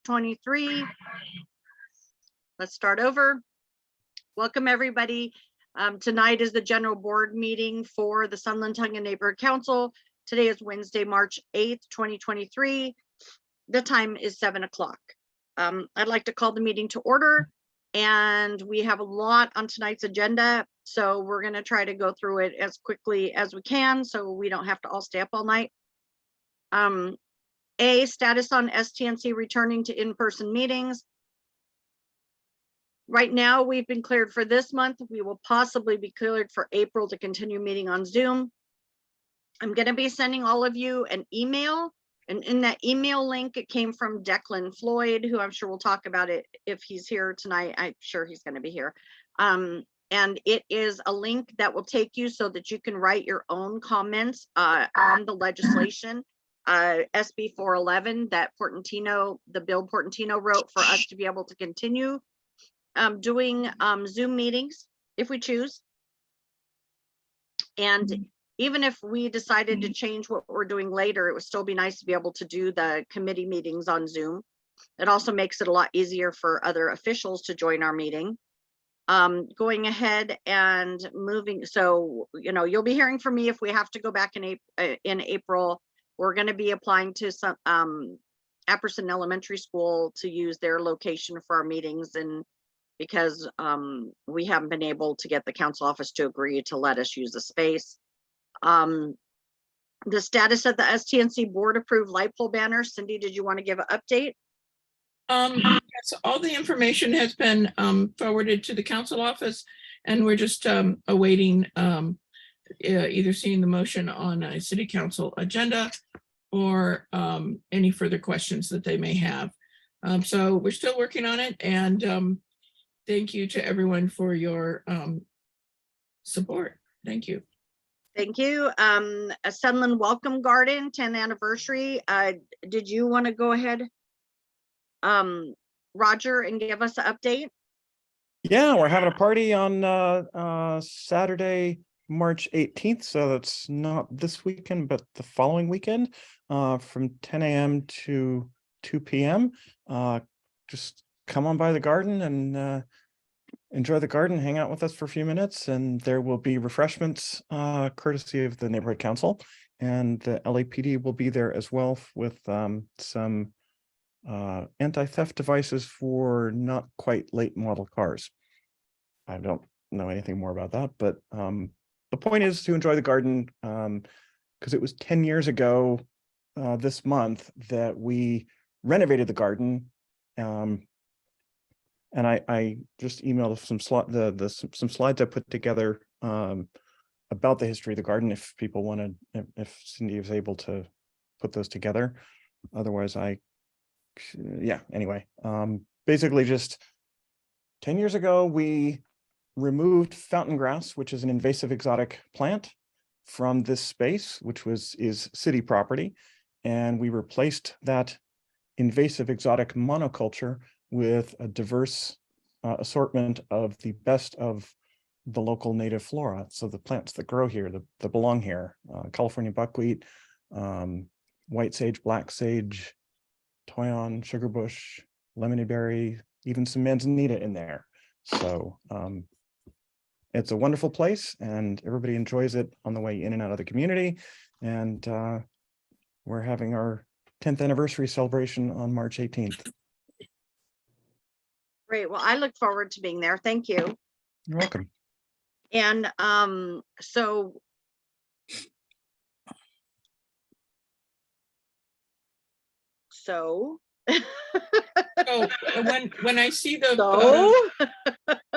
2023. Let's start over. Welcome everybody. Tonight is the general board meeting for the Sunland-Tujunga Neighborhood Council. Today is Wednesday, March 8th, 2023. The time is 7 o'clock. I'd like to call the meeting to order, and we have a lot on tonight's agenda, so we're going to try to go through it as quickly as we can so we don't have to all stay up all night. A, status on STNC returning to in-person meetings. Right now, we've been cleared for this month. We will possibly be cleared for April to continue meeting on Zoom. I'm going to be sending all of you an email, and in that email link, it came from Declan Floyd, who I'm sure we'll talk about it if he's here tonight. I'm sure he's going to be here. And it is a link that will take you so that you can write your own comments on the legislation, SB 411 that the bill Portantino wrote for us to be able to continue doing Zoom meetings if we choose. And even if we decided to change what we're doing later, it would still be nice to be able to do the committee meetings on Zoom. It also makes it a lot easier for other officials to join our meeting. Going ahead and moving, so you'll be hearing from me if we have to go back in April. We're going to be applying to some Apperson Elementary School to use their location for our meetings, and because we haven't been able to get the council office to agree to let us use the space. The status of the STNC board approved light pole banner. Cindy, did you want to give an update? Yes, all the information has been forwarded to the council office, and we're just awaiting either seeing the motion on a city council agenda or any further questions that they may have. So we're still working on it, and thank you to everyone for your support. Thank you. Thank you. A Sunland Welcome Garden 10th anniversary. Did you want to go ahead, Roger, and give us an update? Yeah, we're having a party on Saturday, March 18th. So that's not this weekend, but the following weekend, from 10 a.m. to 2 p.m. Just come on by the garden and enjoy the garden, hang out with us for a few minutes, and there will be refreshments courtesy of the neighborhood council, and the LAPD will be there as well with some anti-theft devices for not quite late model cars. I don't know anything more about that, but the point is to enjoy the garden, because it was 10 years ago this month that we renovated the garden. And I just emailed some slides I put together about the history of the garden. If people wanted, if Cindy is able to put those together, otherwise anyway, basically just 10 years ago, we removed fountain grass, which is an invasive exotic plant, from this space, which is city property. And we replaced that invasive exotic monoculture with a diverse assortment of the best of the local native flora. So the plants that grow here, that belong here, California buckwheat, white sage, black sage, toyon, sugarbush, lemonyberry, even some manzanita in there. So it's a wonderful place, and everybody enjoys it on the way in and out of the community. And we're having our 10th anniversary celebration on March 18th. Great. Well, I look forward to being there. Thank you. You're welcome. And so So when I see the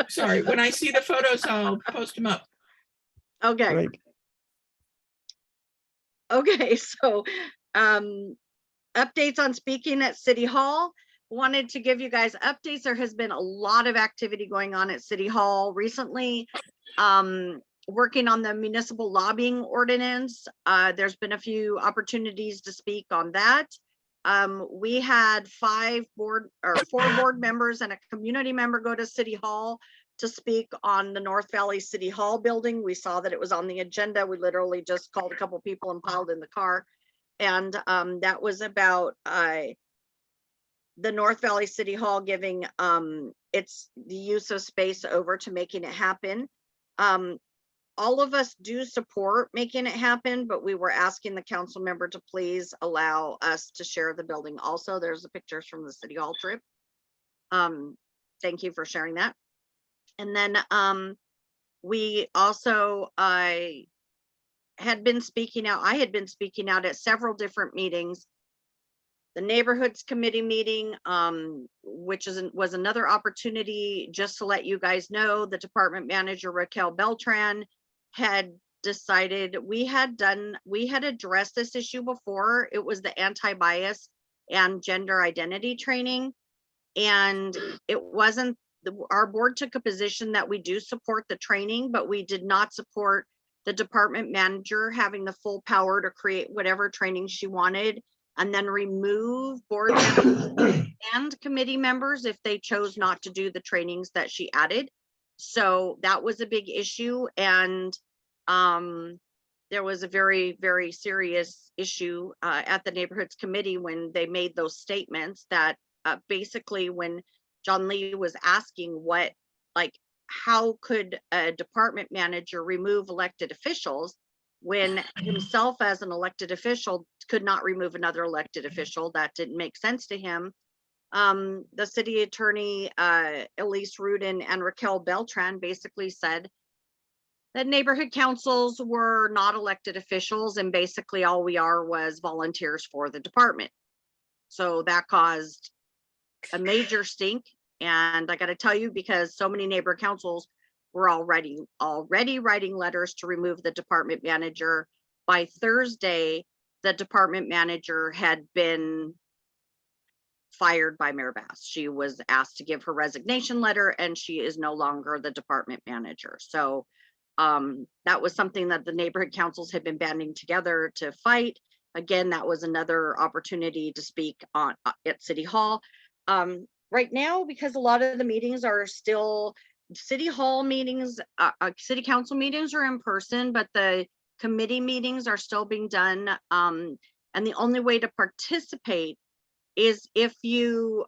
sorry, when I see the photos, I'll post them up. Okay. Great. Okay, so updates on speaking at City Hall. Wanted to give you guys updates. There has been a lot of activity going on at City Hall recently. Working on the municipal lobbying ordinance. There's been a few opportunities to speak on that. We had 4 board members and a community member go to City Hall to speak on the North Valley City Hall building. We saw that it was on the agenda. We literally just called a couple people and piled in the car. And that was about the North Valley City Hall giving it's the use of space over to making it happen. All of us do support making it happen, but we were asking the council member to please allow us to share the building also. There's the pictures from the City Hall trip. Thank you for sharing that. And then we also, I had been speaking out at several different meetings. The neighborhoods committee meeting, which was another opportunity just to let you guys know, the department manager Raquel Beltran had decided we had addressed this issue before. It was the anti-bias and gender identity training. And it wasn't, our board took a position that we do support the training, but we did not support the department manager having the full power to create whatever training she wanted and then remove board members and committee members if they chose not to do the trainings that she added. So that was a big issue. And there was a very, very serious issue at the neighborhoods committee when they made those statements that basically when John Lee was asking what, like, how could a department manager remove elected officials when himself as an elected official could not remove another elected official? That didn't make sense to him. The city attorney, Elise Rudin and Raquel Beltran basically said that neighborhood councils were not elected officials and basically all we are was volunteers for the department. So that caused a major stink. And I got to tell you, because so many neighbor councils were already writing letters to remove the department manager. By Thursday, the department manager had been fired by Mayor Bass. She was asked to give her resignation letter and she is no longer the department manager. So that was something that the neighborhood councils had been banding together to fight. Again, that was another opportunity to speak on at City Hall. Right now, because a lot of the meetings are still City Hall meetings, City Council meetings are in person, but the committee meetings are still being done. And the only way to participate is if you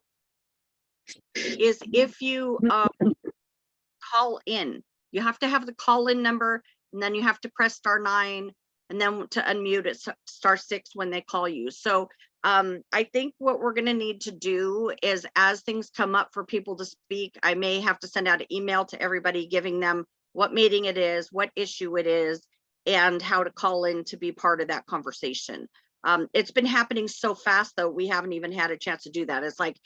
call in. You have to have the call-in number, and then you have to press *9, and then to unmute it, *6 when they call you. So I think what we're going to need to do is, as things come up for people to speak, I may have to send out an email to everybody giving them what meeting it is, what issue it is, and how to call in to be part of that conversation. It's been happening so fast, though, we haven't even had a chance to do that. It's like,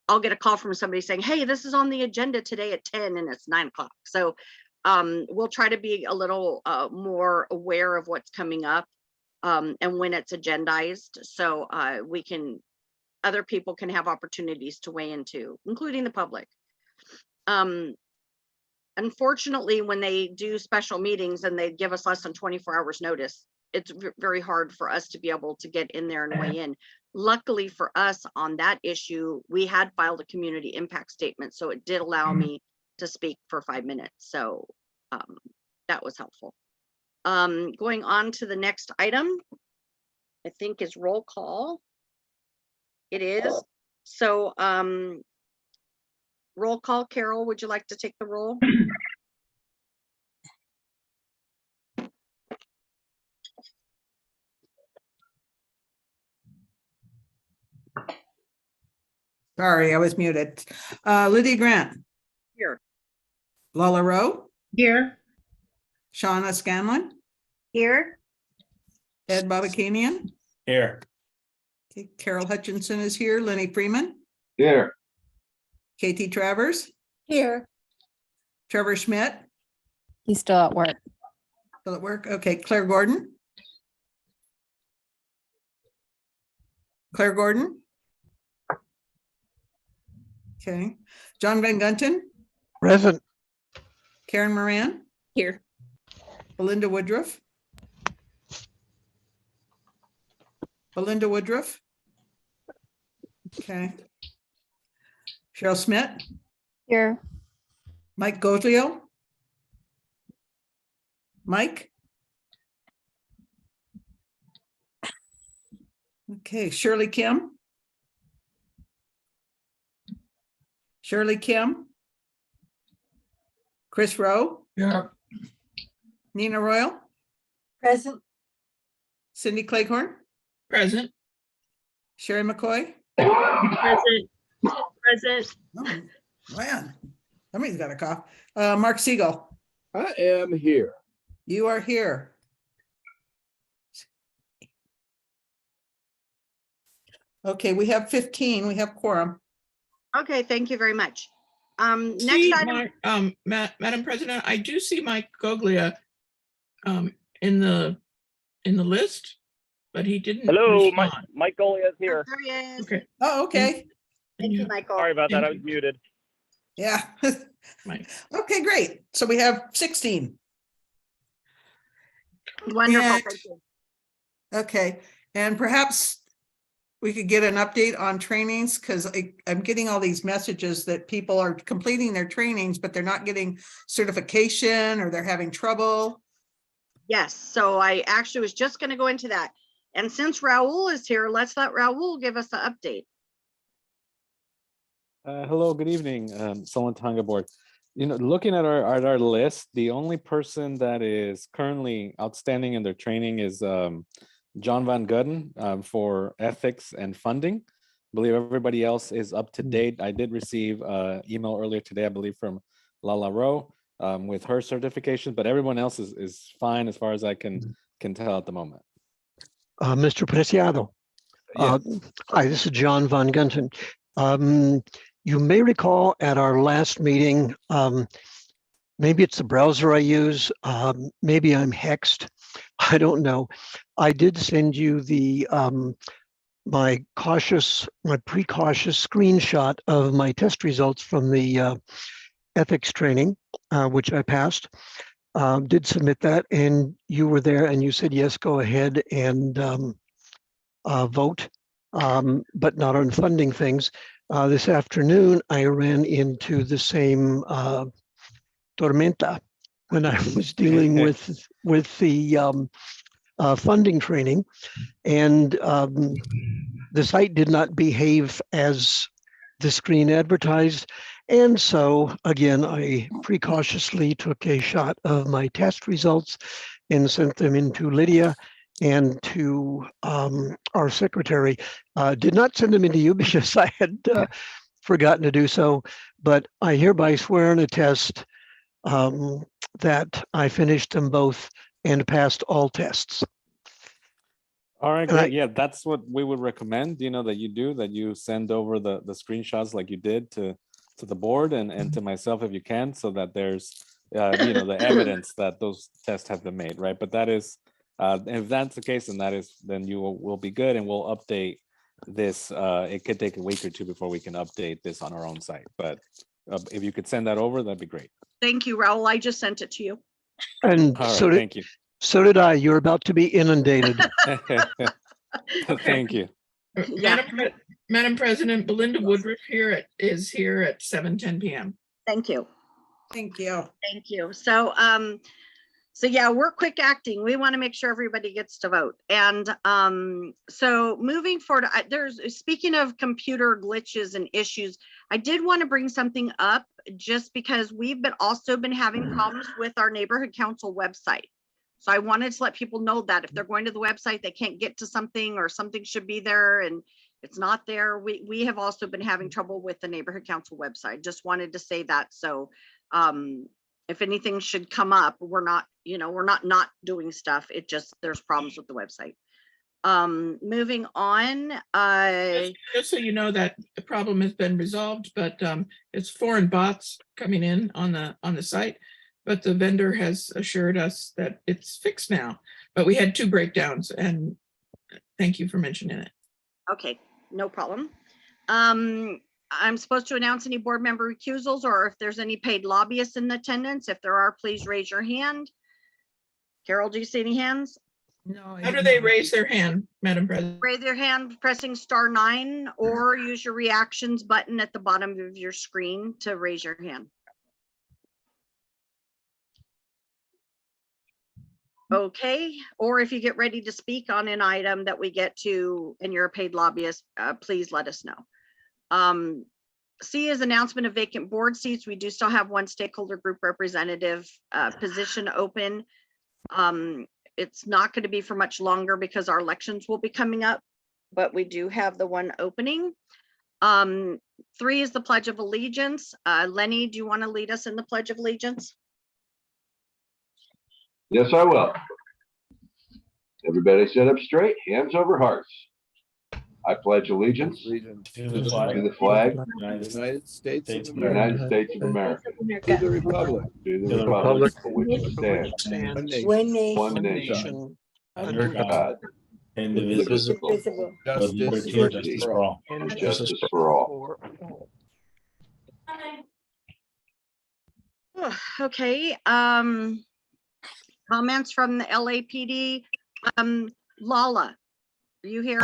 I'll get a call from somebody saying, hey, this is on the agenda today at 10 and it's 9 o'clock. So we'll try to be a little more aware of what's coming up and when it's agendized, so other people can have opportunities to weigh into, including the public. Unfortunately, when they do special meetings and they give us less than 24 hours notice, it's very hard for us to be able to get in there and weigh in. Luckily for us on that issue, we had filed a community impact statement, so it did allow me to speak for 5 minutes. So that was helpful. Going on to the next item, I think is roll call. It is. So roll call. Carol, would you like to take the roll? Sorry, I was muted. Lydia Grant. Here. Lala Rowe. Here. Shauna Scanlon. Here. Ed Babakanian. Here. Okay, Carol Hutchinson is here. Lenny Freeman. Here. Katie Travers. Here. Trevor Schmidt. He's still at work. Still at work. Okay, Claire Gordon. Claire Gordon. Okay, John Van Gunten. Present. Karen Moran. Here. Belinda Woodruff. Belinda Woodruff. Okay. Cheryl Smith. Here. Mike Gotlio. Mike. Okay, Shirley Kim. Shirley Kim, Chris Rowe, Yeah. Nina Royal, Present. Cindy Cleghorn, Present. Sherry McCoy. Present. Present. Oh, man, somebody's got a cough. Mark Siegel, I am here. you are here. Okay, we have 15, we have quorum. Okay, thank you very much. Next See, item, Madam President, I do see Mike Goglia in the list, but he didn't. Hello, respond. Mike Goliath is here. there he is. Okay. Oh, okay, Thank you, Yeah, Michael. Sorry about that. I was Thank you. muted. yeah. Mike. Okay, great. So we have 16. Wonderful, And- thank you. Okay, and perhaps we could get an update on trainings, because I'm getting all these messages that people are completing their trainings, but they're not getting certification or they're having trouble. Yes, so I actually was just gonna go into that. And since Raul is here, let's let Raul give us the update. Hello, good evening, Sunland-Tujunga board. You know, looking at our list, the only person that is currently outstanding in their training is John Van Gooden for ethics and funding. I believe everybody else is up to date. I did receive email earlier today, I believe, from Lala Rowe with her certification, but everyone else is fine as far as I can tell at the moment. Mr. Preciado. Hi, this is John Von Gunton. You may recall at our last meeting, maybe it's the browser I use, maybe I'm hexed, I don't know. I did send you the my precautious screenshot of my test results from the ethics training, which I passed. Did submit that, and you were there and you said, yes, go ahead and vote, but not on funding things. This afternoon, I ran into the same tormenta when I was dealing with the funding training, and the site did not behave as the screen advertised. And so again, I precautiously took a shot of my test results and sent them into Lydia and to our secretary. Did not send them into you because I had forgotten to do so, but I hereby swear and attest that I finished them both and passed all tests. All right, And great. Yeah, that's what we would recommend, you know, that you send over the screenshots like you did to the board and to myself if you can, so that there's, you know, the evidence that those tests have been made, right? But that is, if that's the case, then you will be good, and we'll update this. It could take a week or two before we can update this on our own site, but if you could send that over, that'd be great. Thank you, Raul. I just sent it to you. And All so right, did, thank you. so did I. You're about to be inundated. Thank you. Yeah. Madam President, Belinda Woodruff is here at 7:10 p.m. Thank you. Thank you. Thank you. So, so yeah, we're quick acting. We want to make sure everybody gets to vote. And so moving forward, speaking of computer glitches and issues, I did want to bring something up just because we've also been having problems with our neighborhood council website. So I wanted to let people know that if they're going to the website, they can't get to something, or something should be there and it's not there. We have also been having trouble with the neighborhood council website. Just wanted to say that. So if anything should come up, we're not doing stuff. It just, there's problems with the website. Moving on. Just so you know that the problem has been resolved, but it's foreign bots coming in on the site. But the vendor has assured us that it's fixed now. But we had 2 breakdowns, and thank you for mentioning it. Okay, no problem. I'm supposed to announce any board member recusals, or if there's any paid lobbyists in attendance. If there are, please raise your hand. Carol, do you see any hands? No. How do they raise their hand, Madam President? Raise your hand pressing *9, or use your reactions button at the bottom of your screen to raise your hand. Okay, or if you get ready to speak on an item that we get to and you're a paid lobbyist, please let us know. C is announcement of vacant board seats. We do still have one stakeholder group representative position open. It's not going to be for much longer because our elections will be coming up, but we do have the one opening. 3 is the Pledge of Allegiance. Lenny, do you want to lead us in the Pledge of Allegiance? Yes, I will. Everybody sit up straight, hands over hearts. I pledge allegiance to the flag of United States of the United States of America, to the republic to the republic for which it stands, One nation. one nation, under under God, indivisible, indivisible, justice with liberty for all. and justice for all. Okay, comments from the LAPD. Lala, are you here?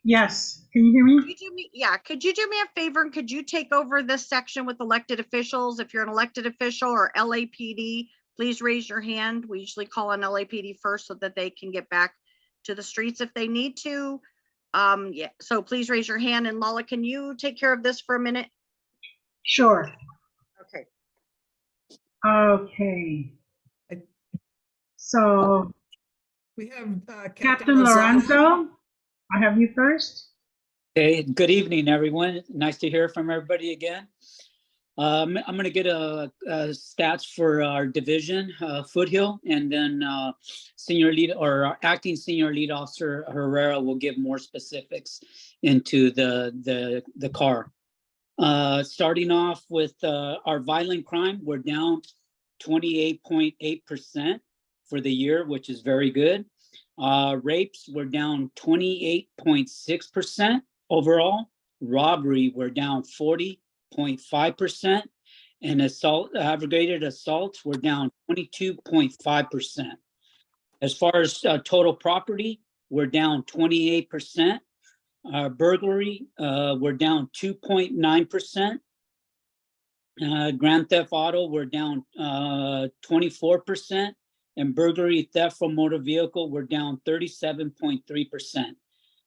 Yes, can you hear me? Could you do me, yeah, could you do me a favor and could you take over this section with elected officials? If you're an elected official or LAPD, please raise your hand. We usually call on LAPD first so that they can get back to the streets if they need to. Yeah, so please raise your hand. And Lala, can you take care of this for a minute? Sure. Okay. Okay. So We have Captain Lozano. Lorenzo, I have you first. Hey, good evening, everyone. Nice to hear from everybody again. I'm going to get a stats for our division, Foothill, and then senior lead or acting senior lead officer Herrera will give more specifics into the car. Starting off with our violent crime, we're down 28.8% for the year, which is very good. Rapes were down 28.6% overall. Robbery were down 40.5%, and aggravated assaults were down 22.5%. As far as total property, we're down 28%. Burglary, we're down 2.9%. Grand theft auto, we're down 24%. And burglary theft from motor vehicle, we're down 37.3%.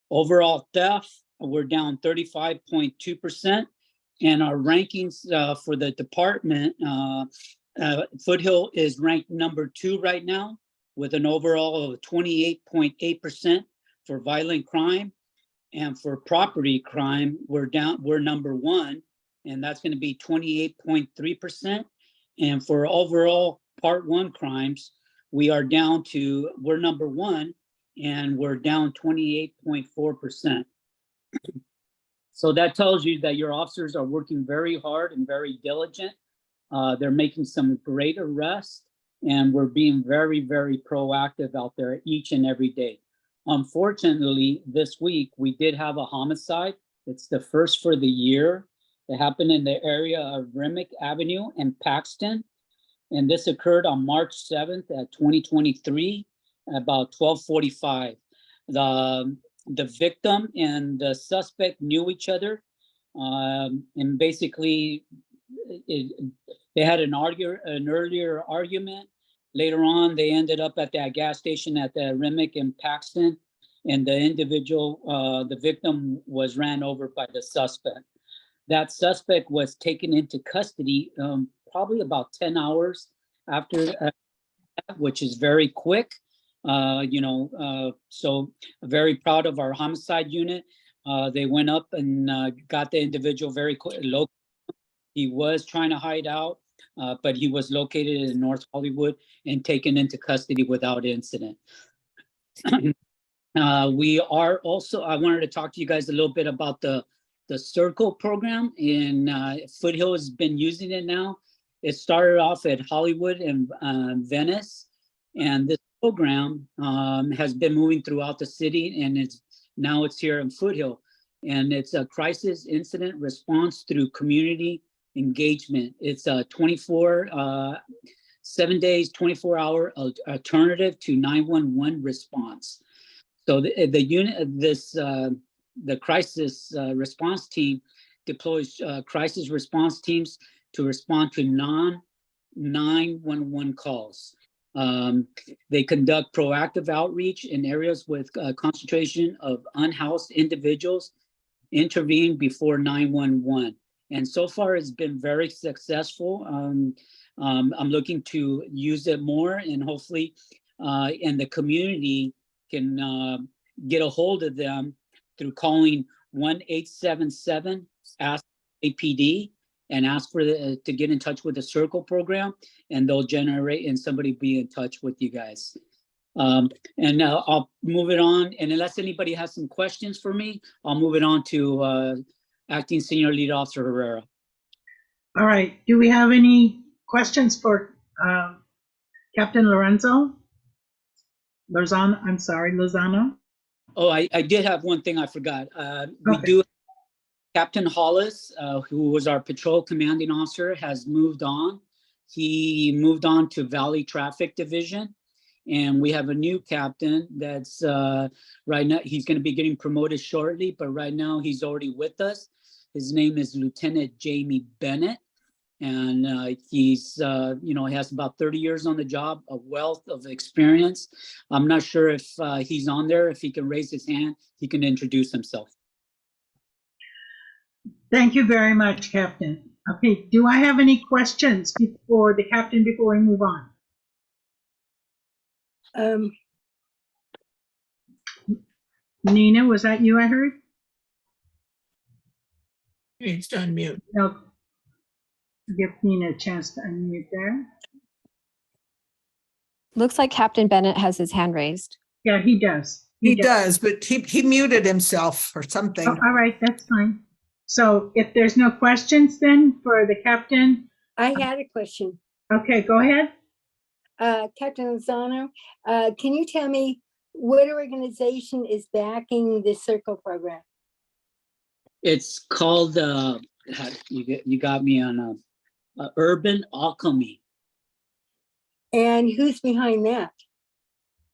Overall theft, we're down 35.2%. And our rankings for the department, Foothill is ranked number 2 right now with an overall of 28.8% for violent crime. And for property crime, we're number 1, and that's going to be 28.3%. And for overall part 1 crimes, we're number 1, and we're down 28.4%. So that tells you that your officers are working very hard and very diligent. They're making some great arrests, and we're being very, very proactive out there each and every day. Unfortunately, this week we did have a homicide. It's the first for the year. It happened in the area of Remick Avenue in Paxton. And this occurred on March 7th at 2023, about 12:45. The victim and the suspect knew each other. And basically, they had an earlier argument. Later on, they ended up at that gas station at the Remick in Paxton. And the individual, the victim, was ran over by the suspect. That suspect was taken into custody probably about 10 hours after that, which is very quick. So very proud of our homicide unit. They went up and got the individual very quick. He was trying to hide out, but he was located in North Hollywood and taken into custody without incident. We are also, I wanted to talk to you guys a little bit about the Circle program, and Foothill has been using it now. It started off at Hollywood and Venice, and this program has been moving throughout the city, and now it's here in Foothill. And it's a crisis incident response through community engagement. It's a 7 days, 24-hour alternative to 911 response. So the unit, the crisis response team deploys crisis response teams to respond to non-911 calls. They conduct proactive outreach in areas with concentration of unhoused individuals, intervene before 911, And so far, it's been very successful. I'm looking to use it more, and hopefully, and the community can get a hold of them through calling 1-877 ask APD and ask for to get in touch with the Circle program, and they'll generate and somebody be in touch with you guys. And I'll move it on. And unless anybody has some questions for me, I'll move it on to Acting Senior Lead Officer Herrera. All right. Do we have any questions for Captain Lozano? I'm sorry, Lozano. Oh, I did have one thing I forgot. We Okay. do. Captain Hollis, who was our patrol commanding officer, has moved on. He moved on to Valley Traffic Division. And we have a new captain that's right now, he's going to be getting promoted shortly, but right now he's already with us. His name is Lieutenant Jamie Bennett. And he's, he has about 30 years on the job, a wealth of experience. I'm not sure if he's on there. If he can raise his hand, he can introduce himself. Thank you very much, Captain. Okay, do I have any questions for the captain before we move on? Nina, was that you I heard? He needs to unmute. No. Give Nina a chance to unmute there. Looks like Captain Bennett has his hand raised. Yeah, he does. He does, but he muted himself or something. Oh, all right, that's fine. So if there's no questions then for the captain. I had a question. Okay, go ahead. Captain Lozano, can you tell me what organization is backing the Circle program? It's called, you got me on Urban Alchemy. And who's behind that?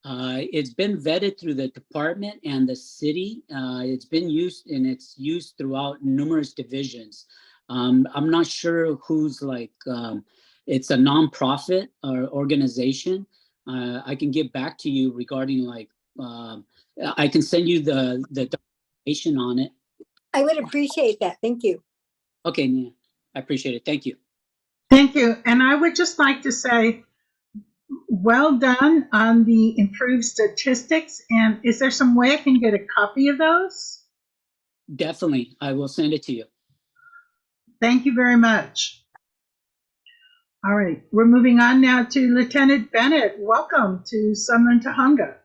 It's been vetted through the department and the city. It's been used, and it's used throughout numerous divisions. I'm not sure who's it's a nonprofit or organization. I can get back to you regarding I can send you the documentation on it. I would appreciate that. Thank you. Okay, Nia, I appreciate it. Thank you. Thank you. And I would just like to say, well done on the improved statistics. And is there some way I can get a copy of those? Definitely. I will send it to you. Thank you very much. All right, we're moving on now to Lieutenant Bennett. Welcome to Sunland-Tujunga.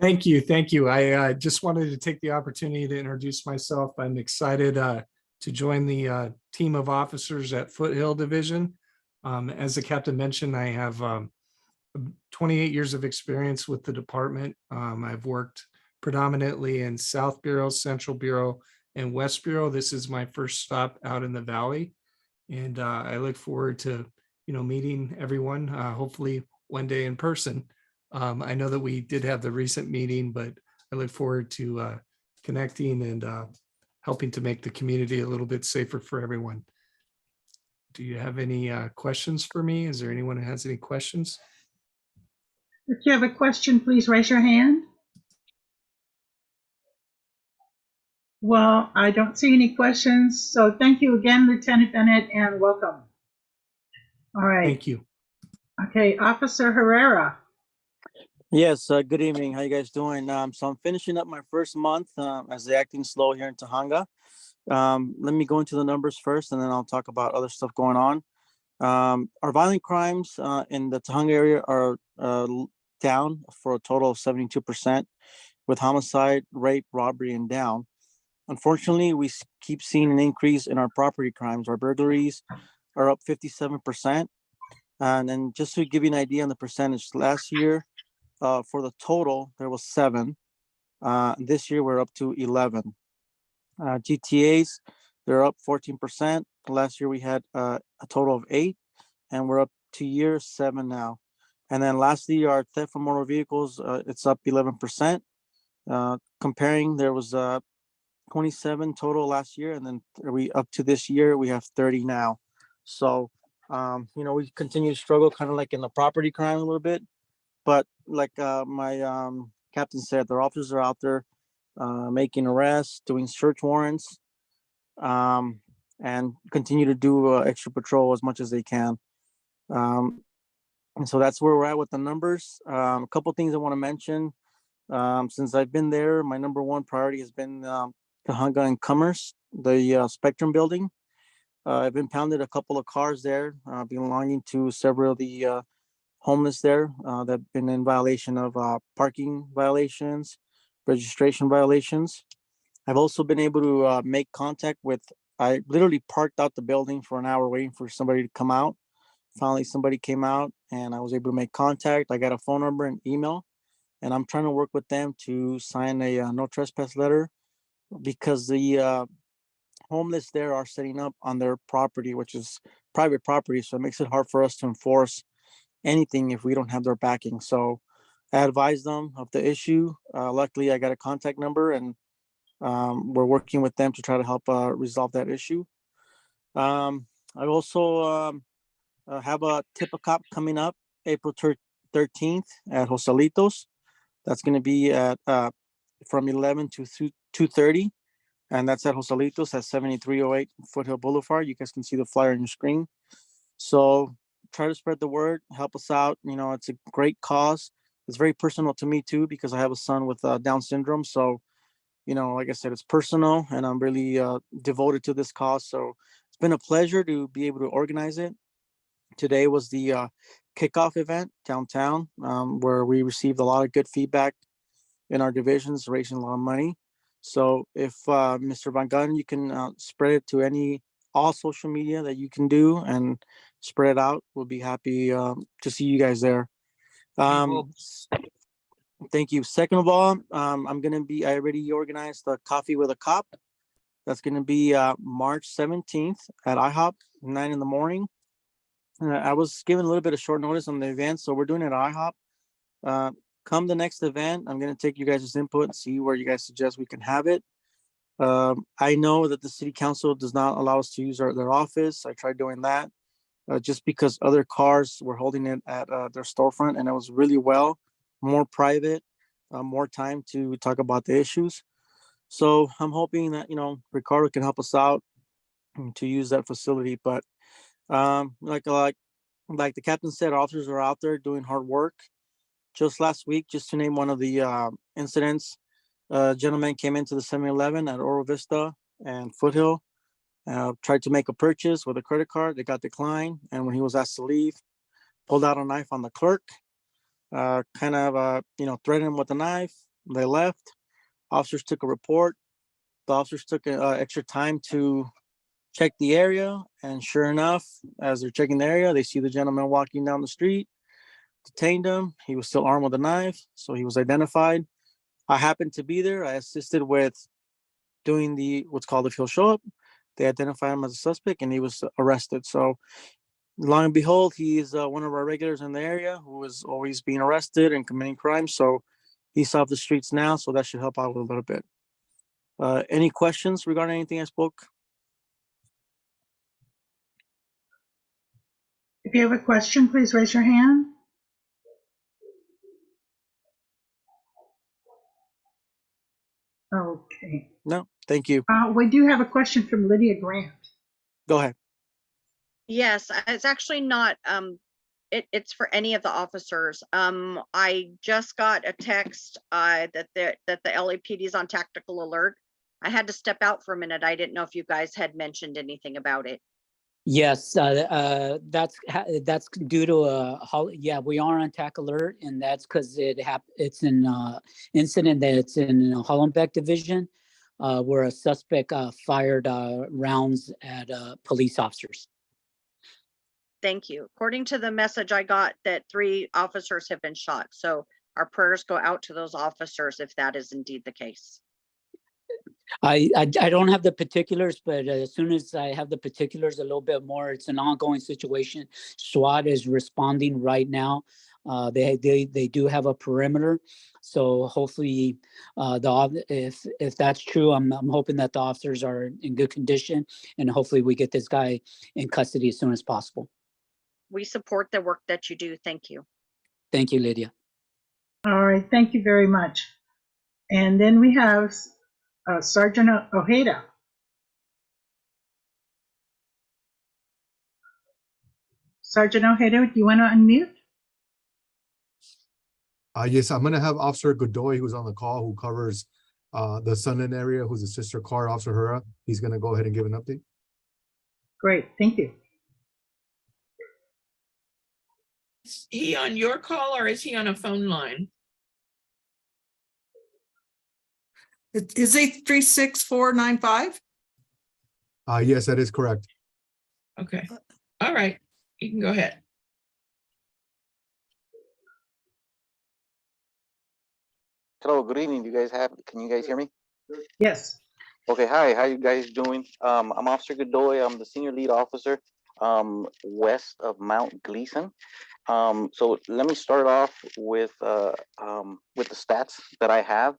Thank you. Thank you. I just wanted to take the opportunity to introduce myself. I'm excited to join the team of officers at Foothill Division. As the captain mentioned, I have 28 years of experience with the department. I've worked predominantly in South Bureau, Central Bureau, and West Bureau. This is my first stop out in the Valley. And I look forward to, meeting everyone, hopefully one day in person. I know that we did have the recent meeting, but I look forward to connecting and helping to make the community a little bit safer for everyone. Do you have any questions for me? Is there anyone who has any questions? If you have a question, please raise your hand. Well, I don't see any questions. So thank you again, Lieutenant Bennett, and welcome. All right. Thank you. Okay, Officer Herrera. Yes, good evening. How you guys doing? So I'm finishing up my first month as the acting slow here in Tujunga. Let me go into the numbers first, and then I'll talk about other stuff going on. Our violent crimes in the Tujunga area are down for a total of 72%, with homicide, rape, robbery, and down. Unfortunately, we keep seeing an increase in our property crimes. Our burglaries are up 57%. And then just to give you an idea on the percentage, last year, for the total, there was 7. This year, we're up to 11. GTAs, they're up 14%. Last year, we had a total of 8, and we're up to year 7 now. And then lastly, our theft from motor vehicles, it's up 11%. Comparing, there was 27 total last year, and then we up to this year, we have 30 now. So, we continue to struggle kind of like in the property crime a little bit. But like my captain said, the officers are out there making arrests, doing search warrants. and continue to do extra patrol as much as they can. And so that's where we're at with the numbers. A couple things I want to mention. Since I've been there, my number one priority has been Tujunga and Commerce, the Spectrum building. I've impounded a couple of cars there belonging to several of the homeless there that have been in violation of parking violations, registration violations. I've also been able to make contact with, I literally parked out the building for an hour waiting for somebody to come out. Finally, somebody came out and I was able to make contact. I got a phone number and email, and I'm trying to work with them to sign a no trespass letter, because the homeless there are setting up on their property, which is private property. So it makes it hard for us to enforce anything if we don't have their backing. So I advised them of the issue. Luckily, I got a contact number, and we're working with them to try to help resolve that issue. I also have a tip a cop coming up April 13th at Joselitos. That's going to be at from 11 to 2:30, and that's at Joselitos at 7308 Foothill Boulevard. You guys can see the flyer on your screen. So try to spread the word, help us out. You know, it's a great cause. It's very personal to me too, because I have a son with Down syndrome. So, you know, like I said, it's personal, and I'm really devoted to this cause. So it's been a pleasure to be able to organize it. Today was the kickoff event downtown, where we received a lot of good feedback in our divisions, raising a lot of money. So if Mr. Van Gunn, you can spread it to all social media that you can do and spread it out, we'll be happy to see you guys there. Thank you. Second of all, I already organized the Coffee with a Cop. That's going to be March 17th at IHOP, 9 in the morning. I was given a little bit of short notice on the event, so we're doing it at IHOP. Come the next event, I'm going to take you guys' input and see where you guys suggest we can have it. I know that the city council does not allow us to use their office. I tried doing that just because other cars were holding it at their storefront, and it was really more private, more time to talk about the issues. So I'm hoping that, Ricardo can help us out to use that facility. But like the captain said, officers are out there doing hard work. Just last week, just to name one of the incidents, a gentleman came into the 7-Eleven at Oro Vista and Foothill, tried to make a purchase with a credit card. It got declined, and when he was asked to leave, pulled out a knife on the clerk, threatened him with a knife. They left. Officers took a report. The officers took extra time to check the area, and sure enough, as they're checking the area, they see the gentleman walking down the street, detained him. He was still armed with a knife, so he was identified. I happened to be there. I assisted with doing what's called the field show up. They identified him as a suspect, and he was arrested. So long and behold, he is one of our regulars in the area who is always being arrested and committing crimes. So he's off the streets now, so that should help out a little bit. Any questions regarding anything I spoke? If you have a question, please raise your hand. Okay. No, thank you. We do have a question from Lydia Grant. Go ahead. Yes, it's actually not, it's for any of the officers. I just got a text that the LAPD is on tactical alert. I had to step out for a minute. I didn't know if you guys had mentioned anything about it. Yes, that's due to we are on TAC alert, and that's because it's an incident that's in Hollenbeck division, where a suspect fired rounds at police officers. Thank you. According to the message I got, that 3 officers have been shot. So our prayers go out to those officers if that is indeed the case. I don't have the particulars, but as soon as I have the particulars a little bit more, it's an ongoing situation. SWAT is responding right now. They do have a perimeter, so hopefully, if that's true, I'm hoping that the officers are in good condition, and hopefully we get this guy in custody as soon as possible. We support the work that you do. Thank you. Thank you, Lydia. All right, thank you very much. And then we have Sergeant Ojeda. Sergeant Ojeda, do you want to unmute? Yes, I'm gonna have Officer Godoy, who's on the call, who covers the Sunland area, who's a sister car, Officer Hura. He's gonna go ahead and give an update. Great, thank you. Is he on your call or is he on a phone line? Is 836-495? Yes, that is correct. Okay. All right. You can go ahead. Hello, good evening. Can you guys hear me? Yes. Okay, hi, how you guys doing? I'm Officer Godoy. I'm the senior lead officer west of Mount Gleason. So let me start off with the stats that I have.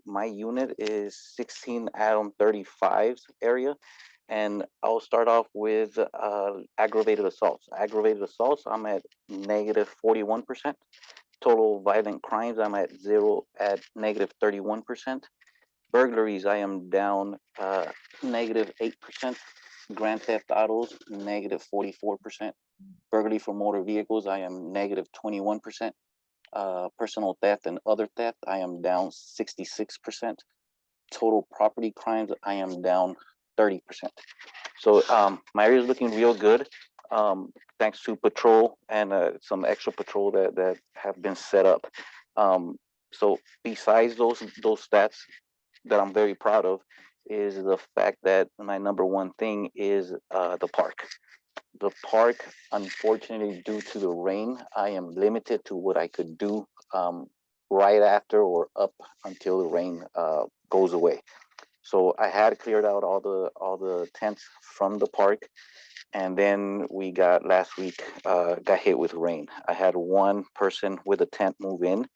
My unit is 16 Adam 35s area, and I'll start off with aggravated assaults. Aggravated assaults, I'm at negative 41%. Total violent crimes, I'm at negative 31%. Burglaries, I am down negative 8%. Grand theft autos, negative 44%. Burglary for motor vehicles, I am negative 21%. Personal theft and other theft, I am down 66%. Total property crimes, I am down 30%. So my area is looking real good. Thanks to patrol and some extra patrol that have been set up. So besides those stats that I'm very proud of, is the fact that my number one thing is the park. The park, unfortunately, due to the rain, I am limited to what I could do right after or up until the rain goes away. So I had cleared out all the tents from the park, and then we got last week got hit with rain. I had one person with a tent move in,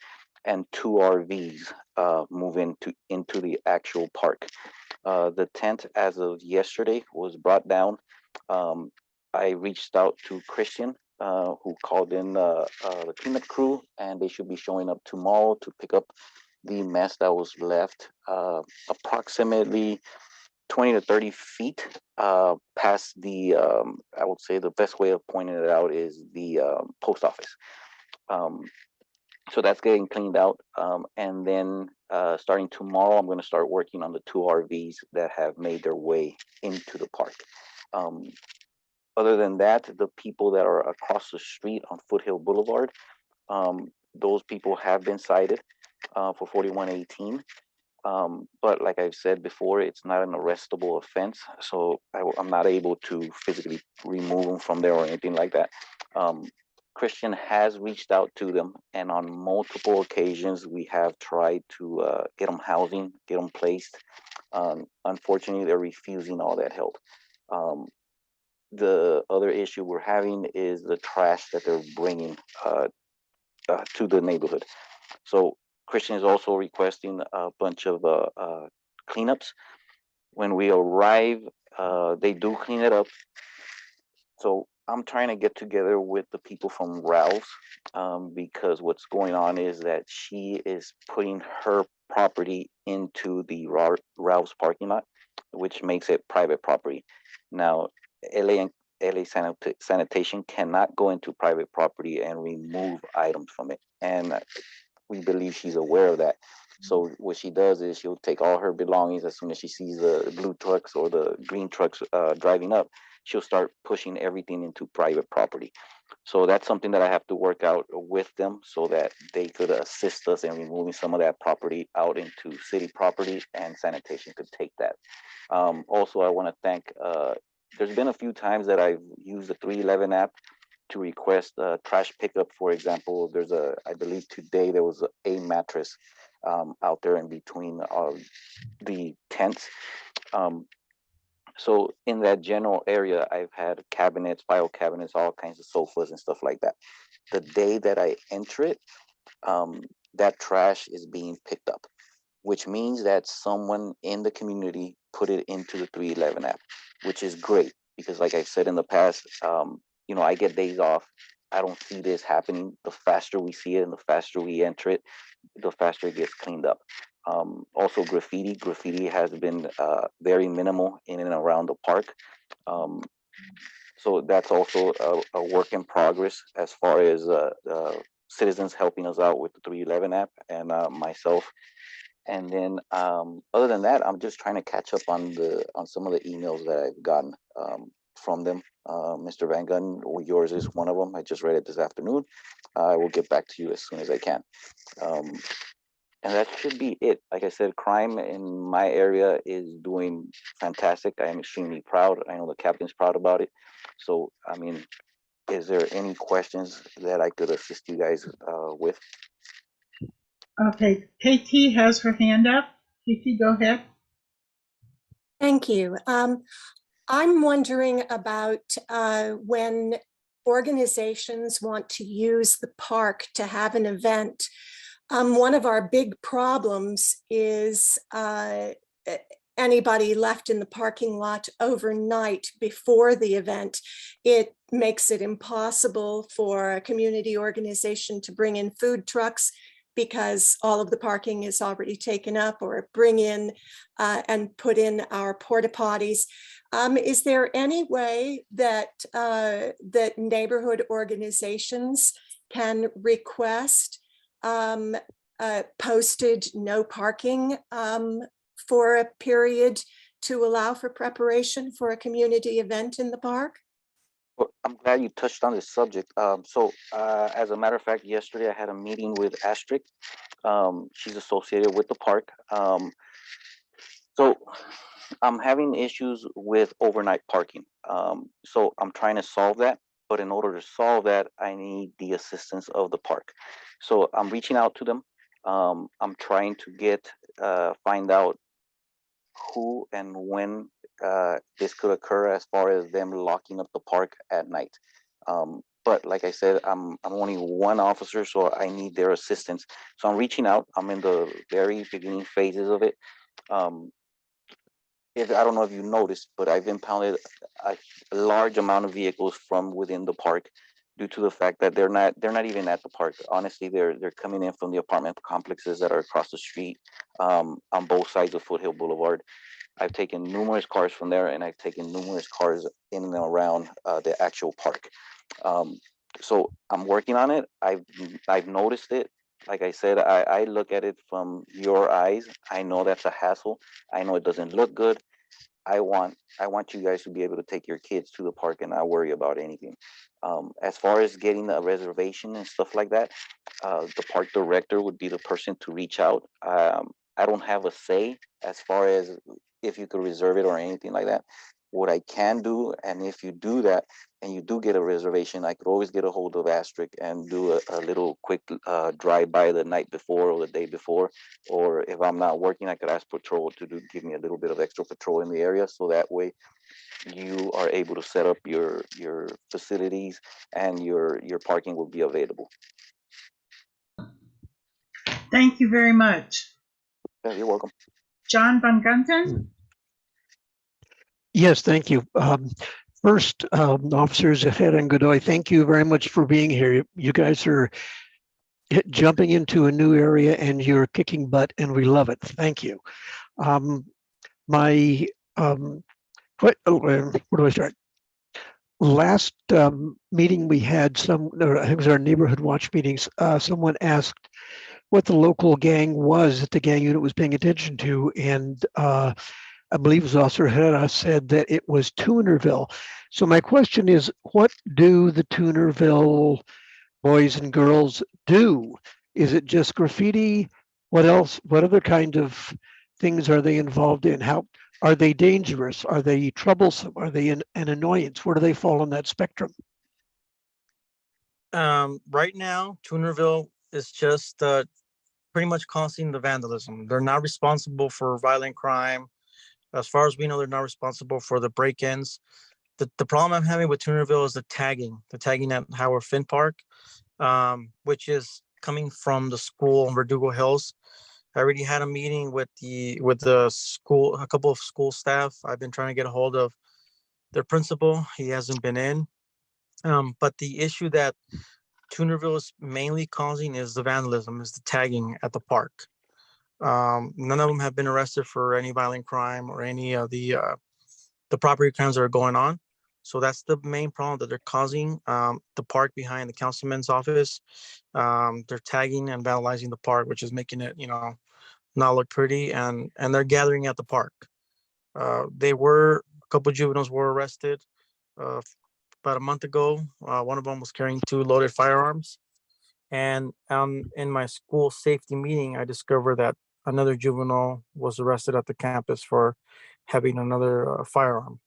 and 2 RVs move into the actual park. The tent, as of yesterday, was brought down. I reached out to Christian, who called in the cleanup crew, and they should be showing up tomorrow to pick up the mess that was left approximately 20 to 30 feet past the, I would say the best way of pointing it out is the post office. So that's getting cleaned out. And then starting tomorrow, I'm going to start working on the 2 RVs that have made their way into the park. Other than that, the people that are across the street on Foothill Boulevard, those people have been cited for 4118. But like I've said before, it's not an arrestable offense. So I'm not able to physically remove them from there or anything like that. Christian has reached out to them, and on multiple occasions, we have tried to get them housing, get them placed. Unfortunately, they're refusing all that help. The other issue we're having is the trash that they're bringing to the neighborhood. So Christian is also requesting a bunch of cleanups. When we arrive, they do clean it up. So I'm trying to get together with the people from Ralph's because what's going on is that she is putting her property into the Ralph's parking lot, which makes it private property. Now, LA Sanitation cannot go into private property and remove items from it. And we believe she's aware of that. So what she does is she'll take all her belongings as soon as she sees the blue trucks or the green trucks driving up, she'll start pushing everything into private property. So that's something that I have to work out with them so that they could assist us in removing some of that property out into city property, and sanitation could take that. Also, I want to thank, there's been a few times that I've used the 311 app to request trash pickup. For example, there's I believe today there was a mattress out there in between the tents. So in that general area, I've had cabinets, file cabinets, all kinds of sofas and stuff like that. The day that I enter it, that trash is being picked up, which means that someone in the community put it into the 311 app, which is great because like I said in the past, you know, I get days off. I don't see this happening. The faster we see it and the faster we enter it, the faster it gets cleaned up. Also graffiti has been very minimal in and around the park. So that's also a work in progress as far as citizens helping us out with the 311 app and myself. And then other than that, I'm just trying to catch up on some of the emails that I've gotten from them. Mr. Van Gunn, yours is one of them. I just read it this afternoon. I will get back to you as soon as I can. And that should be it. Like I said, crime in my area is doing fantastic. I am extremely proud. I know the captain's proud about it. So, I mean, is there any questions that I could assist you guys with? Okay, KT has her hand up. KT, go ahead. Thank you. I'm wondering about when organizations want to use the park to have an event. One of our big problems is anybody left in the parking lot overnight before the event. It makes it impossible for a community organization to bring in food trucks because all of the parking is already taken up, or bring in and put in our porta potties. Is there any way that that neighborhood organizations can request posted no parking for a period to allow for preparation for a community event in the park? Well, I'm glad you touched on this subject. As a matter of fact, yesterday I had a meeting with Astrid. She's associated with the park. So I'm having issues with overnight parking. So I'm trying to solve that. But in order to solve that, I need the assistance of the park. So I'm reaching out to them. I'm trying to find out who and when this could occur as far as them locking up the park at night. But like I said, I'm only one officer, so I need their assistance. So I'm reaching out. I'm in the very beginning phases of it. I don't know if you noticed, but I've impounded a large amount of vehicles from within the park due to the fact that they're not even at the park. Honestly, they're coming in from the apartment complexes that are across the street on both sides of Foothill Boulevard. I've taken numerous cars from there, and I've taken numerous cars in and around the actual park. So I'm working on it. I've noticed it. Like I said, I look at it from your eyes. I know that's a hassle. I know it doesn't look good. I want you guys to be able to take your kids to the park and not worry about anything. As far as getting a reservation and stuff like that, the park director would be the person to reach out. I don't have a say as far as if you could reserve it or anything like that. What I can do, and if you do that and you do get a reservation, I could always get a hold of Astrid and do a little quick drive by the night before or the day before. Or if I'm not working, I could ask patrol to give me a little bit of extra patrol in the area, so that way you are able to set up your facilities and your parking will be available. Thank you very much. Yeah, you're welcome. John Van Gunten? Yes, thank you. First, officers Ahead and Godoy, thank you very much for being here. You guys are jumping into a new area and you're kicking butt, and we love it. Thank you. Where do I start? Last meeting we had, I think it was our neighborhood watch meetings, someone asked what the local gang was that the gang unit was paying attention to, and I believe it was Officer Herrera said that it was Tunerville. So my question is, what do the Tunerville boys and girls do? Is it just graffiti? What else? What other kind of things are they involved in? How are they dangerous? Are they troublesome? Are they an annoyance? Where do they fall on that spectrum? Right now, Tunerville is just pretty much causing the vandalism. They're not responsible for violent crime. As far as we know, they're not responsible for the break-ins. The problem I'm having with Tunerville is the tagging at Howard Finn Park, which is coming from the school in Verdugo Hills. I already had a meeting with the school, a couple of school staff. I've been trying to get a hold of their principal. He hasn't been in. But the issue that Tunerville is mainly causing is the vandalism, is the tagging at the park. None of them have been arrested for any violent crime or any of the property crimes that are going on. So that's the main problem that they're causing. The park behind the councilman's office, they're tagging and vandalizing the park, which is making it, not look pretty. And they're gathering at the park. A couple juveniles were arrested about a month ago. One of them was carrying 2 loaded firearms. And in my school safety meeting, I discovered that another juvenile was arrested at the campus for having another firearm.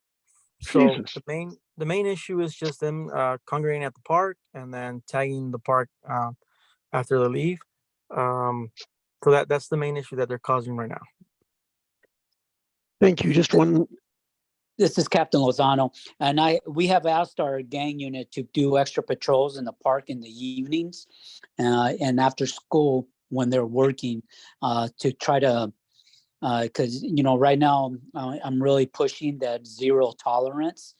So Jesus. the main issue is just them congregating at the park and then tagging the park after they leave. So that's the main issue that they're causing right now. Thank you. Just one. This is Captain Lozano, and we have asked our gang unit to do extra patrols in the park in the evenings and after school when they're working to try to, because right now I'm really pushing that zero tolerance.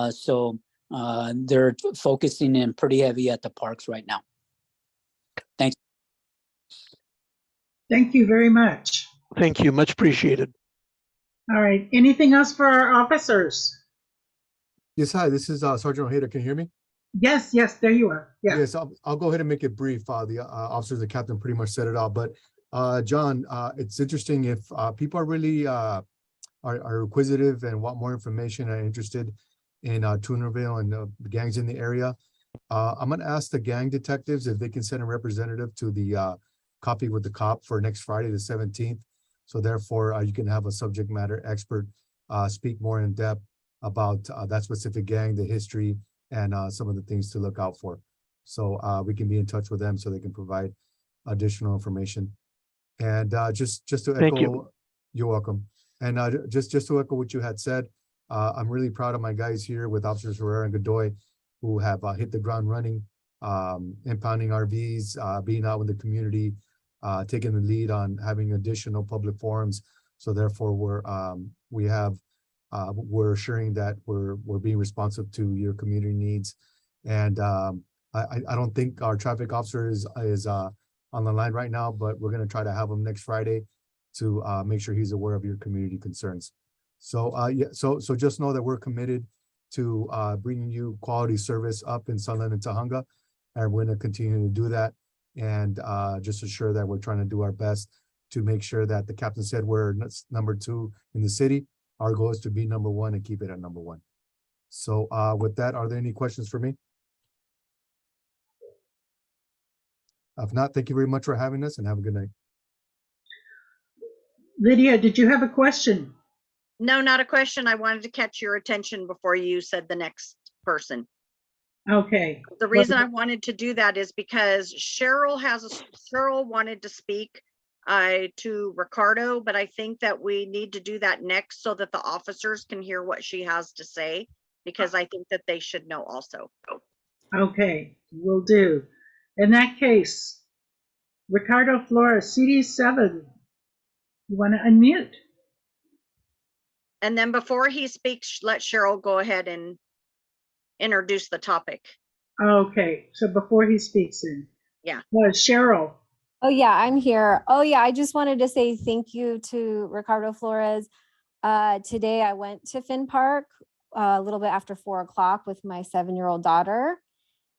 So they're focusing in pretty heavy at the parks right now. Thanks. Thank you very much. Thank you. Much appreciated. All right. Anything else for our officers? Yes, hi, this is Sergeant Ojeda. Can you hear me? Yes, there you are. Yeah. Yes, I'll go ahead and make it brief. The officers, the captain pretty much said it all, but John, it's interesting if people are really are inquisitive and want more information and interested in Tunerville and the gangs in the area. I'm gonna ask the gang detectives if they can send a representative to the Coffee with the Cop for next Friday, the 17th. So therefore, you can have a subject matter expert speak more in depth about that specific gang, the history, and some of the things to look out for. So we can be in touch with them so they can provide additional information. And just to Thank echo, you. You're welcome. And just to echo what you had said, I'm really proud of my guys here with Officers Herrera and Godoy, who have hit the ground running, impounding RVs, being out in the community, taking the lead on having additional public forums. So therefore, we're assuring that we're being responsive to your community needs. And I don't think our traffic officer is on the line right now, but we're going to try to have him next Friday to make sure he's aware of your community concerns. So so just know that we're committed to bringing you quality service up in Sunland and Tujunga, and we're going to continue to do that. And just assure that we're trying to do our best to make sure that the captain said we're number 2 in the city. Our goal is to be number 1 and keep it at number 1. So with that, are there any questions for me? If not, thank you very much for having us and have a good night. Lydia, did you have a question? No, not a question. I wanted to catch your attention before you said the next person. Okay. The reason I wanted to do that is because Cheryl wanted to speak to Ricardo, but I think that we need to do that next so that the officers can hear what she has to say, because I think that they should know also. Okay, will do. In that case, Ricardo Flores, CD7, you want to unmute? And then before he speaks, let Cheryl go ahead and introduce the topic. Okay, so before he speaks in. Yeah. Cheryl. Oh yeah, I'm here. Oh yeah, I just wanted to say thank you to Ricardo Flores. Today I went to Finn Park a little bit after 4 o'clock with my 7-year-old daughter.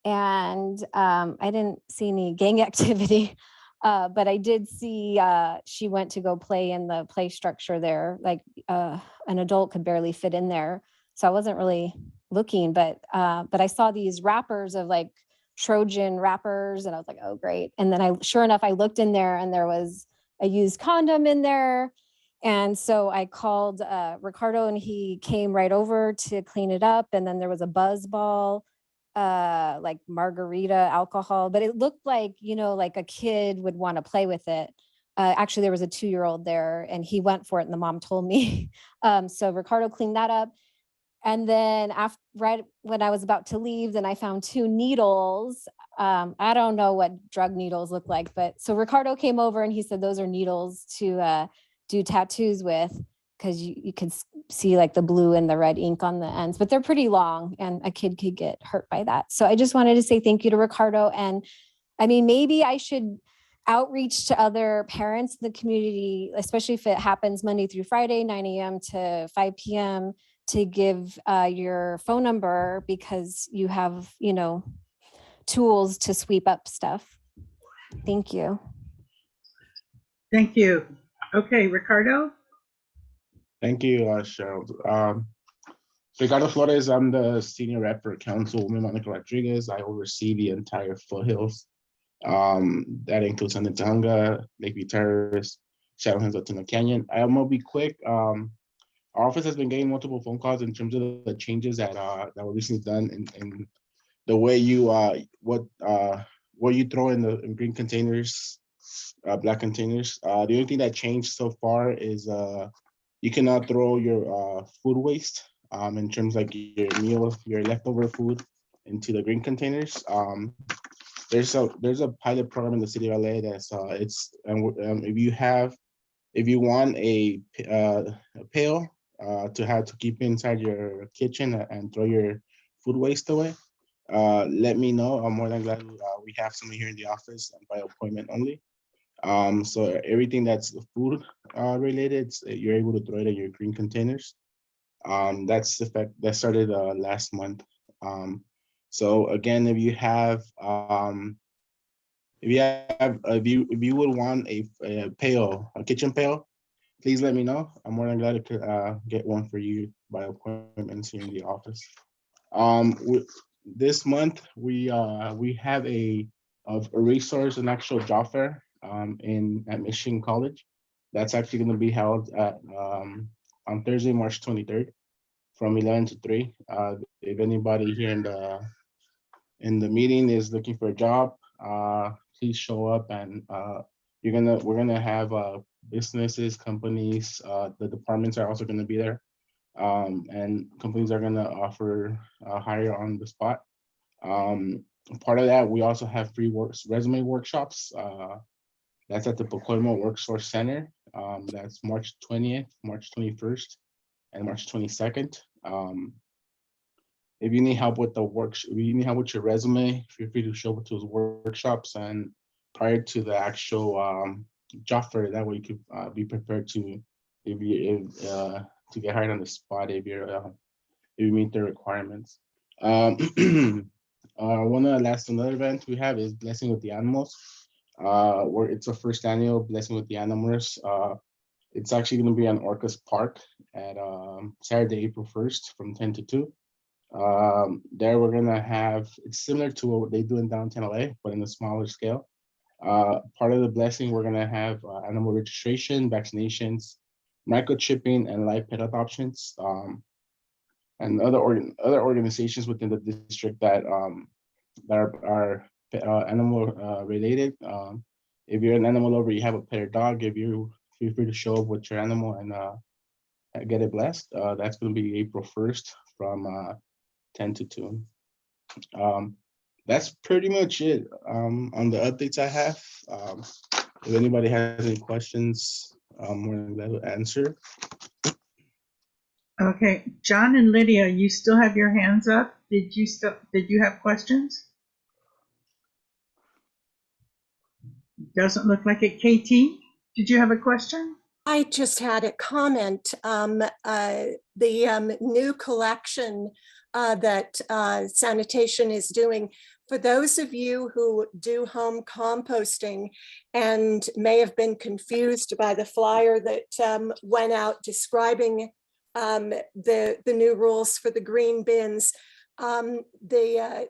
And I didn't see any gang activity, but I did see she went to go play in the play structure there. Like an adult could barely fit in there. So I wasn't really looking, but I saw these wrappers of like Trojan wrappers and I was like, oh, great. And then sure enough, I looked in there and there was a used condom in there. And so I called Ricardo and he came right over to clean it up. And then there was a buzz ball, like margarita alcohol, but it looked like, like a kid would want to play with it. Actually, there was a 2-year-old there and he went for it and the mom told me. So Ricardo cleaned that up. And then right when I was about to leave, then I found 2 needles. I don't know what drug needles look like, but so Ricardo came over and he said, those are needles to do tattoos with, because you can see like the blue and the red ink on the ends, but they're pretty long and a kid could get hurt by that. So I just wanted to say thank you to Ricardo. And I mean, maybe I should outreach to other parents in the community, especially if it happens Monday through Friday, 9 a.m. to 5 p.m., to give your phone number because you have, tools to sweep up stuff. Thank you. Thank you. Okay, Ricardo? Thank you, Cheryl. Ricardo Flores, I'm the senior rep for Councilwoman Monica Rodriguez. I oversee the entire foothills. That includes Sunland-Tujunga, Lakeview Terrace, Shadowlands, Latino Canyon. I'm gonna be quick. Our office has been getting multiple phone calls in terms of the changes that were recently done in the way you what you throw in green containers, black containers. The only thing that changed so far is you cannot throw your food waste in terms like your leftover food into the green containers. There's a pilot program in the city of LA that's if you want a pail to keep inside your kitchen and throw your food waste away, let me know. I'm more than glad we have someone here in the office and by appointment only. So everything that's food related, you're able to throw it in your green containers. That's the fact that started last month. So again, if you would want a pail, a kitchen pail, please let me know. I'm more than glad to get one for you by appointment here in the office. This month we have a resource, an actual job fair at Michigan College. That's actually going to be held at on Thursday, March 23rd, from 11 to 3. If anybody here in the meeting is looking for a job, please show up, and we're gonna have businesses, companies, the departments are also going to be there, and companies are going to offer hire on the spot. Part of that, we also have free resume workshops. That's at the Pacoima Workforce Center. That's March 20th, March 21st, and March 22nd. If you need help with if you need help with your resume, feel free to show up to those workshops, and prior to the actual job fair, that way you could be prepared to to get hired on the spot if you meet the requirements. One of the last another event we have is Blessing with the Animals. Where it's a first annual Blessing with the Animals. It's actually going to be on Orcas Park at Saturday, April 1st from 10 to 2. There we're going to have, it's similar to what they do in downtown LA, but in a smaller scale. Part of the blessing, we're going to have animal registration, vaccinations, microchipping, and live pet adoptions, and other organizations within the district that are animal related. If you're an animal lover, you have a pet or dog, feel free to show up with your animal and get it blessed. That's going to be April 1st from 10 to 2. That's pretty much it on the updates I have. If anybody has any questions, I'm more than glad to answer. Okay, John and Lydia, you still have your hands up? Did you have questions? Doesn't look like it. KT, did you have a question? I just had a comment. The new collection that sanitation is doing, for those of you who do home composting and may have been confused by the flyer that went out describing the new rules for the green bins, the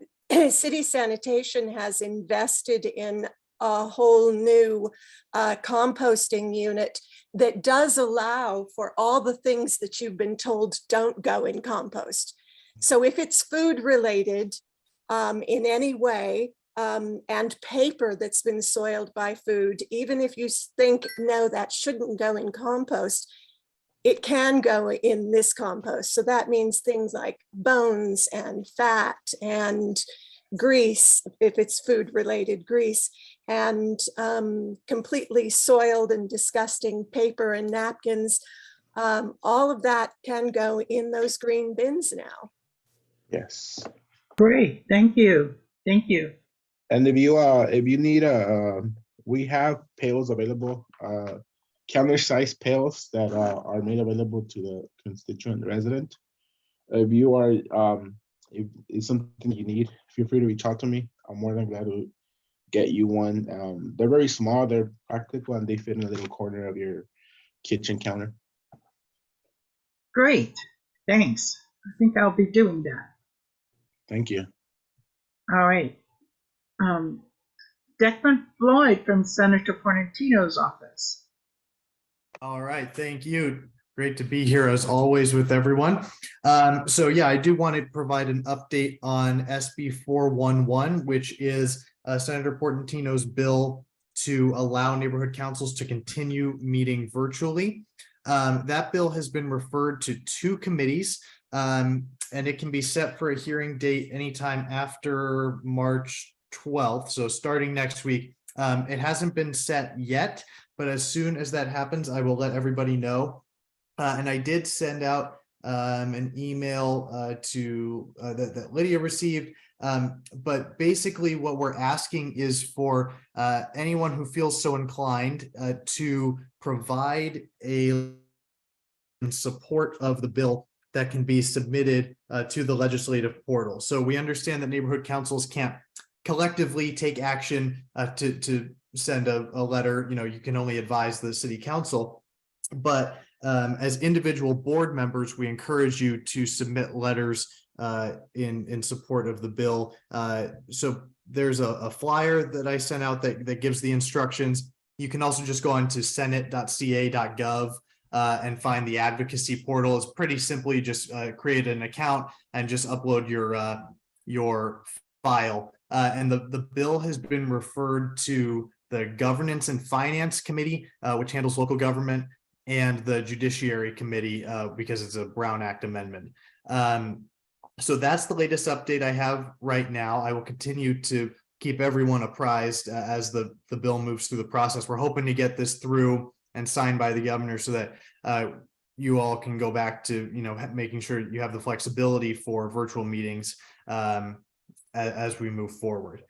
city sanitation has invested in a whole new composting unit that does allow for all the things that you've been told don't go in compost. So if it's food related in any way, and paper that's been soiled by food, even if you think, no, that shouldn't go in compost, it can go in this compost. So that means things like bones and fat and grease, if it's food related grease, and completely soiled and disgusting paper and napkins. All of that can go in those green bins now. Yes. Great, thank you. Thank you. And if you need we have pails available, counter size pails that are made available to the constituent resident. if you are, if it's something you need, feel free to reach out to me. I'm more than glad to get you one. They're very small, they're practical, and they fit in a little corner of your kitchen counter. Great, thanks. I think I'll be doing that. Thank you. All right. Declan Floyd from Senator Portantino's office. All right, thank you. Great to be here as always with everyone. So yeah, I do want to provide an update on SB 411, which is Senator Portantino's bill to allow neighborhood councils to continue meeting virtually. That bill has been referred to 2 committees, and it can be set for a hearing date anytime after March 12th, so starting next week. It hasn't been set yet, but as soon as that happens, I will let everybody know. And I did send out an email that Lydia received. But basically what we're asking is for anyone who feels so inclined to provide a support of the bill that can be submitted to the legislative portal. So we understand that neighborhood councils can't collectively take action to send a letter. You can only advise the city council, but as individual board members, we encourage you to submit letters in support of the bill. So there's a flyer that I sent out that gives the instructions. You can also just go on to senate.ca.gov and find the advocacy portal. It's pretty simply just create an account and just upload your file. And the bill has been referred to the Governance and Finance Committee, which handles local government, and the Judiciary Committee, because it's a Brown Act amendment. So that's the latest update I have right now. I will continue to keep everyone apprised as the bill moves through the process. We're hoping to get this through and signed by the governor so that you all can go back to making sure you have the flexibility for virtual meetings as we move forward.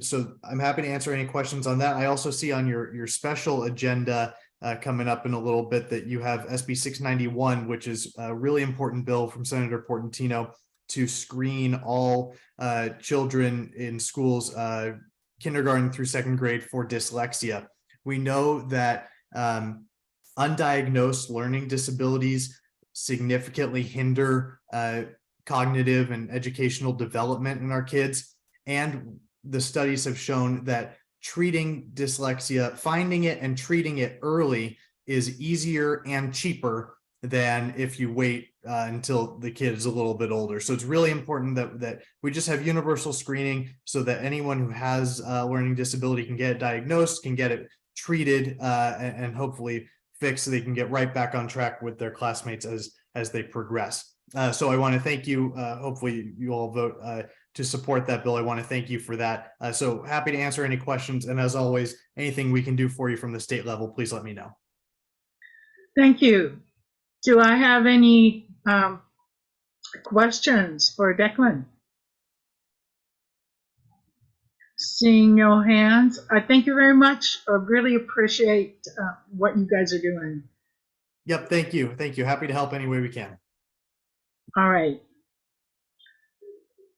So I'm happy to answer any questions on that. I also see on your special agenda coming up in a little bit that you have SB 691, which is a really important bill from Senator Portantino to screen all children in schools, kindergarten through 2nd grade, for dyslexia. We know that undiagnosed learning disabilities significantly hinder cognitive and educational development in our kids. And the studies have shown that treating dyslexia, finding it and treating it early, is easier and cheaper than if you wait until the kid is a little bit older. So it's really important that we just have universal screening so that anyone who has a learning disability can get it diagnosed, can get it treated, and hopefully fixed so they can get right back on track with their classmates as they progress. So I want to thank you. Hopefully you all vote to support that bill. I want to thank you for that. So happy to answer any questions. And as always, anything we can do for you from the state level, please let me know. Thank you. Do I have any questions for Declan? Seeing no hands, I thank you very much. I really appreciate what you guys are doing. Yep, thank you. Thank you. Happy to help any way we can. All right.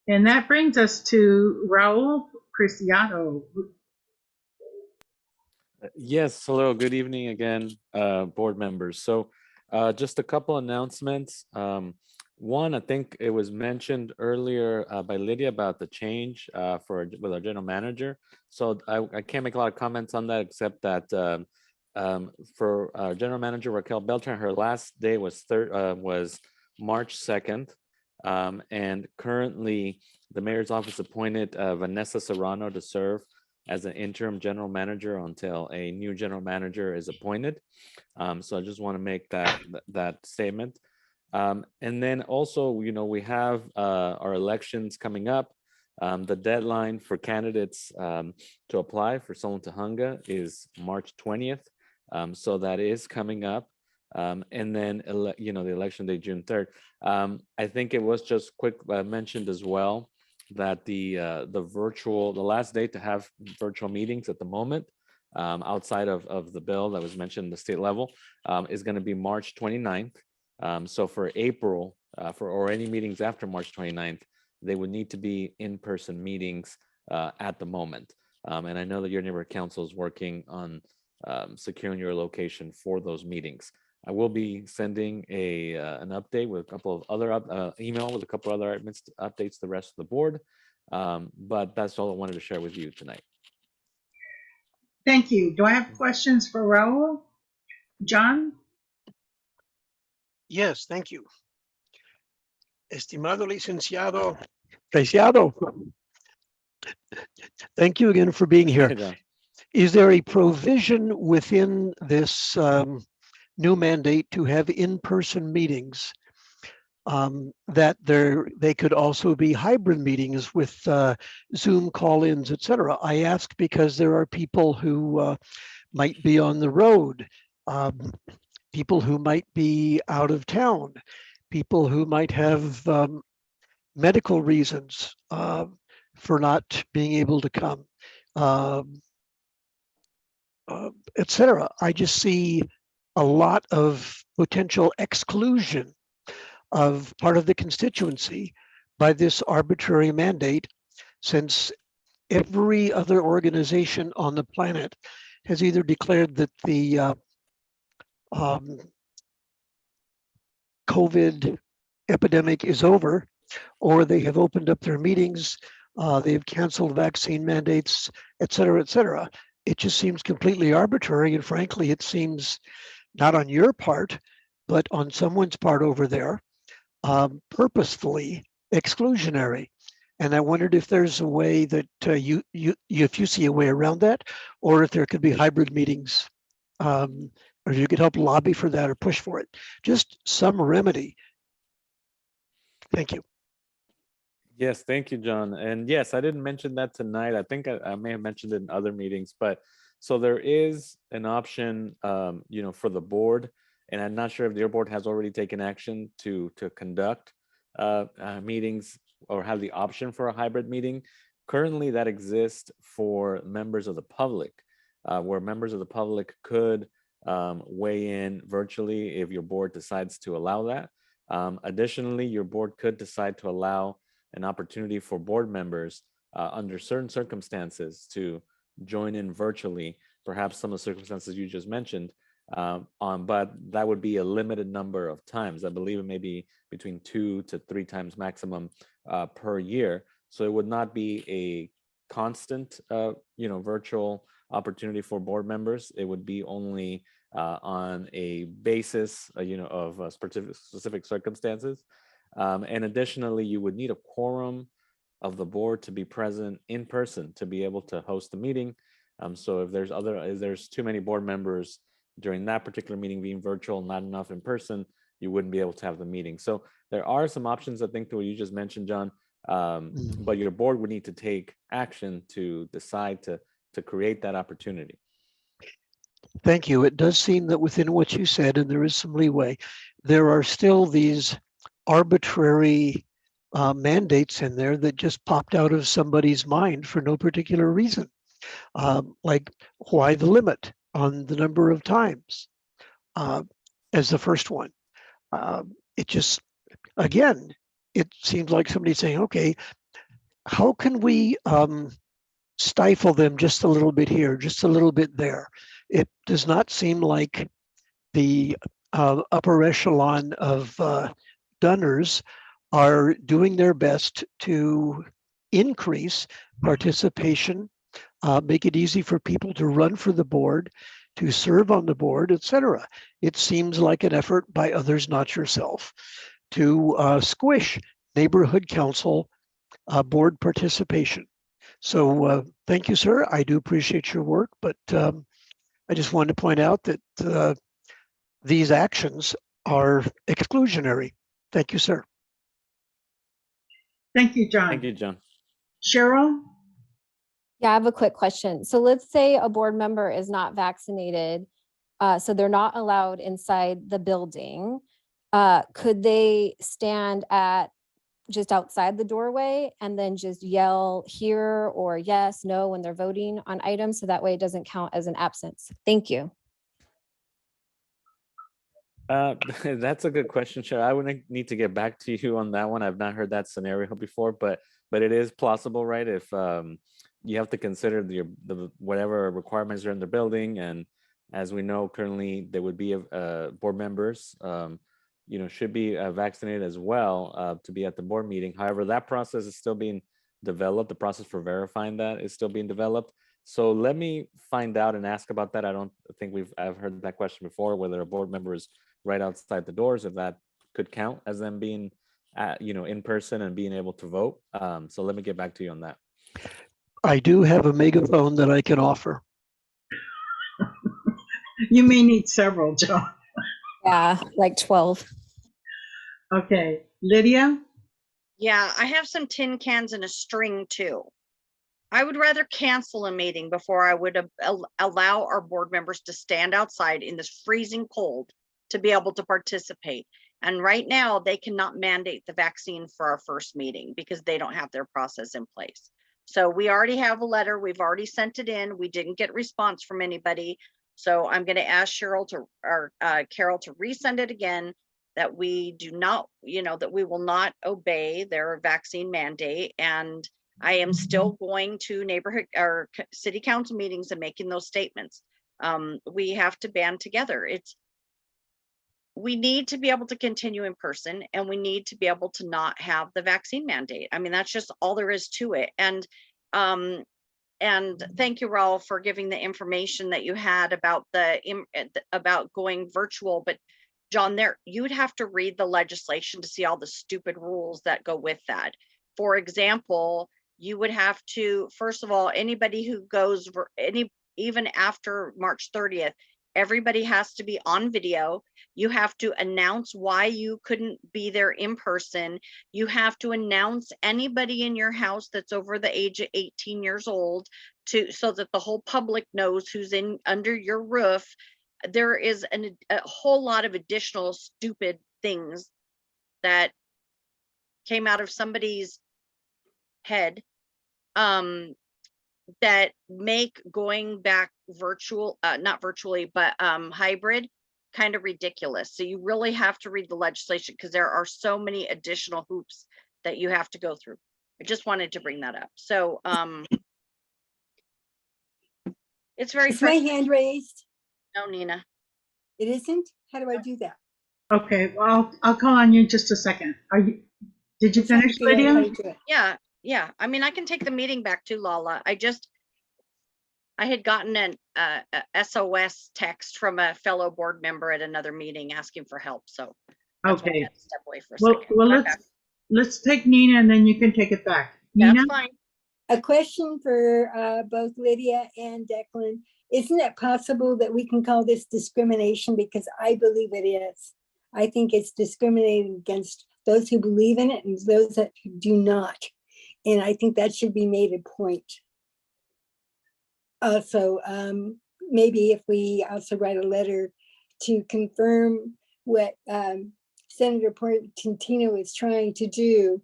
And that brings us to Raul Cristiano. Yes, hello, good evening again, board members. So just a couple announcements. One, I think it was mentioned earlier by Lydia about the change with our general manager. So I can't make a lot of comments on that, except that for our general manager, Raquel Beltran, her last day was March 2nd. And currently the mayor's office appointed Vanessa Serrano to serve as an interim general manager until a new general manager is appointed. So I just want to make that statement. And then also, we have our elections coming up. The deadline for candidates to apply for Sunland-Tujunga is March 20th. So that is coming up. And then, the election day, June 3rd. I think it was just quick mentioned as well that the last day to have virtual meetings at the moment, outside of the bill that was mentioned at the state level, is going to be March 29th. So for April, or any meetings after March 29th, they would need to be in-person meetings at the moment. And I know that your neighborhood council is working on securing your location for those meetings. I will be sending an update with a couple of other email with a couple of other updates to the rest of the board. But that's all I wanted to share with you tonight. Thank you. Do I have questions for Raul? John? Yes, thank you. Estimado licenciado, thank you again for being here. Hey, John. Is there a provision within this new mandate to have in-person meetings? That they could also be hybrid meetings with Zoom call-ins, et cetera. I ask because there are people who might be on the road, people who might be out of town, people who might have medical reasons for not being able to come, et cetera. I just see a lot of potential exclusion of part of the constituency by this arbitrary mandate, since every other organization on the planet has either declared that the COVID epidemic is over, or they have opened up their meetings, they have canceled vaccine mandates, et cetera, et cetera. It just seems completely arbitrary, and frankly, it seems not on your part, but on someone's part over there, purposefully exclusionary. And I wondered if there's a way that if you see a way around that, or if there could be hybrid meetings, or if you could help lobby for that or push for it. Just some remedy. Thank you. Yes, thank you, John. And yes, I didn't mention that tonight. I think I may have mentioned it in other meetings, but so there is an option, for the board, and I'm not sure if your board has already taken action to conduct meetings or have the option for a hybrid meeting. Currently, that exists for members of the public, where members of the public could weigh in virtually if your board decides to allow that. Additionally, your board could decide to allow an opportunity for board members under certain circumstances to join in virtually, perhaps some of the circumstances you just mentioned, but that would be a limited number of times. I believe it may be between 2 to 3 times maximum per year. So it would not be a constant, virtual opportunity for board members. It would be only on a basis, of specific circumstances. And additionally, you would need a quorum of the board to be present in person to be able to host the meeting. So if there's too many board members during that particular meeting being virtual, not enough in person, you wouldn't be able to have the meeting. So there are some options, I think, to what you just mentioned, John. But your board would need to take action to decide to create that opportunity. Thank you. It does seem that within what you said, and there is some leeway, there are still these arbitrary mandates in there that just popped out of somebody's mind for no particular reason. Like, why the limit on the number of times as the first one? It just, again, it seems like somebody saying, okay, how can we stifle them just a little bit here, just a little bit there? It does not seem like the upper echelon of donors are doing their best to increase participation, make it easy for people to run for the board, to serve on the board, etc. It seems like an effort by others, not yourself, to squish neighborhood council board participation. So thank you, sir. I do appreciate your work, but I just wanted to point out that these actions are exclusionary. Thank you, sir. Thank you, John. Thank you, John. Cheryl? Yeah, I have a quick question. So let's say a board member is not vaccinated, so they're not allowed inside the building. Could they stand at just outside the doorway and then just yell here or yes, no when they're voting on items, so that way it doesn't count as an absence? Thank you. That's a good question, Chair. I would need to get back to you on that one. I've not heard that scenario before, but it is plausible, right? If you have to consider the whatever requirements are in the building, and as we know, currently there would be board members, should be vaccinated as well to be at the board meeting. However, that process is still being developed. The process for verifying that is still being developed. So let me find out and ask about that. I don't think I've heard that question before, whether a board member is right outside the doors, if that could count as them being in person and being able to vote. So let me get back to you on that. I do have a megaphone that I can offer. You may need several, John. Yeah, like 12. Okay, Lydia? Yeah, I have some tin cans and a string too. I would rather cancel a meeting before I would allow our board members to stand outside in this freezing cold to be able to participate. And right now they cannot mandate the vaccine for our first meeting because they don't have their process in place. So we already have a letter. We've already sent it in. We didn't get response from anybody. So I'm going to ask Carol to resend it again, that we do not, that we will not obey their vaccine mandate. And I am still going to neighborhood or city council meetings and making those statements. We have to band together. We need to be able to continue in person, and we need to be able to not have the vaccine mandate. I mean, that's just all there is to it. And thank you, Raul, for giving the information that you had about about going virtual. But John, you'd have to read the legislation to see all the stupid rules that go with that. For example, you would have to, first of all, anybody who goes even after March 30th, everybody has to be on video. You have to announce why you couldn't be there in person. You have to announce anybody in your house that's over the age of 18 years old so that the whole public knows who's under your roof. There is a whole lot of additional stupid things that came out of somebody's head that make going back virtual, not virtually, but hybrid, kind of ridiculous. So you really have to read the legislation because there are so many additional hoops that you have to go through. I just wanted to bring that up. So it's very Is my hand raised? No, Nina. It isn't? How do I do that? Okay, well, I'll call on you in just a second. Did you finish, Lydia? Yeah. I mean, I can take the meeting back to Lala. I had gotten a SOS text from a fellow board member at another meeting asking for help. So that's why I Okay. had to step away for a second. Well, let's take Nina and then you can take it back. That's Nina? fine. A question for both Lydia and Declan. Isn't it possible that we can call this discrimination? Because I believe it is. I think it's discriminating against those who believe in it and those that do not. And I think that should be made a point. Also, maybe if we also write a letter to confirm what Senator Portantino is trying to do,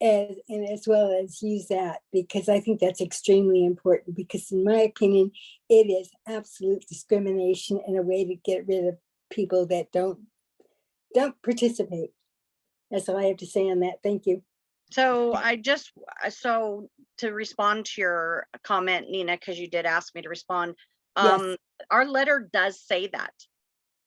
and as well as use that, because I think that's extremely important, because in my opinion, it is absolute discrimination and a way to get rid of people that don't participate. That's all I have to say on that. Thank you. So to respond to your comment, Nina, because you did ask me to respond, Yes. Our letter does say that.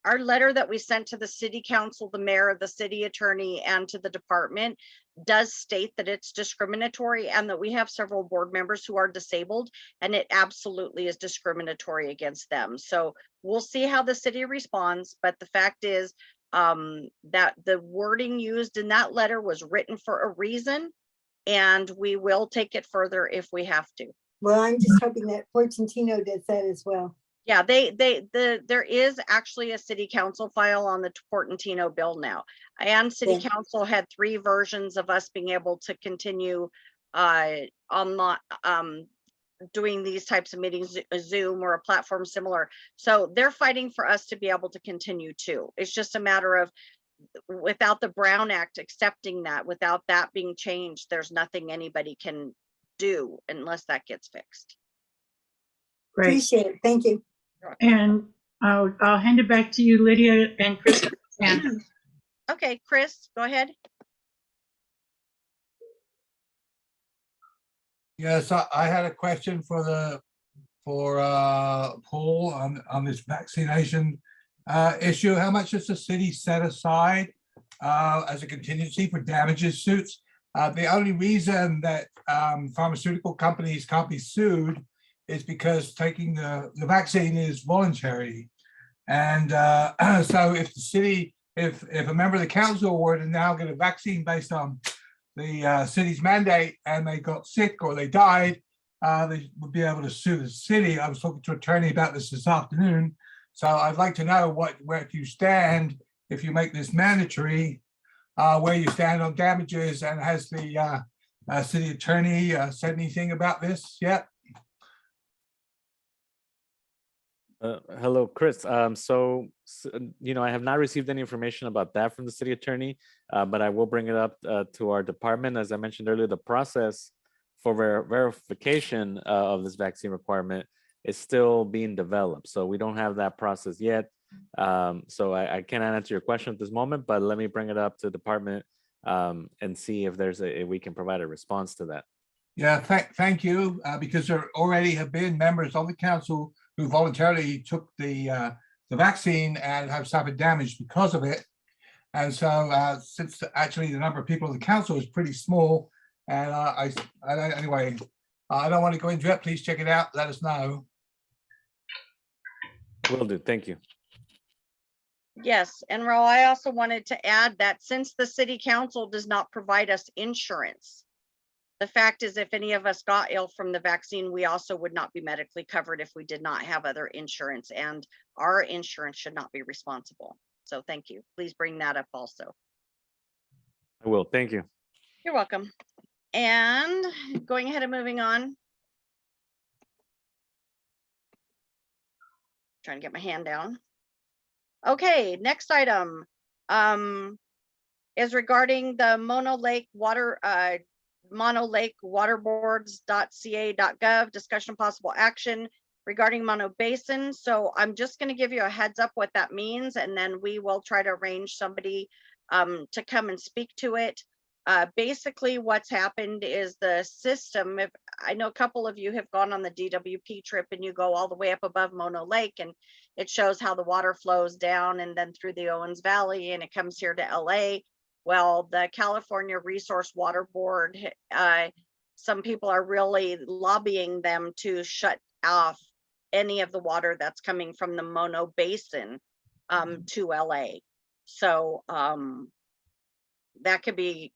Our letter that we sent to the city council, the mayor, the city attorney, and to the department does state that it's discriminatory and that we have several board members who are disabled, and it absolutely is discriminatory against them. So we'll see how the city responds, but the fact is that the wording used in that letter was written for a reason, and we will take it further if we have to. Well, I'm just hoping that Portantino does that as well. Yeah, there is actually a city council file on the Portantino bill now, and city council had 3 versions of us being able to continue doing these types of meetings, a Zoom or a platform similar. So they're fighting for us to be able to continue too. It's just a matter of, without the Brown Act accepting that, without that being changed, there's nothing anybody can do unless that gets fixed. Great. Appreciate it. Thank you. And I'll hand it back to you, Lydia and Chris, Okay, Chris, go ahead. Yes, I had a question for Paul on this vaccination issue. How much does the city set aside as a contingency for damages suits? The only reason that pharmaceutical companies can't be sued is because taking the vaccine is voluntary. And so if the city, if a member of the council were to now get a vaccine based on the city's mandate and they got sick or they died, they would be able to sue the city. I was talking to an attorney about this afternoon. So I'd like to know where you stand if you make this mandatory, where you stand on damages, and has the city attorney said anything about this yet? Hello, Chris. You know, I have not received any information about that from the city attorney, but I will bring it up to our department. As I mentioned earlier, the process for verification of this vaccine requirement is still being developed. So we don't have that process yet. So I cannot answer your question at this moment, but let me bring it up to the department and see if if we can provide a response to that. Yeah, thank you, because there already have been members on the council who voluntarily took the vaccine and have suffered damage because of it. And so since actually the number of people in the council is pretty small, and anyway, I don't want to go into it. Please check it out. Let us know. Will do. Thank you. Yes, and Ro, I also wanted to add that since the city council does not provide us insurance, the fact is if any of us got ill from the vaccine, we also would not be medically covered if we did not have other insurance, and our insurance should not be responsible. So thank you. Please bring that up also. I will. Thank you. You're welcome. And going ahead and moving on. Trying to get my hand down. Okay, next item is regarding the Mono Lake waterboards.ca.gov discussion possible action regarding Mono Basin. So I'm just going to give you a heads up what that means, and then we will try to arrange somebody to come and speak to it. Basically what's happened is the system, if I know a couple of you have gone on the DWP trip and you go all the way up above Mono Lake and it shows how the water flows down and then through the Owens Valley and it comes here to LA. Well, the California Resource Water Board, some people are really lobbying them to shut off any of the water that's coming from the Mono Basin to LA. So that could be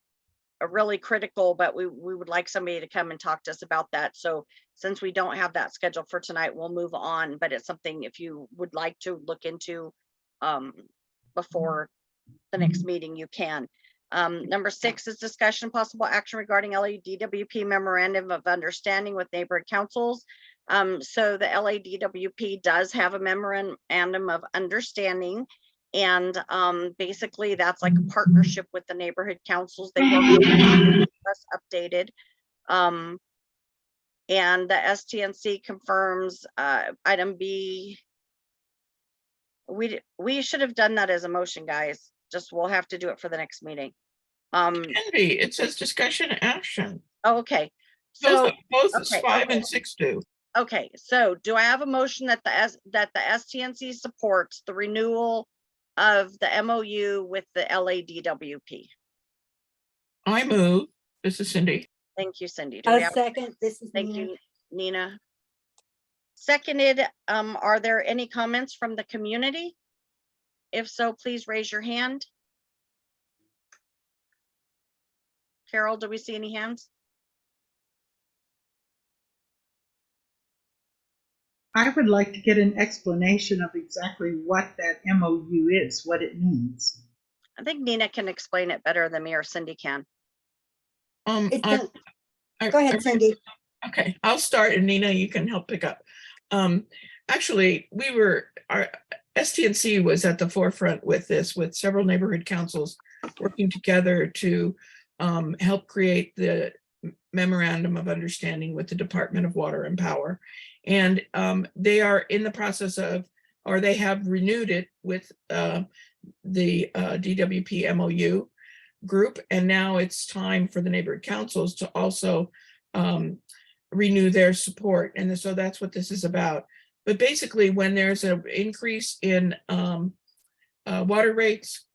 a really critical, but we would like somebody to come and talk to us about that. So since we don't have that scheduled for tonight, we'll move on, but it's something if you would like to look into before the next meeting, you can. Number 6 is discussion possible action regarding LADWP memorandum of understanding with neighborhood councils. So the LADWP does have a memorandum of understanding, and basically that's like a partnership with the neighborhood councils. They work with us updated. And the STNC confirms item B. We should have done that as a motion, guys. Just we'll have to do it for the next meeting. It says discussion action. Oh, okay. So both okay, 5 and 6 do. Okay, so do I have a motion that the STNC supports the renewal of the MOU with the LADWP? I move. This is Cindy. Thank you, Cindy. Do we A have- second, this is Thank Nina. you, Nina. Seconded. Are there any comments from the community? If so, please raise your hand. Carol, do we see any hands? I would like to get an explanation of exactly what that MOU is, what it means. I think Nina can explain it better than me or Cindy can. Go Go ahead, Cindy. Okay, I'll start and Nina, you can help pick up. Actually, our STNC was at the forefront with this, with several neighborhood councils working together to help create the memorandum of understanding with the Department of Water and Power. And they are in the process of, or they have renewed it with the DWP MOU group. And now it's time for the neighborhood councils to also renew their support. And so that's what this is about. But basically, when there's an increase in water rates,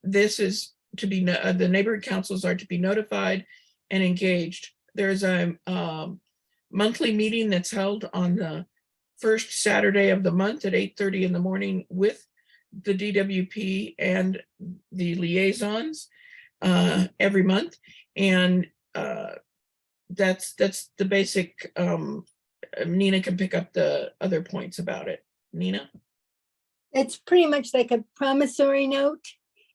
this is to be, the neighborhood councils are to be notified and engaged. There's a monthly meeting that's held on the first Saturday of the month at 8:30 in the morning with the DWP and the liaisons every month. And that's the basic, Nina can pick up the other points about it. Nina? It's pretty much like a promissory note.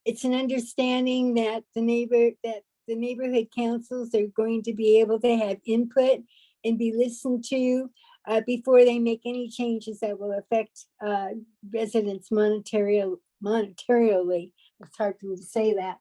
It's an understanding that the neighborhood councils are going to be able to have input and be listened to before they make any changes that will affect residents monetarily. It's hard for me to say that.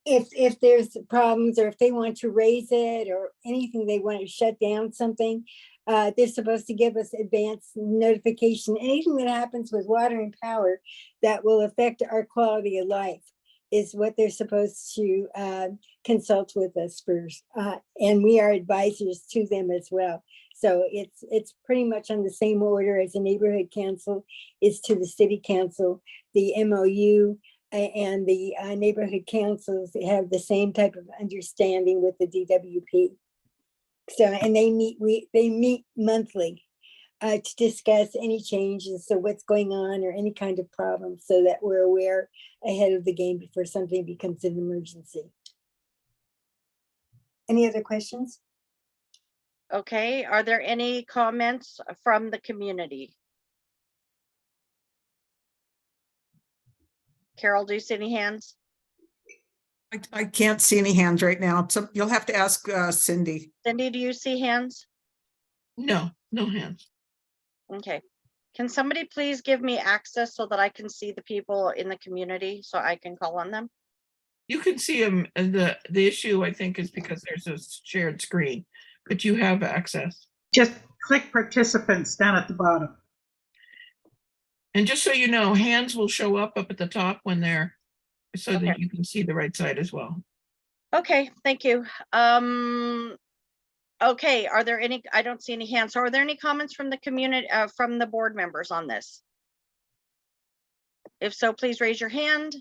If there's problems, or if they want to raise it or anything, they want to shut down something, they're supposed to give us advance notification. Anything that happens with water and power that will affect our quality of life is what they're supposed to consult with us first. And we are advisors to them as well. So it's pretty much on the same order as the neighborhood council is to the city council. The MOU and the neighborhood councils have the same type of understanding with the DWP. So, and they meet monthly to discuss any changes, so what's going on or any kind of problem, so that we're aware ahead of the game before something becomes an emergency. Any other questions? Okay, are there any comments from the community? Carol, do you see any hands? I can't see any hands right now. So you'll have to ask Cindy. Cindy, do you see hands? No, no hands. Okay. Can somebody please give me access so that I can see the people in the community so I can call on them? You can see them. And the issue, I think, is because there's a shared screen, but you have access. Just click participants down at the bottom. And just so you know, hands will show up at the top when they're, so that you can see the right side as well. Okay, thank you. Okay, are there any, I don't see any hands. So are there any comments from the community, from the board members on this? If so, please raise your hand.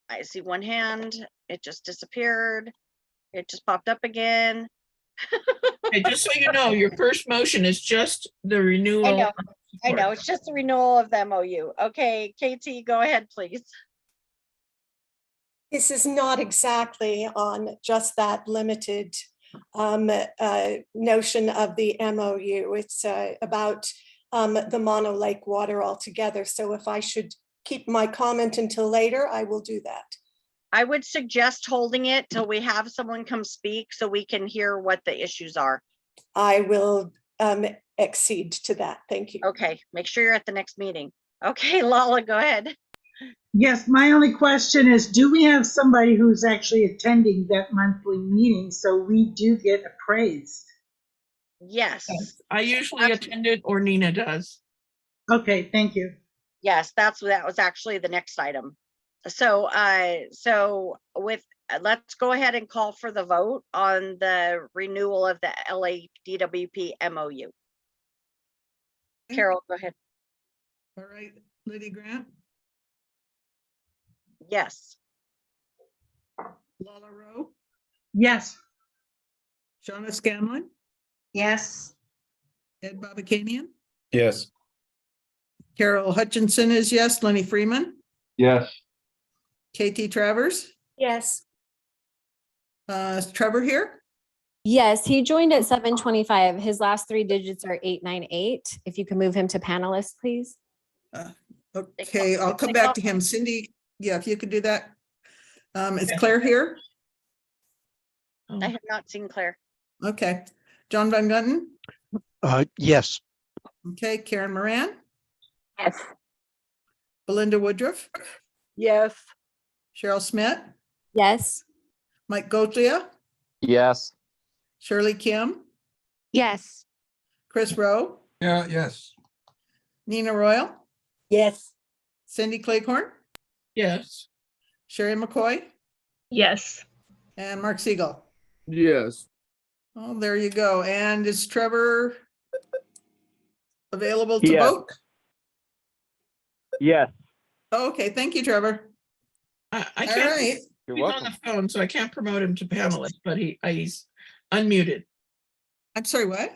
I see one hand. It just disappeared. It just popped up again. Hey, just so you know, your first motion is just the renewal. I know, it's just the renewal of the MOU. Okay, Katie, go ahead, please. This is not exactly on just that limited notion of the MOU. It's about the Mono Lake water altogether. So if I should keep my comment until later, I will do that. I would suggest holding it till we have someone come speak so we can hear what the issues are. I will accede to that. Thank you. Okay, make sure you're at the next meeting. Okay, Lala, go ahead. Yes, my only question is, do we have somebody who's actually attending that monthly meeting so we do get appraised? Yes. I usually attend it, or Nina does. Okay, thank you. Yes, that was actually the next item. So let's go ahead and call for the vote on the renewal of the LA DWP MOU. Carol, go ahead. All right, Liddy Grant, Yes. Lala Rowe, Yes. Shauna Scanlon, Yes. Ed Babakanian, Yes. Carol Hutchinson is yes, Lenny Freeman, Yes. KT Travers, Yes. Trevor here. Yes, he joined at 7:25. His last three digits are 898. If you can move him to panelist, please. Okay, I'll come back to him. Cindy, yeah, if you could do that. Is Claire here? I have not seen Claire. Okay, John Van Gunten. Yes. Okay, Karen Moran, Yes. Belinda Woodruff, Yes. Cheryl Smith, Yes. Mike Gotlia, Yes. Shirley Kim, Yes. Chris Rowe, Yeah, yes. Nina Royal, Yes. Cindy Claycorn, Yes. Sherry McCoy, Yes. and Mark Siegel. Yes. Oh, there you go. And is Trevor available to Yes. vote? Yes. Okay, thank you, Trevor. I All can't. right. You're He's on welcome. the phone, so I can't promote him to panelist, but he's unmuted. I'm sorry, what?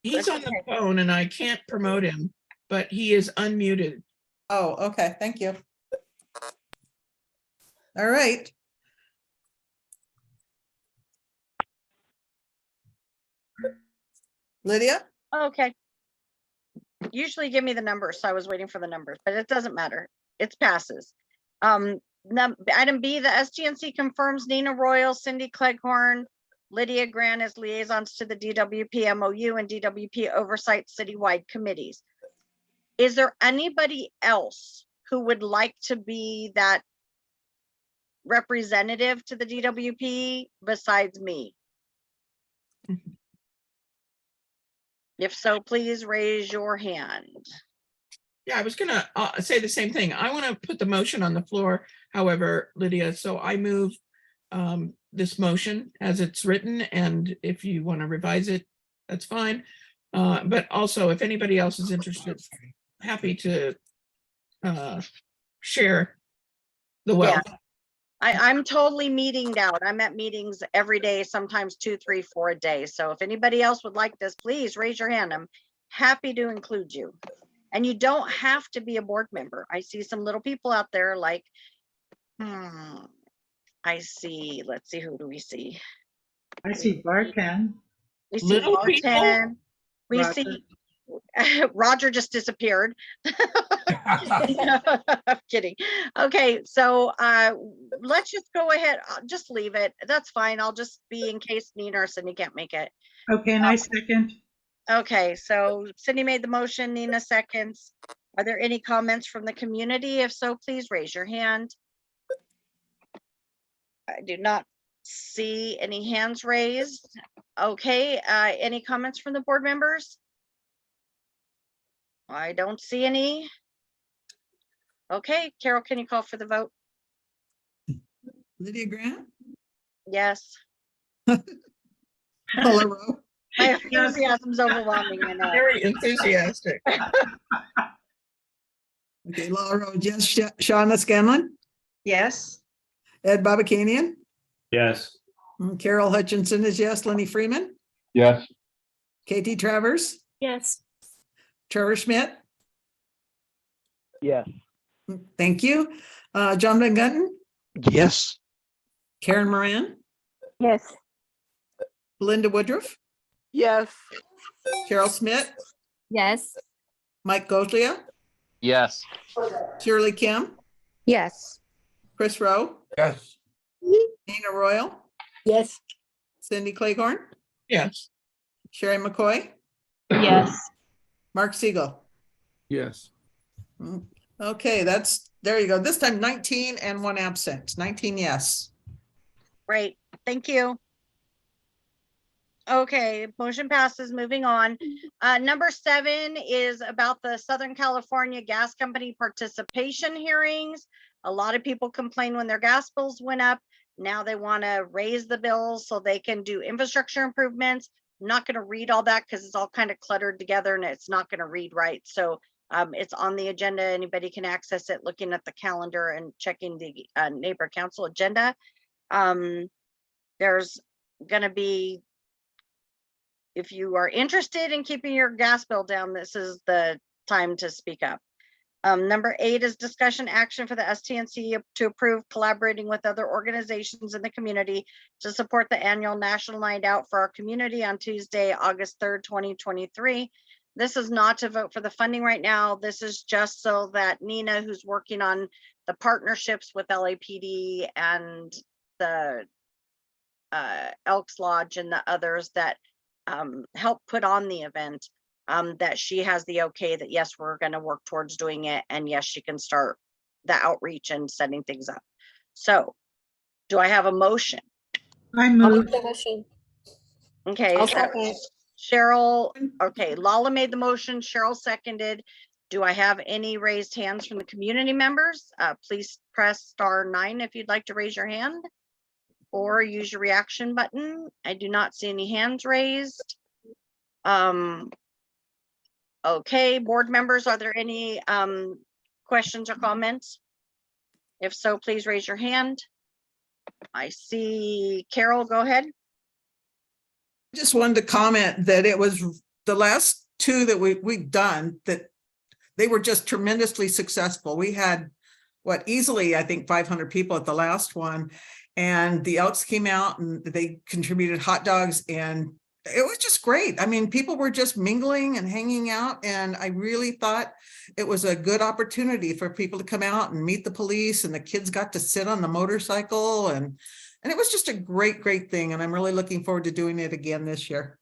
He's on the phone and I can't promote him, but he is unmuted. Oh, okay, thank you. All right. Lydia? Okay. Usually give me the numbers, so I was waiting for the numbers, but it doesn't matter. It passes. Item B, the STNC confirms Nina Royal, Cindy Cleghorn, Lydia Grant as liaisons to the DWP MOU and DWP oversight citywide committees. Is there anybody else who would like to be that representative to the DWP besides me? If so, please raise your hand. Yeah, I was gonna say the same thing. I want to put the motion on the floor, however, Lydia, so I move this motion as it's written, and if you want to revise it, that's fine. But also, if anybody else is interested, happy to share the wealth. Yeah. I'm totally meetinged out. I'm at meetings every day, sometimes 2, 3, 4 a day. So if anybody else would like this, please raise your hand. I'm happy to include you. And you don't have to be a board member. I see some little people out there like, I see, let's see, who do we see? I see Barkan. We see Little people? Barton. We Roger. see Roger just disappeared. I'm kidding. Okay, so let's just go ahead. Just leave it. That's fine. I'll just be in case Nina or Cindy can't make it. Okay, and I second. Okay, so Cindy made the motion, Nina seconds. Are there any comments from the community? If so, please raise your hand. I do not see any hands raised. Okay, any comments from the board members? I don't see any. Okay, Carol, can you call for the vote? Lydia Grant? Yes. Paula Rowe? My enthusiasm's overwhelming, I know. Very enthusiastic. Okay, Laura Rowe, yes. Shauna Scanlon? Yes. Ed Babakanian? Yes. Carol Hutchinson is yes. Lenny Freeman? Yes. Katie Travers? Yes. Trevor Schmidt? Yes. Thank you. John Van Gunten? Yes. Karen Moran? Yes. Belinda Woodruff? Yes. Carol Smith? Yes. Mike Gotlia? Yes. Shirley Kim? Yes. Chris Rowe? Yes. Nina Royal? Yes. Cindy Claycorn? Yes. Sherry McCoy? Yes. Mark Siegel? Yes. Okay, there you go. This time 19 and 1 absent. 19 yes. Great, thank you. Okay, motion passes, moving on. Number 7 is about the Southern California Gas Company participation hearings. A lot of people complain when their gas bills went up. Now they want to raise the bills so they can do infrastructure improvements. I'm not going to read all that because it's all kind of cluttered together and it's not going to read right. So it's on the agenda. Anybody can access it looking at the calendar and checking the neighbor council agenda. There's going to be, if you are interested in keeping your gas bill down, this is the time to speak up. Number 8 is discussion action for the STNC to approve collaborating with other organizations in the community to support the annual National Night Out for our community on Tuesday, August 3rd, 2023. This is not to vote for the funding right now. This is just so that Nina, who's working on the partnerships with LAPD and the Elks Lodge and the others that help put on the event, that she has the okay that yes, we're going to work towards doing it, and yes, she can start the outreach and setting things up. So do I have a motion? I I'll move. make the motion. Okay, I'll so second. Cheryl, okay, Lala made the motion, Cheryl seconded. Do I have any raised hands from the community members? Please press *9 if you'd like to raise your hand or use your reaction button. I do not see any hands raised. Okay, board members, are there any questions or comments? If so, please raise your hand. I see Carol, go ahead. Just wanted to comment that it was the last two that we've done, that they were just tremendously successful. We had easily, I think 500 people at the last one, and the Elks came out and they contributed hot dogs, and it was just great. I mean, people were just mingling and hanging out, and I really thought it was a good opportunity for people to come out and meet the police, and the kids got to sit on the motorcycle, and it was just a great thing. And I'm really looking forward to doing it again this year.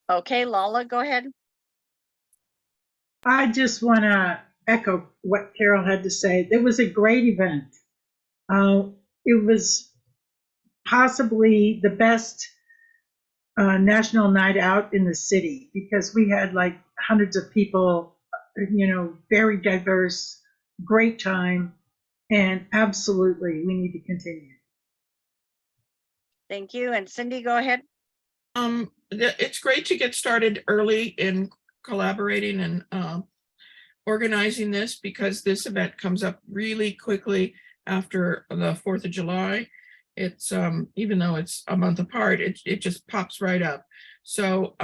Okay, Lala, go ahead. I just want to echo what Carol had to say. It was a great event. It was possibly the best national night out in the city, because we had like hundreds of people, very diverse, great time, and absolutely we need to continue. Thank you. And Cindy, go ahead. It's great to get started early in collaborating and organizing this, because this event comes up really quickly after the 4th of July. It's even though it's a month apart, it just pops right up. So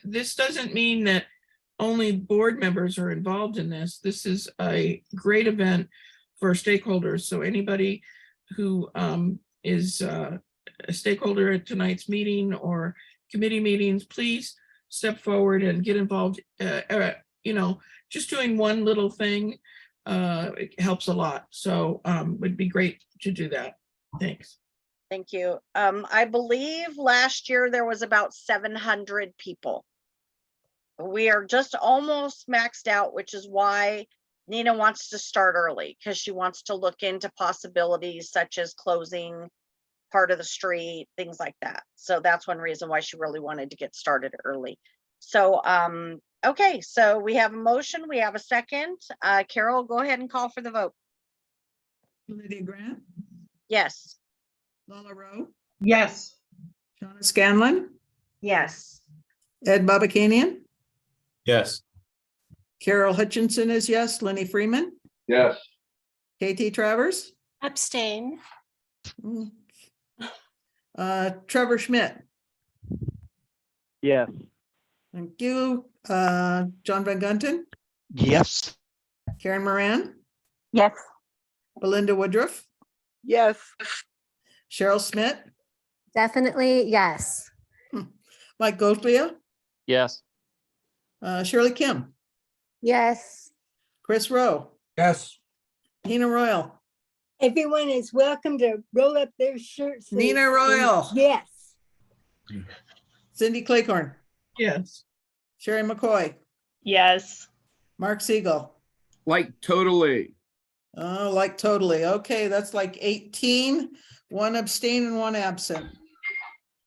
this doesn't mean that only board members are involved in this. This is a great event for stakeholders. So anybody who is a stakeholder at tonight's meeting or committee meetings, please step forward and get involved. Just doing one little thing, it helps a lot. So would be great to do that. Thanks. Thank you. I believe last year there was about 700 people. We are just almost maxed out, which is why Nina wants to start early, because she wants to look into possibilities such as closing part of the street, things like that. So that's one reason why she really wanted to get started early. So, okay, so we have a motion, we have a second. Carol, go ahead and call for the vote. Lydia Grant? Yes. Lala Rowe? Yes. Shauna Scanlon? Yes. Ed Babakanian? Yes. Carol Hutchinson is yes. Lenny Freeman? Yes. KT Travers? Abstain. Trevor Schmidt? Yes. Thank you. John Van Gunten? Yes. Karen Moran? Yes. Belinda Woodruff? Yes. Cheryl Smith? Definitely, yes. Mike Goldlia? Yes. Shirley Kim? Yes. Chris Rowe? Yes. Nina Royal? Everyone is welcome to roll up their shirts. Nina Royal? Yes. Cindy Claycorn? Yes. Sherry McCoy? Yes. Mark Siegel? Like totally. Oh, like totally. Okay, that's like 18, 1 abstain and 1 absent.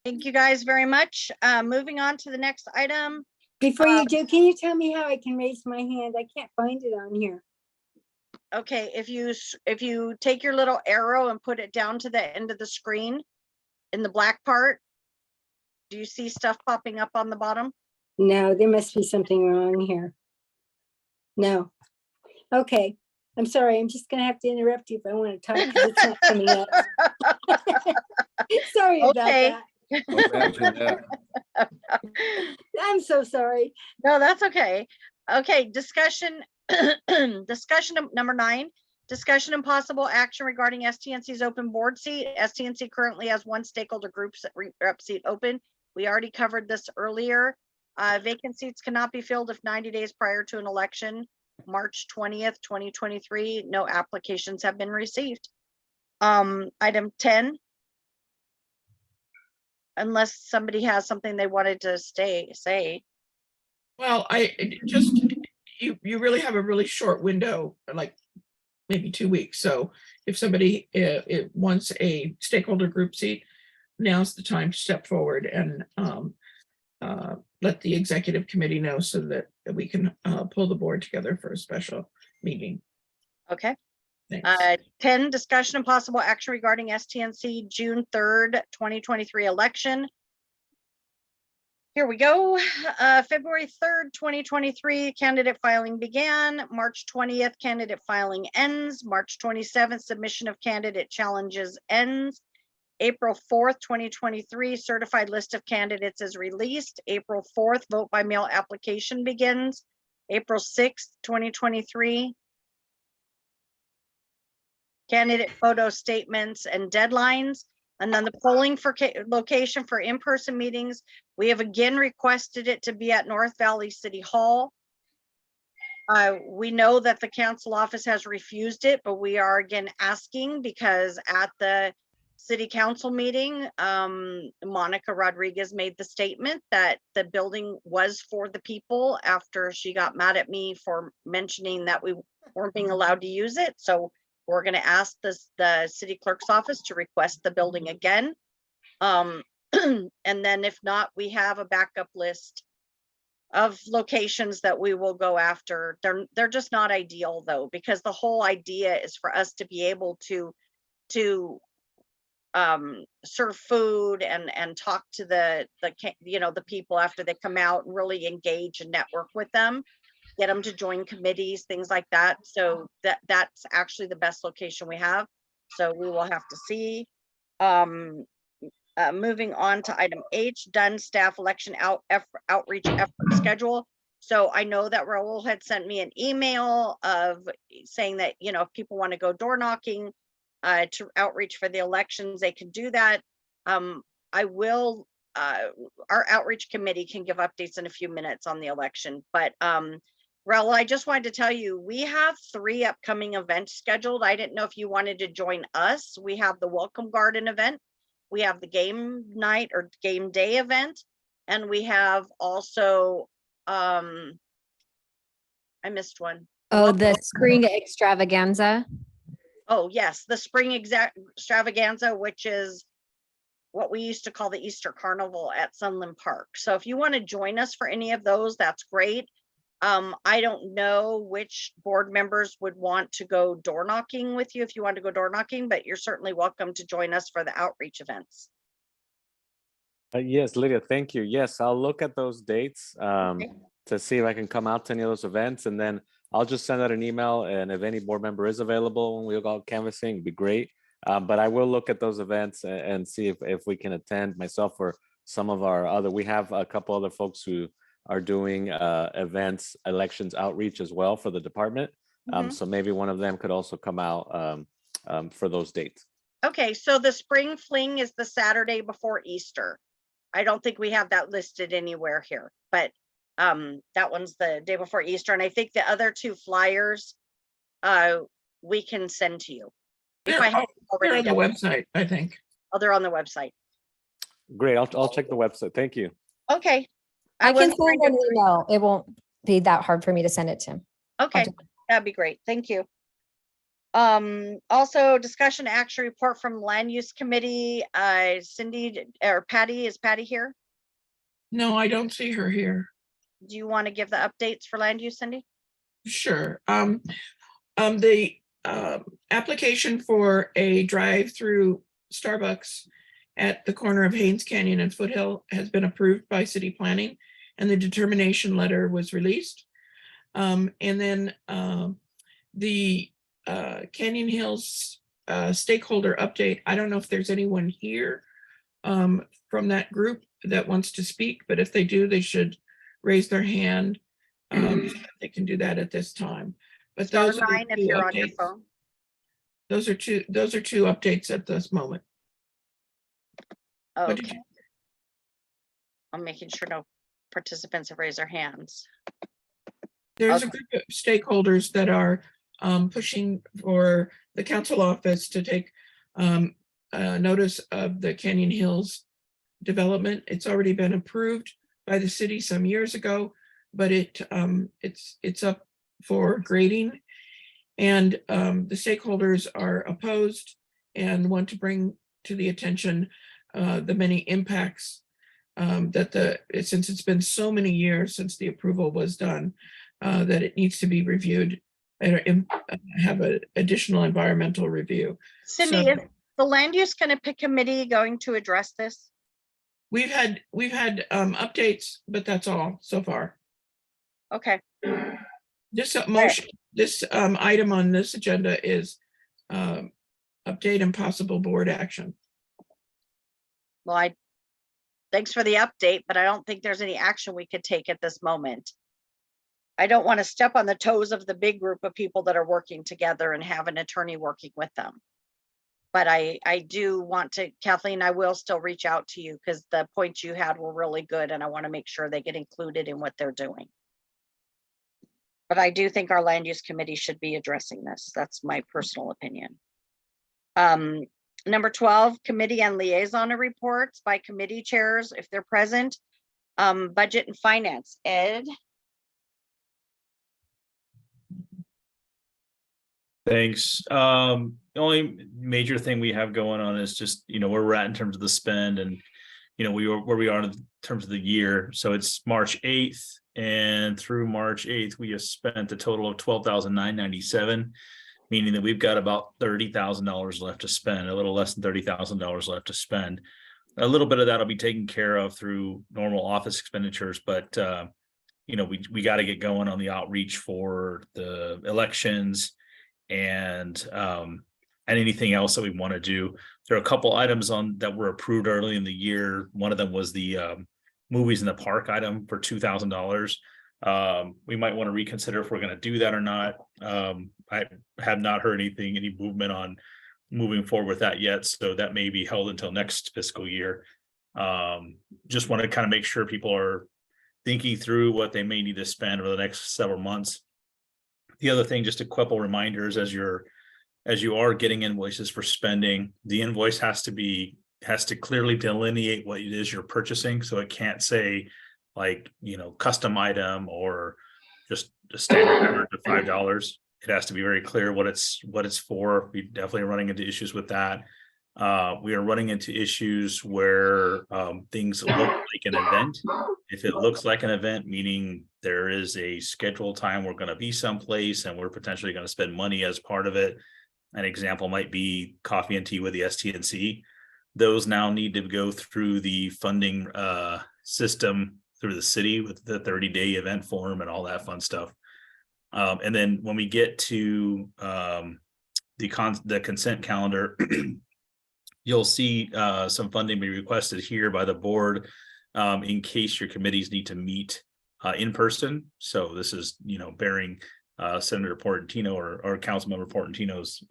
Thank you guys very much. Moving on to the next item. Before you do, can you tell me how I can raise my hand? I can't find it on here. Okay, if you take your little arrow and put it down to the end of the screen in the black part, do you see stuff popping up on the bottom? No, there must be something wrong here. No. Okay. I'm sorry. I'm just going to have to interrupt you if I want to talk, because it's not coming up. Sorry about that. Imagine that. I'm so sorry. No, that's okay. Okay, discussion of number 9, discussion and possible action regarding STNC's open board seat. STNC currently has 1 stakeholder group rep seat open. We already covered this earlier. Vacant seats cannot be filled if 90 days prior to an election, March 20th, 2023. No applications have been received. Item 10. Unless somebody has something they wanted to say. Well, you really have a really short window, like maybe 2 weeks. So if somebody wants a stakeholder group seat, now's the time to step forward and let the executive committee know so that we can pull the board together for a special meeting. Okay. Thanks. 10, discussion and possible action regarding STNC June 3rd, 2023 election. Here we go. February 3rd, 2023, candidate filing began. March 20th, candidate filing ends. March 27th, submission of candidate challenges ends. April 4th, 2023, certified list of candidates is released. April 4th, vote by mail application begins. April 6th, 2023, candidate photo statements and deadlines. And then the polling for location for in-person meetings, we have again requested it to be at North Valley City Hall. We know that the council office has refused it, but we are again asking because at the city council meeting, Monica Rodriguez made the statement that the building was for the people after she got mad at me for mentioning that we weren't being allowed to use it. So we're going to ask the city clerk's office to request the building again. And then if not, we have a backup list of locations that we will go after. They're just not ideal though, because the whole idea is for us to be able to serve food and talk to the people after they come out and really engage and network with them, get them to join committees, things like that. So that's actually the best location we have. So we will have to see. Moving on to item H, done staff election outreach effort schedule. So I know that Raul had sent me an email of saying that, if people want to go door knocking to outreach for the elections, they can do that. I will, our outreach committee can give updates in a few minutes on the election, but Raul, I just wanted to tell you, we have 3 upcoming events scheduled. I didn't know if you wanted to join us. We have the Welcome Garden event. We have the game night or game day event. And we have also, I missed one. Oh, the spring extravaganza. Oh, yes, the spring extravaganza, which is what we used to call the Easter Carnival at Sunland Park. So if you want to join us for any of those, that's great. I don't know which board members would want to go door knocking with you if you want to go door knocking, but you're certainly welcome to join us for the outreach events. Yes, Lydia, thank you. Yes, I'll look at those dates to see if I can come out to any of those events, and then I'll just send out an email, and if any board member is available when we go out canvassing, it'd be great. But I will look at those events and see if we can attend, myself or some of our other, we have a couple other folks who are doing events, elections outreach as well for the department. So maybe one of them could also come out for those dates. Okay, so the spring fling is the Saturday before Easter. I don't think we have that listed anywhere here, but that one's the day before Easter. And I think the other 2 flyers we can send to you. They're on the website, I think. Oh, they're on the website. Great, I'll check the website. Thank you. Okay. I can send an email. It won't be that hard for me to send it to him. Okay, that'd be great. Thank you. Also discussion action report from land use committee. Cindy or Patty, is Patty here? No, I don't see her here. Do you want to give the updates for land use, Cindy? Sure. The application for a drive-through Starbucks at the corner of Haynes Canyon and Foothill has been approved by city planning, and the determination letter was released. And then the Canyon Hills stakeholder update. I don't know if there's anyone here from that group that wants to speak, but if they do, they should raise their hand. So that they can do that at this time. But Star those are 9 if you're on your phone. Those are two updates at this moment. Okay. I'm making sure no participants have raised their hands. There's a group of stakeholders that are pushing for the council office to take notice of the Canyon Hills development. It's already been approved by the city some years ago, but it's up for grading, and the stakeholders are opposed and want to bring to the attention the many impacts since it's been so many years since the approval was done, that it needs to be reviewed and have an additional environmental review. Cindy, So is the land use committee going to address this? we've had updates, but that's all so far. Okay. This motion, this item on this agenda is update and possible board action. Well, thanks for the update, but I don't think there's any action we could take at this moment. I don't want to step on the toes of the big group of people that are working together and have an attorney working with them. But I do want to, Kathleen, I will still reach out to you because the points you had were really good and I want to make sure they get included in what they're doing. But I do think our land use committee should be addressing this. That's my personal opinion. Number 12, committee and liaison reports by committee chairs, if they're present. Budget and finance, Ed. Thanks. The only major thing we have going on is just, where we're at in terms of the spend and, where we are in terms of the year. So it's March 8th and through March 8th, we have spent a total of $12,997, meaning that we've got about $30,000 left to spend, a little less than $30,000 left to spend. A little bit of that will be taken care of through normal office expenditures, but we got to get going on the outreach for the elections and anything else that we want to do. There are a couple items that were approved early in the year. One of them was the movies in the park item for $2,000. We might want to reconsider if we're going to do that or not. I have not heard any movement on moving forward with that yet, so that may be held until next fiscal year. Just want to kind of make sure people are thinking through what they may need to spend over the next several months. The other thing, just a couple reminders as you are getting invoices for spending, the invoice has to clearly delineate what it is you're purchasing. So it can't say like, custom item or just a standard of $5. It has to be very clear what it's for. We definitely are running into issues with that. We are running into issues where things look like an event. If it looks like an event, meaning there is a scheduled time we're going to be someplace and we're potentially going to spend money as part of it. An example might be coffee and tea with the STNC. Those now need to go through the funding system through the city with the 30-day event form and all that fun stuff. And then when we get to the consent calendar, you'll see some funding be requested here by the board in case your committees need to meet in person. So this is, bearing Senator Portantino or Councilmember Portantino's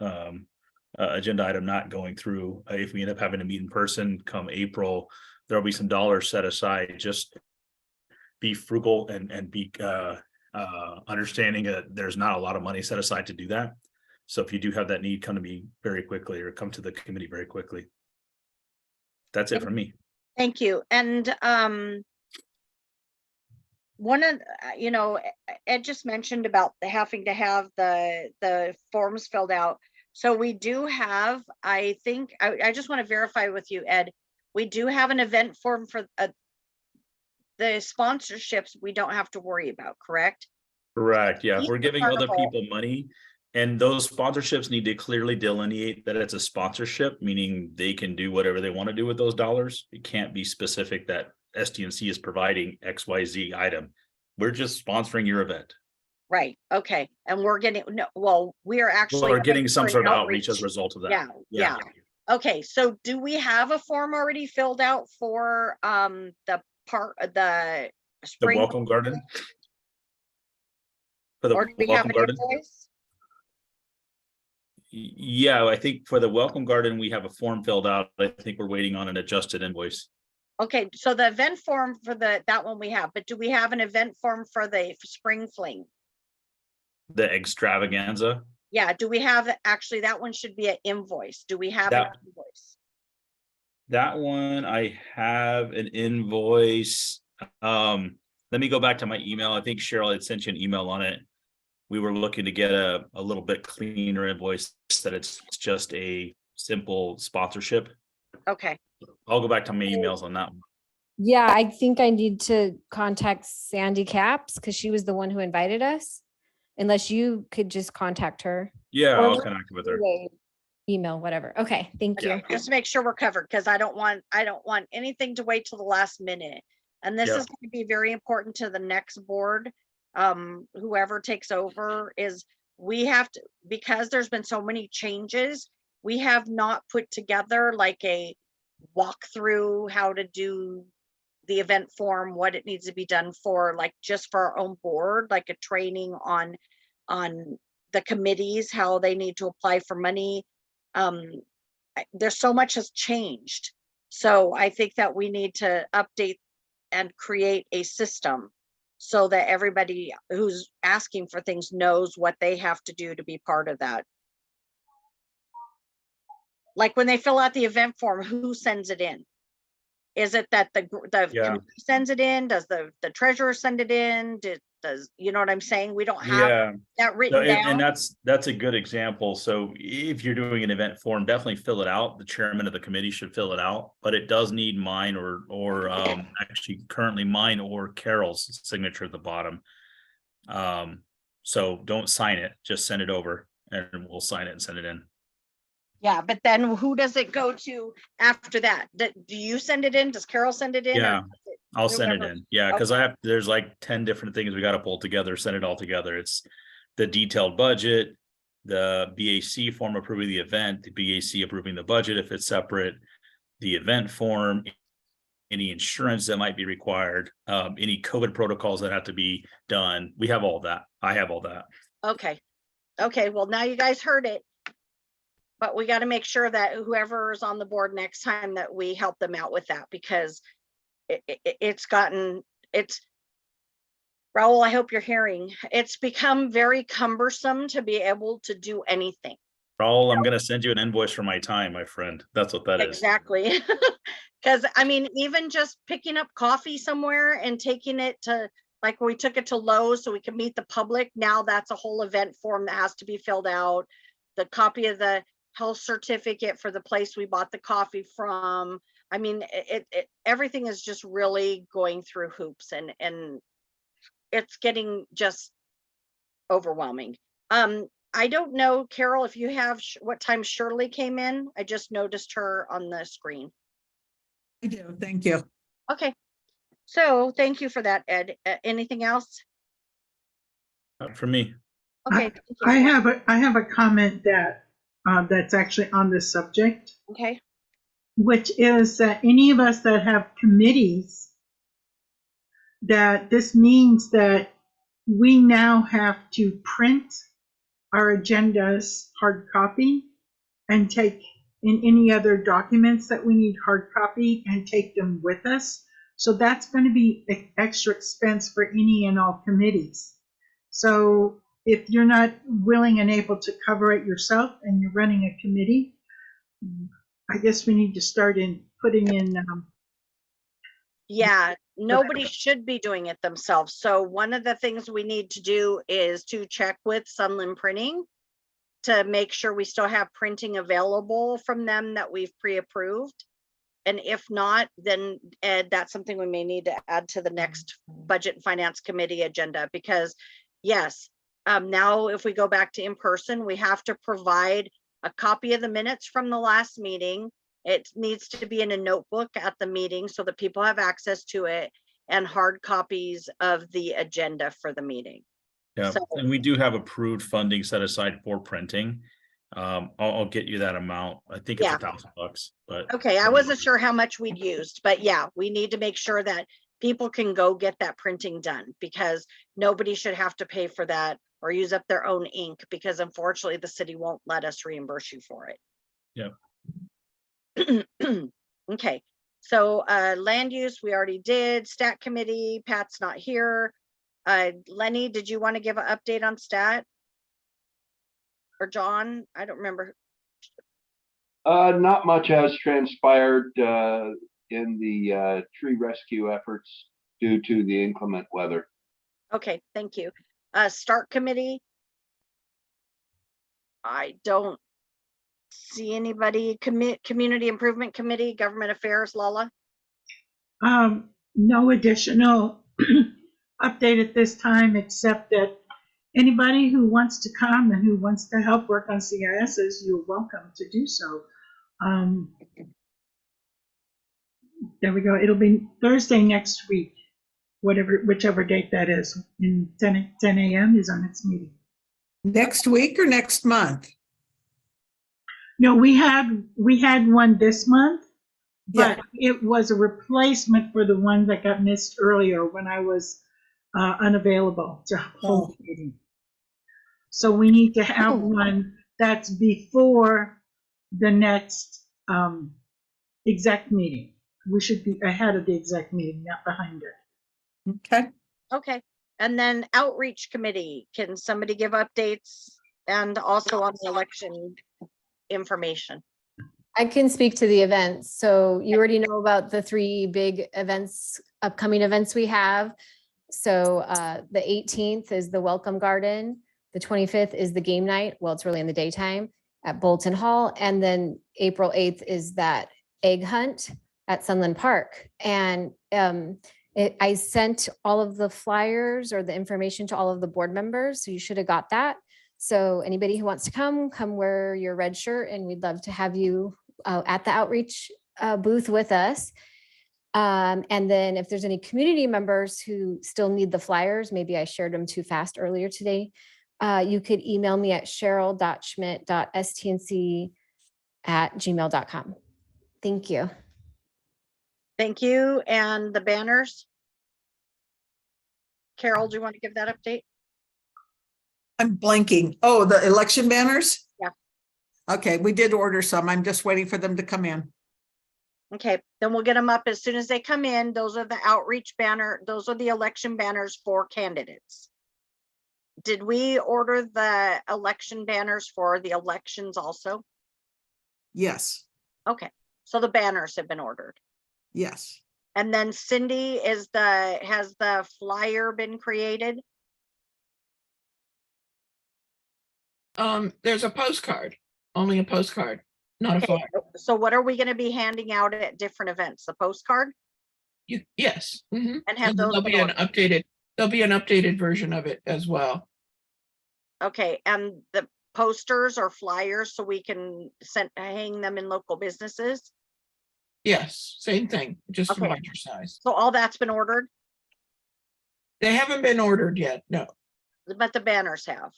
agenda item not going through. If we end up having to meet in person come April, there'll be some dollars set aside. Just be frugal and be understanding that there's not a lot of money set aside to do that. So if you do have that need, come to me very quickly or come to the committee very quickly. That's it from me. Thank you. And one of, Ed just mentioned about having to have the forms filled out. So we do have, I think, I just want to verify with you, Ed, we do have an event form for the sponsorships we don't have to worry about, correct? Correct. Yeah, we're giving other people money. And those sponsorships need to clearly delineate that it's a sponsorship, meaning they can do whatever they want to do with those dollars. It can't be specific that STNC is providing XYZ item. We're just sponsoring your event. Right. Okay. And we're getting, we are actually. We're getting some sort of outreach as a result of that. Yeah. Okay. So do we have a form already filled out for the spring? The welcome garden? For the or do we welcome have garden? invoice? Yeah, I think for the welcome garden, we have a form filled out. I think we're waiting on an adjusted invoice. Okay, so the event form for that one we have, but do we have an event form for the spring fling? The extravaganza. Yeah, do we have, actually, that one should be an invoice. Do we have an invoice? That one, I have an invoice. Let me go back to my email. I think Cheryl had sent you an email on it. We were looking to get a little bit cleaner invoice that it's just a simple sponsorship. Okay. I'll go back to my emails on that one. Yeah, I think I need to contact Sandy Caps because she was the one who invited us. Unless you could just contact her. Yeah, Or I'll we'll connect with her. relay, email, whatever. Okay, thank you. Just to make sure we're covered, because I don't want anything to wait till the last minute. And this Yeah. is going to be very important to the next board. Whoever takes over is, we have to, because there's been so many changes, we have not put together like a walkthrough how to do the event form, what it needs to be done for, like just for our own board, like a training on the committees, how they need to apply for money. There's so much has changed. So I think that we need to update and create a system so that everybody who's asking for things knows what they have to do to be part of that. Like when they fill out the event form, who sends it in? Is it that the committee sends it in? Does the treasurer send it in? Does, you know what I'm saying? We don't have that written down. And that's a good example. So if you're doing an event form, definitely fill it out. The chairman of the committee should fill it out, but it does need mine or actually currently mine or Carol's signature at the bottom. So don't sign it, just send it over and we'll sign it and send it in. Yeah, but then who does it go to after that? Do you send it in? Does Carol send it in? Yeah, I'll send it whoever? in. Yeah, because there's like 10 different things we got to pull together, send it all together. It's the detailed budget, the BAC form approving the event, the BAC approving the budget if it's separate, the event form, any insurance that might be required, any COVID protocols that have to be done. We have all that. I have all that. Okay. Okay, well, now you guys heard it. But we got to make sure that whoever is on the board next time that we help them out with that, because it's Raul, I hope you're hearing, it's become very cumbersome to be able to do anything. Raul, I'm going to send you an invoice for my time, my friend. That's what that is. Exactly. Because I mean, even just picking up coffee somewhere and taking it to, like we took it to Lowe's so we could meet the public. Now that's a whole event form that has to be filled out. The copy of the health certificate for the place we bought the coffee from. I mean, everything is just really going through hoops and it's getting just overwhelming. I don't know, Carol, if you have what time Shirley came in. I just noticed her on the screen. I do, thank you. Okay, so thank you for that, Ed. Anything else? Not for me. Okay. I have a comment that that's actually on this subject. Okay. Which is that any of us that have committees, that this means that we now have to print our agendas hard copy and take in any other documents that we need hard copy and take them with us. So that's going to be an extra expense for any and all committees. So if you're not willing and able to cover it yourself and you're running a committee, I guess we need to start putting in. Yeah, nobody should be doing it themselves. So one of the things we need to do is to check with Sunland Printing to make sure we still have printing available from them that we've pre-approved. And if not, then Ed, that's something we may need to add to the next Budget and Finance Committee agenda, because yes, now if we go back to in person, we have to provide a copy of the minutes from the last meeting. It needs to be in a notebook at the meeting so that people have access to it, and hard copies of the agenda for the meeting. Yeah, So, and we do have approved funding set aside for printing. I'll get you that amount. I think it's Yeah. $1,000, but okay, I wasn't sure how much we'd used, but yeah, we need to make sure that people can go get that printing done, because nobody should have to pay for that or use up their own ink, because unfortunately the city won't let us reimburse you for it. Yeah. Okay, so land use we already did. Stat committee, Pat's not here. Lenny, did you want to give an update on stat? Or John? I don't remember. Not much has transpired in the tree rescue efforts due to the inclement weather. Okay, thank you. Start committee. I don't see anybody. Community Improvement Committee, Government Affairs, Lala. No additional update at this time, except that anybody who wants to come and who wants to help work on CISs, you're welcome to do so. There we go. It'll be Thursday next week, whichever date that is. In 10 a.m. is our next meeting. Next week or next month? No, we had one this month, but it was a replacement for the one that got missed earlier when I was unavailable to hold the meeting. So we need to have one that's before the next exec meeting. We should be ahead of the exec meeting, not behind it. Okay. Okay. And then outreach committee, can somebody give updates and also on the election information? I can speak to the events. So you already know about the 3 big events, upcoming events we have. So the 18th is the Welcome Garden. The 25th is the game night. Well, it's really in the daytime at Bolton Hall. And then April 8th is that egg hunt at Sunland Park. And I sent all of the flyers or the information to all of the board members. So you should have got that. So anybody who wants to come wear your red shirt, and we'd love to have you at the outreach booth with us. And then if there's any community members who still need the flyers, maybe I shared them too fast earlier today, you could email me at cheryl.schmidt.stnc@gmail.com. Thank you. Thank you. And the banners? Carol, do you want to give that update? I'm blanking. Oh, the election banners? Yeah. Okay, we did order some. I'm just waiting for them to come in. Okay, then we'll get them up as soon as they come in. Those are the outreach banner. Those are the election banners for candidates. Did we order the election banners for the elections also? Yes. Okay, so the banners have been ordered. Yes. And then Cindy, has the flyer been created? There's a postcard, only a postcard, not a Okay, flyer. so what are we going to be handing out at different events? The postcard? Yes. Mhm. And have And those there'll been be an ordered? updated version of it as well. Okay, and the posters or flyers so we can hang them in local businesses? Yes, same thing, just Okay. larger size. So all that's been ordered, They haven't been ordered yet, no. but the banners have.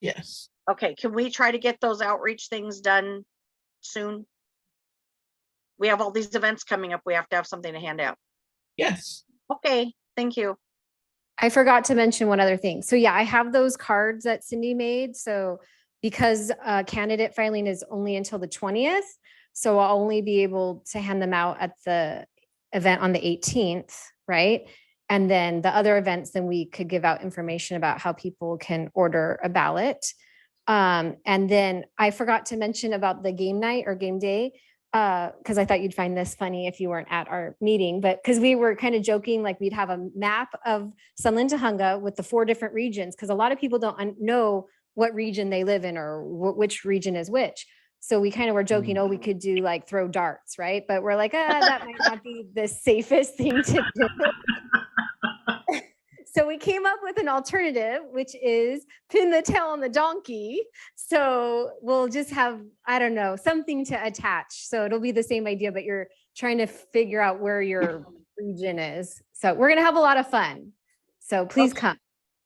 Yes. Okay, can we try to get those outreach things done soon? We have all these events coming up. We have to have something to hand out. Yes. Okay, thank you. I forgot to mention one other thing. So yeah, I have those cards that Cindy made. So because candidate filing is only until the 20th, so I'll only be able to hand them out at the event on the 18th, right? And then the other events, then we could give out information about how people can order a ballot. And then I forgot to mention about the game night or game day, because I thought you'd find this funny if you weren't at our meeting, but because we were kind of joking, like we'd have a map of Sunland-Tujunga with the 4 different regions, because a lot of people don't know what region they live in or which region is which. So we kind of were joking, oh, we could do like throw darts, right? But we're like, that might not be the safest thing to do. So we came up with an alternative, which is pin the tail on the donkey. So we'll just have, I don't know, something to attach. So it'll be the same idea, but you're trying to figure out where your region is. So we're going to have a lot of fun. So please come.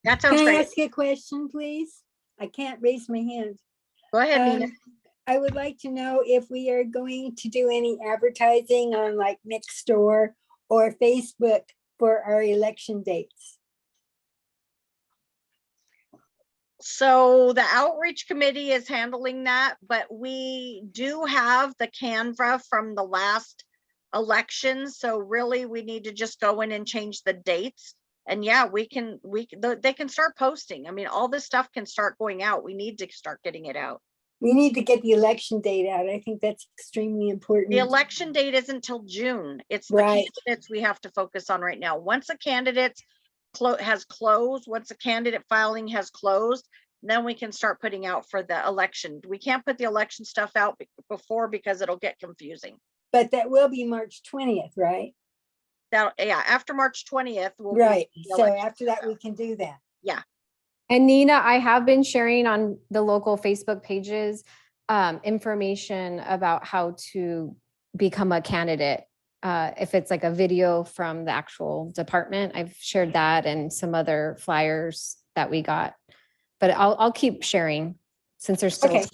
That sounds Can I great. ask you a question, please? I can't raise my hand. Go ahead, Nina. I would like to know if we are going to do any advertising on like Nextdoor or Facebook for our election dates. So the outreach committee is handling that, but we do have the Canva from the last election. So really we need to just go in and change the dates. And yeah, they can start posting. I mean, all this stuff can start going out. We need to start getting it out. We need to get the election date out. I think that's extremely important. The election date isn't until June. It's the Right. candidates we have to focus on right now. Once a candidate has closed, once a candidate filing has closed, then we can start putting out for the election. We can't put the election stuff out before because it'll get confusing. But that will be March 20th, right? that, yeah, after March 20th. Right, so after that, we can do that. Yeah. And Nina, I have been sharing on the local Facebook pages information about how to become a candidate. If it's like a video from the actual department, I've shared that and some other flyers that we got. But I'll keep sharing since there's still. Okay.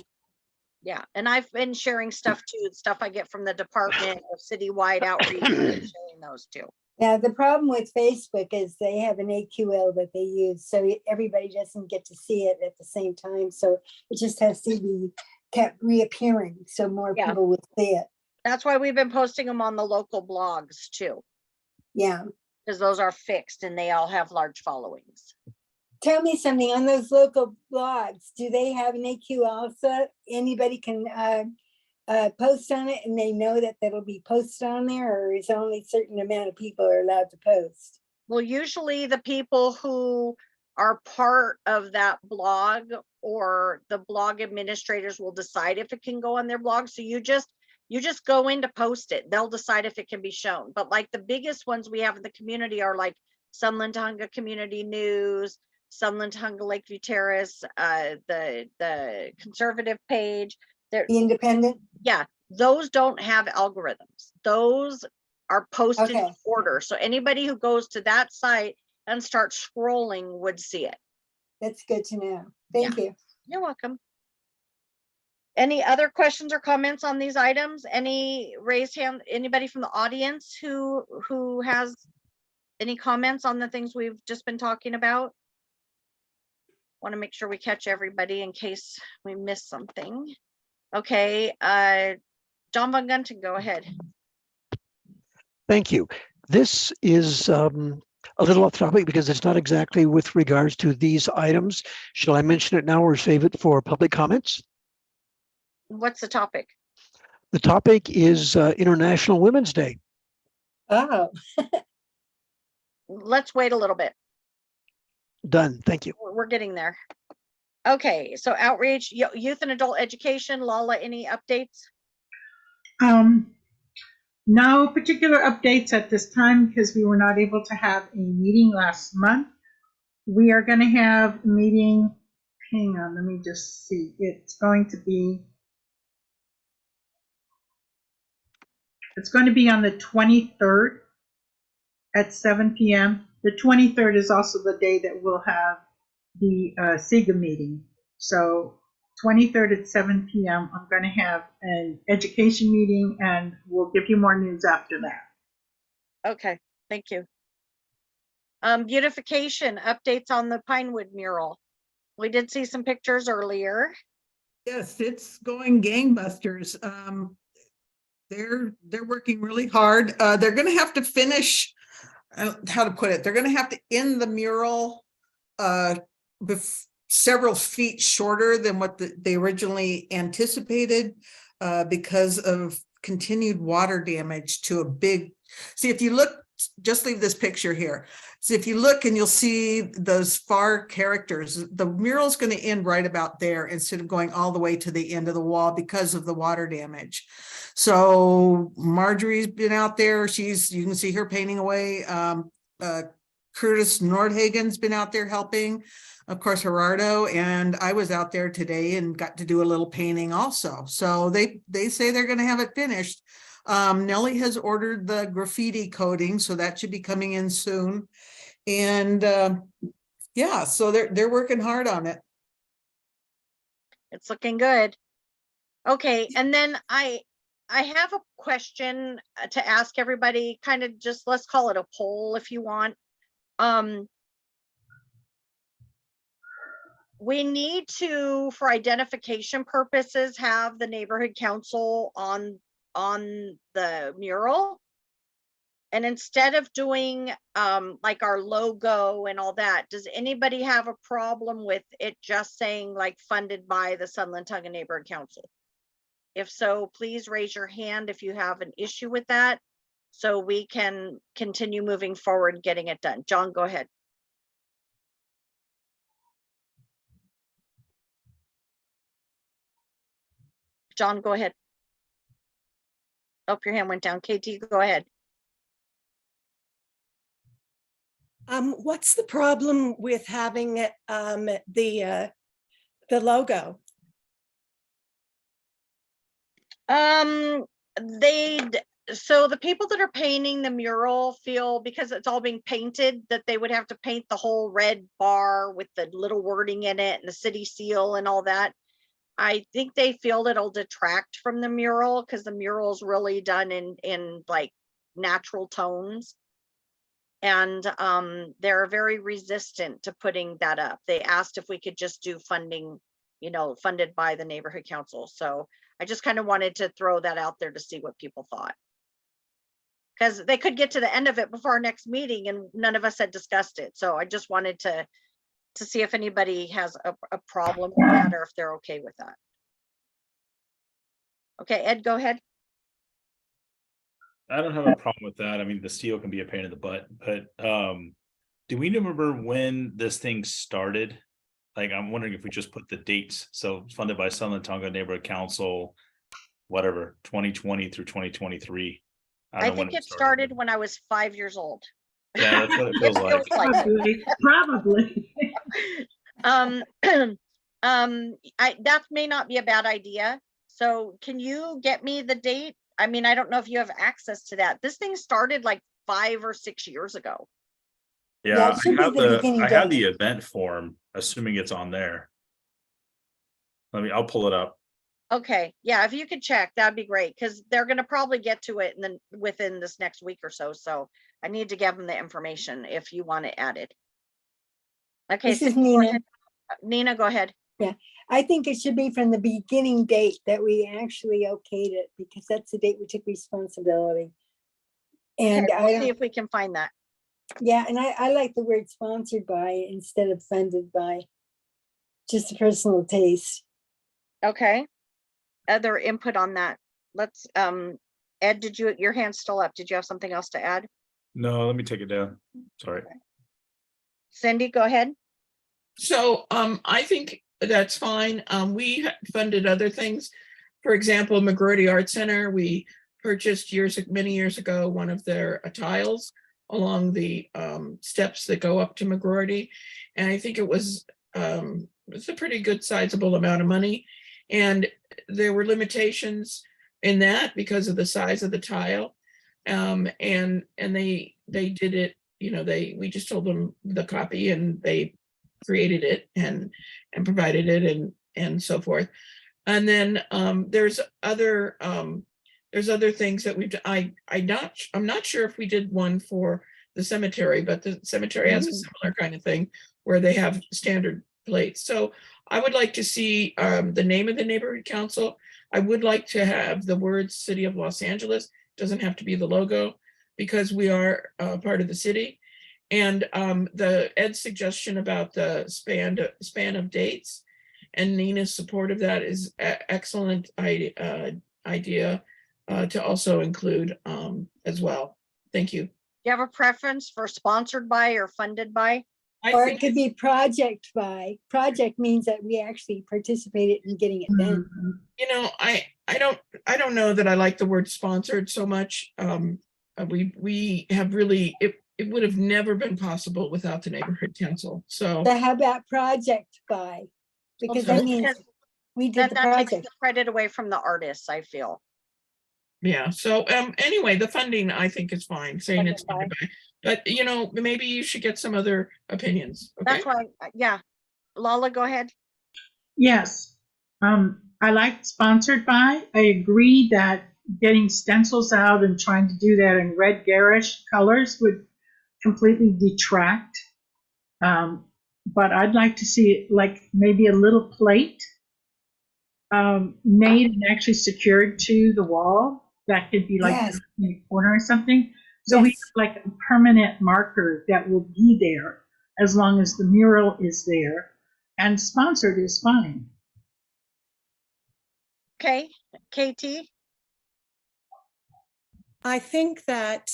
Yeah, and I've been sharing stuff too, stuff I get from the Department of Citywide Outreach, I've been sharing those too. Now, the problem with Facebook is they have an AQL that they use, so everybody doesn't get to see it at the same time. So it just has to be kept reappearing so more people will see it. That's why we've been posting them on the local blogs too. Yeah. Because those are fixed and they all have large followings. Tell me something on those local blogs. Do they have an AQ also? Anybody can post on it and they know that that'll be posted on there, or is only a certain amount of people are allowed to post? Well, usually the people who are part of that blog or the blog administrators will decide if it can go on their blog. So you just go in to post it. They'll decide if it can be shown. But like the biggest ones we have in the community are like Sunland-Tujunga Community News, Sunland-Tujunga Lakeview Terrace, the conservative page. The Independent? Yeah, those don't have algorithms. Those are posted in order. So anybody who goes to that site and starts scrolling would see it. That's good to know. Thank you. You're welcome. Any other questions or comments on these items? Any raised hand, anybody from the audience who has any comments on the things we've just been talking about? Want to make sure we catch everybody in case we miss something. Okay, John Von Gunton, go ahead. Thank you. This is a little off topic because it's not exactly with regards to these items. Shall I mention it now or save it for public comments? What's the topic? The topic is International Women's Day. Oh. Let's wait a little bit. Done. Thank you. We're getting there. Okay, so outreach, youth and adult education. Lala, any updates? No particular updates at this time because we were not able to have a meeting last month. We are going to have a meeting. Hang on, let me just see. It's going to be on the 23rd at 7 p.m. The 23rd is also the day that we'll have the SIGA meeting. So 23rd at 7 p.m. I'm going to have an education meeting and we'll give you more news after that. Okay, thank you. Beautification updates on the Pinewood mural. We did see some pictures earlier. Yes, it's going gangbusters. They're working really hard. They're going to have to finish, how to put it, they're going to have to end the mural several feet shorter than what they originally anticipated because of continued water damage to a big, see if you look, just leave this picture here. So if you look and you'll see those far characters, the mural's going to end right about there instead of going all the way to the end of the wall because of the water damage. So Marjorie's been out there. You can see her painting away. Curtis Nordhagen's been out there helping. Of course, Gerardo, and I was out there today and got to do a little painting also. So they say they're going to have it finished. Nellie has ordered the graffiti coating, so that should be coming in soon. And yeah, so they're working hard on it. It's looking good. Okay, and then I have a question to ask everybody, kind of just, let's call it a poll if you want. We need to, for identification purposes, have the neighborhood council on the mural. And instead of doing like our logo and all that, does anybody have a problem with it just saying like funded by the Sunland-Tujunga Neighborhood Council? If so, please raise your hand if you have an issue with that, so we can continue moving forward, getting it done. John, go ahead. John, go ahead. Oh, your hand went down. KT, go ahead. What's the problem with having the logo? So the people that are painting the mural feel, because it's all being painted, that they would have to paint the whole red bar with the little wording in it and the city seal and all that. I think they feel it'll detract from the mural because the mural is really done in like natural tones. And they're very resistant to putting that up. They asked if we could just do funding, funded by the neighborhood council. So I just kind of wanted to throw that out there to see what people thought. Because they could get to the end of it before our next meeting and none of us had discussed it. So I just wanted to see if anybody has a problem with that or if they're okay with that. Okay, Ed, go ahead. I don't have a problem with that. I mean, the steel can be a pain in the butt, but do we remember when this thing started? Like, I'm wondering if we just put the dates. So funded by Sunland-Tujunga Neighborhood Council, whatever, 2020 through 2023. I think it started when I was 5 years old. Yeah, that's what it feels like. Probably. That may not be a bad idea. So can you get me the date? I mean, I don't know if you have access to that. This thing started like 5 or 6 years ago. Yeah, it should be the beginning I have date. the event form, assuming it's on there. I'll pull it up. Okay, yeah, if you could check, that'd be great, because they're gonna probably get to it within this next week or so. So I need to give them the information if you want it added. Okay, This is Cindy, go Nina. ahead. Nina, go ahead. Yeah, I think it should be from the beginning date that we actually okayed it, because that's the date we took responsibility. And Okay, I we'll see don't, if we can find that. yeah, and I like the word sponsored by instead of funded by. Just a personal taste. Okay. Other input on that? Let's, Ed, your hand's still up. Did you have something else to add? No, let me take it down. Sorry. Cindy, go ahead. So I think that's fine. We funded other things. For example, McGroarty Art Center, we purchased many years ago one of their tiles along the steps that go up to McGroarty. And I think it was a pretty good sizable amount of money. And there were limitations in that because of the size of the tile. And they did it, we just told them the copy and they created it and provided it and so forth. And then there's other things that I'm not sure if we did one for the cemetery, but the cemetery has a similar kind of thing where they have standard plates. So I would like to see the name of the neighborhood council. I would like to have the words City of Los Angeles. Doesn't have to be the logo because we are part of the city. And the Ed's suggestion about the span of dates and Nina's support of that is excellent idea to also include as well. Thank you. Do you have a preference for sponsored by or funded by? Or it could be project by. Project means that we actually participated in getting it done. I don't know that I like the word sponsored so much. We have really, it would have never been possible without the neighborhood council. So how about project by? Because Okay. that means we did the That takes the project. credit away from the artists, I feel. yeah. So anyway, the funding I think is fine, saying it's funded by, but maybe you should get some other opinions. Okay. That's why, yeah. Lala, go ahead. Yes, I like sponsored by. I agree that getting stencils out and trying to do that in red garish colors would completely detract. But I'd like to see it like maybe a little plate made and actually secured to the wall. That could be like Yes. in a corner or something. So we have like a permanent marker that will be there as long as the mural is there, and sponsored is fine. Okay, KT. I think that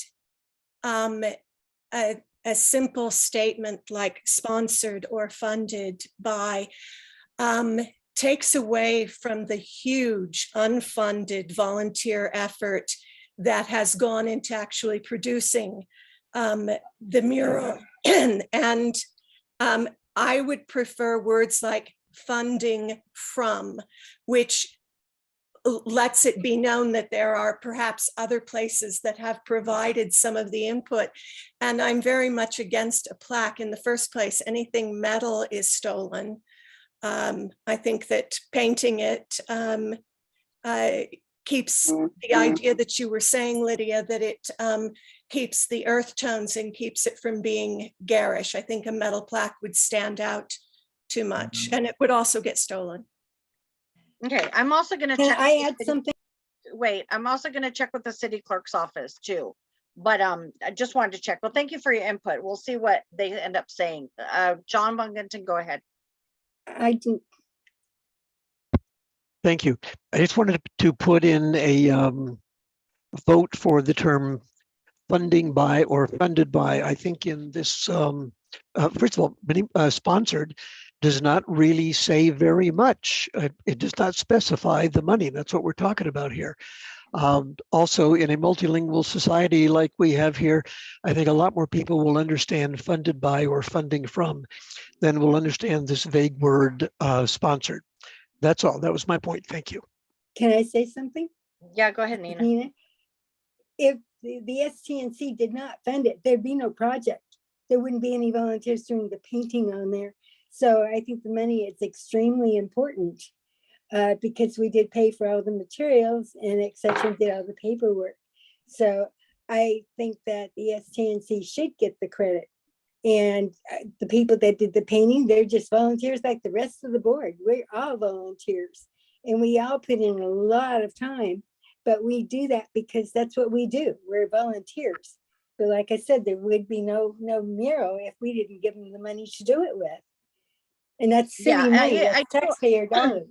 a simple statement like sponsored or funded by takes away from the huge unfunded volunteer effort that has gone into actually producing the mural. And I would prefer words like funding from, which lets it be known that there are perhaps other places that have provided some of the input. And I'm very much against a plaque in the first place. Anything metal is stolen. I think that painting it keeps the idea that you were saying, Lydia, that it keeps the earth tones and keeps it from being garish. I think a metal plaque would stand out too much, and it would also get stolen. Okay, I'm also gonna Can check. I add something? Wait, I'm also gonna check with the city clerk's office too. But I just wanted to check. Well, thank you for your input. We'll see what they end up saying. John Von Gunton, go ahead. I do. Thank you. I just wanted to put in a vote for the term funding by or funded by. I think in this, first of all, sponsored does not really say very much. It does not specify the money. That's what we're talking about here. Also, in a multilingual society like we have here, I think a lot more people will understand funded by or funding from than will understand this vague word sponsored. That's all. That was my point. Thank you. Can I say something? Yeah, go ahead, Nina. Nina, if the STNC did not fund it, there'd be no project. There wouldn't be any volunteers doing the painting on there. So I think the money is extremely important because we did pay for all the materials and et cetera, did all the paperwork. So I think that the STNC should get the credit. And the people that did the painting, they're just volunteers like the rest of the board. We're all volunteers and we all put in a lot of time, but we do that because that's what we do. We're volunteers. But like I said, there would be no mural if we didn't give them the money to do it with. And that's city money, that's taxpayer dollars.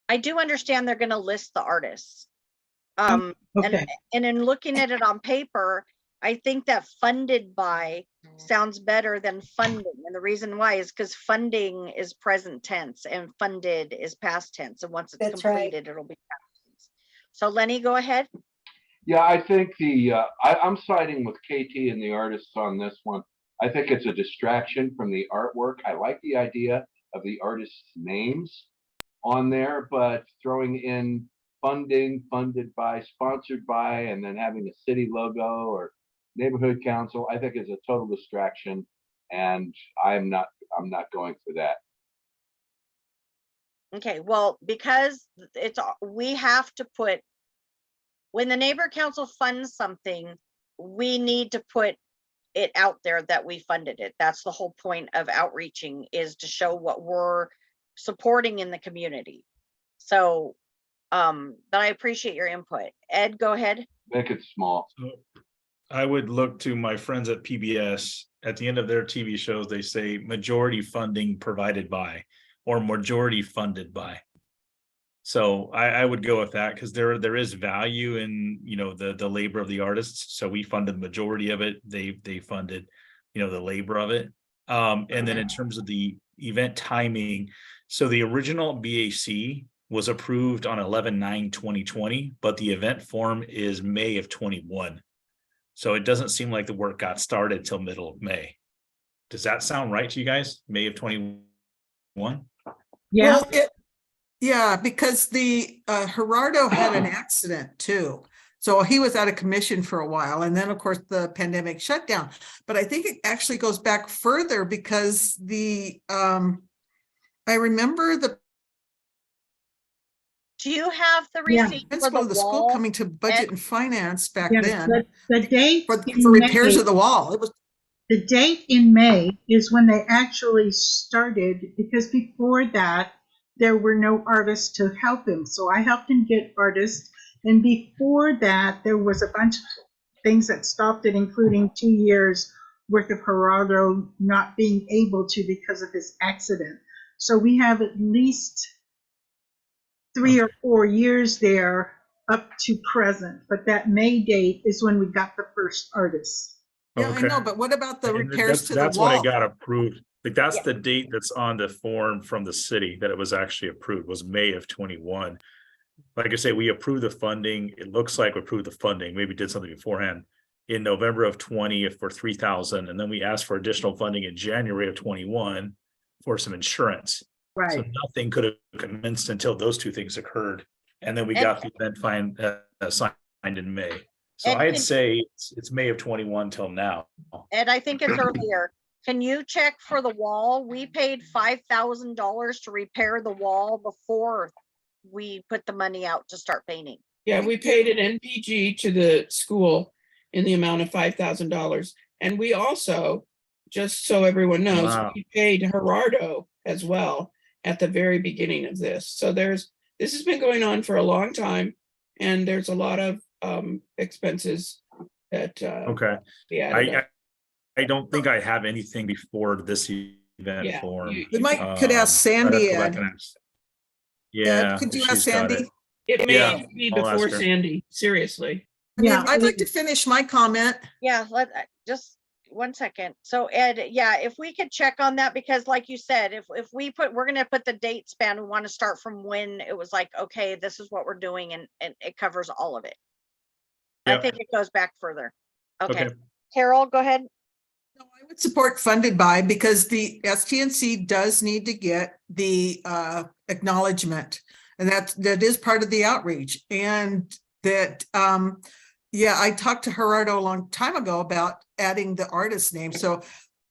I do understand they're gonna list the artists. Okay. And in looking at it on paper, I think that funded by sounds better than funding. And the reason why is because funding is present tense and funded is past tense. And once it's That's right. completed, it'll be past tense. So Lenny, go ahead. Yeah, I think I'm siding with KT and the artists on this one. I think it's a distraction from the artwork. I like the idea of the artists' names on there, but throwing in funding, funded by, sponsored by, and then having a city logo or neighborhood council, I think is a total distraction, and I'm not going for that. Okay, well, because we have to put, when the neighbor council funds something, we need to put it out there that we funded it. That's the whole point of outreaching, is to show what we're supporting in the community. So, but I appreciate your input. Ed, go ahead. Make it small. So I would look to my friends at PBS. At the end of their TV shows, they say majority funding provided by, or majority funded by. So I would go with that, because there is value in, you know, the labor of the artists. So we funded the majority of it. They funded, you know, the labor of it. And then in terms of the event timing, so the original BAC was approved on 11/9/2020, but the event form is May of 21. So it doesn't seem like the work got started till middle of May. Does that sound right to you guys? May of 21? Yeah. Well, yeah, because the Gerardo had an accident too. So he was out of commission for a while. And then of course the pandemic shut down. But I think it actually goes back further because I remember Do you have the receipt for principal the of the school wall? coming to budget and finance back Yes, then the date for in repairs May- of the wall. It was The date in May is when they actually started, because before that, there were no artists to help him. So I helped him get artists. And before that, there was a bunch of things that stopped it, including 2 years worth of Gerardo not being able to because of his accident. So we have at least 3 or 4 years there up to present. But that May date is when we got the first artists. Yeah, I know, but what about the And repairs to the that's when wall? it got approved. Like that's the date that's on the form from the city that it was actually approved, was May of 21. Like I say, we approved the funding. It looks like we approved the funding, maybe did something beforehand. in November of 20 for 3,000, and then we asked for additional funding in January of 21 for some insurance. So Right. nothing could have commenced until those two things occurred. And then we And- got the event signed in May. So And I'd can- say it's May of 21 till now. Ed, I think it's earlier. Can you check for the wall? We paid $5,000 to repair the wall before we put the money out to start painting. Yeah, we paid an NPG to the school in the amount of $5,000. And we also, just so everyone knows, Wow. we paid Gerardo as well at the very beginning of this. So this has been going on for a long time, and there's a lot of expenses that Okay. we added up. I don't think I have anything before this event Yeah, form. you- We might, could ask I'd have to Sandy, go back Ed. and ask. Yeah. Could if you ask she's got Sandy? It may Yeah, even be I'll ask before her. Sandy, seriously. I mean, Yeah. I'd like to finish my comment. Yeah, just 1 second. So Ed, yeah, if we could check on that, because like you said, if we're gonna put the date span, we want to start from when it was like, okay, this is what we're doing, and it covers all of it. I Yeah. think it goes back further. Okay, Okay. Carol, go ahead. No, I would support funded by, because the STNC does need to get the acknowledgement. And that is part of the outreach, and that, yeah, I talked to Gerardo a long time ago about adding the artist name, so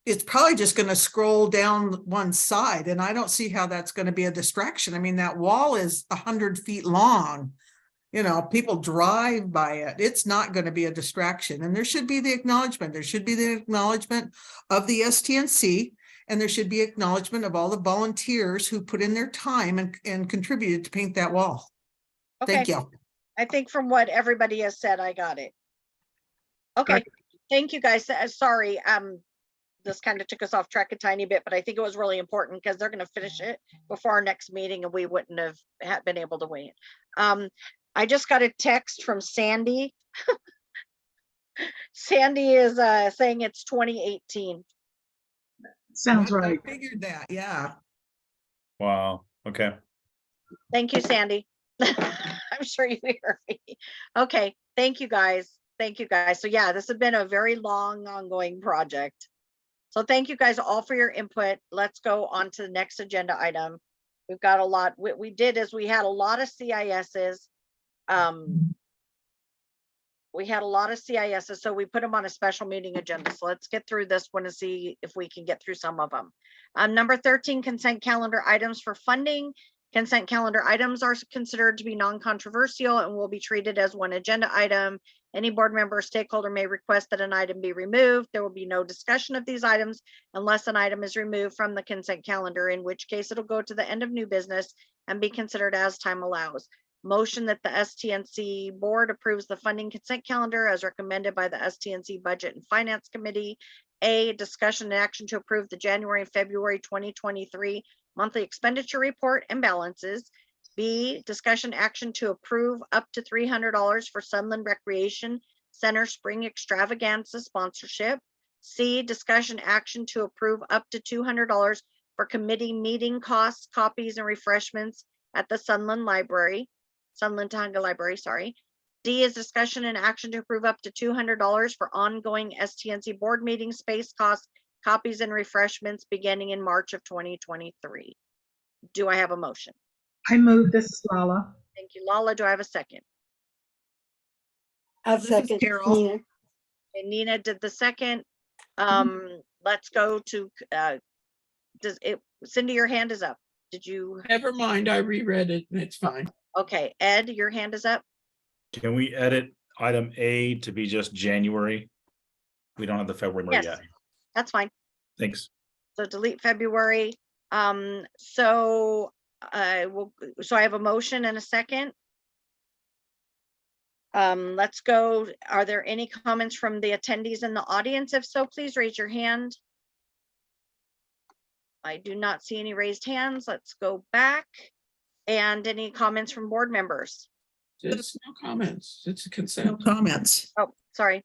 it's probably just gonna scroll down one side, and I don't see how that's gonna be a distraction. I mean, that wall is 100 feet long. You know, people drive by it. It's not going to be a distraction. And there should be the acknowledgement. There should be the acknowledgement of the STNC, and there should be acknowledgement of all the volunteers who put in their time and contributed to paint that wall. Thank Okay. you. I think from what everybody has said, I got it. Okay, thank you guys. Sorry, this kind of took us off track a tiny bit, but I think it was really important because they're going to finish it before our next meeting, and we wouldn't have been able to wait. I just got a text from Sandy. Sandy is saying it's 2018. Sounds I right. figured that, yeah. Wow. Okay. Thank you, Sandy. I'm sure you hear me. Okay, thank you guys. Thank you guys. So yeah, this has been a very long ongoing project. So thank you guys all for your input. Let's go on to the next agenda item. We've got a lot. What we did is we had a lot of CISs. We had a lot of CISs, so we put them on a special meeting agenda. So let's get through this one and see if we can get through some of them. Number 13, consent calendar items for funding. Consent calendar items are considered to be non-controversial and will be treated as one agenda item. Any board member or stakeholder may request that an item be removed. There will be no discussion of these items unless an item is removed from the consent calendar, in which case it'll go to the end of new business and be considered as time allows. Motion that the STNC board approves the funding consent calendar as recommended by the STNC Budget and Finance Committee. A, discussion and action to approve the January and February 2023 monthly expenditure report and balances. B, discussion action to approve up to $300 for Sunland Recreation Center Spring Extravaganza sponsorship. C, discussion action to approve up to $200 for committee meeting costs, copies, and refreshments at the Sunland-Tujunga Library, sorry. D is discussion and action to approve up to $200 for ongoing STNC board meeting space costs, copies, and refreshments beginning in March of 2023. Do I have a motion? I move this, Lala. Thank you, Lala. Do I have a second? I'll This is second. Carol. Nina. Okay, Nina did the second. Let's go to, Cindy, your hand is up. Did you? Never mind, I reread it and it's fine. Okay, Ed, your hand is up. Can we edit item A to be just January? We don't have the February Yes, yet. that's fine. Thanks. So delete February. So I have a motion and a second. Let's go. Are there any comments from the attendees in the audience? If so, please raise your hand. I do not see any raised hands. Let's go back. And any comments from board members? It's no comments. It's a No consent. comments. Oh, sorry.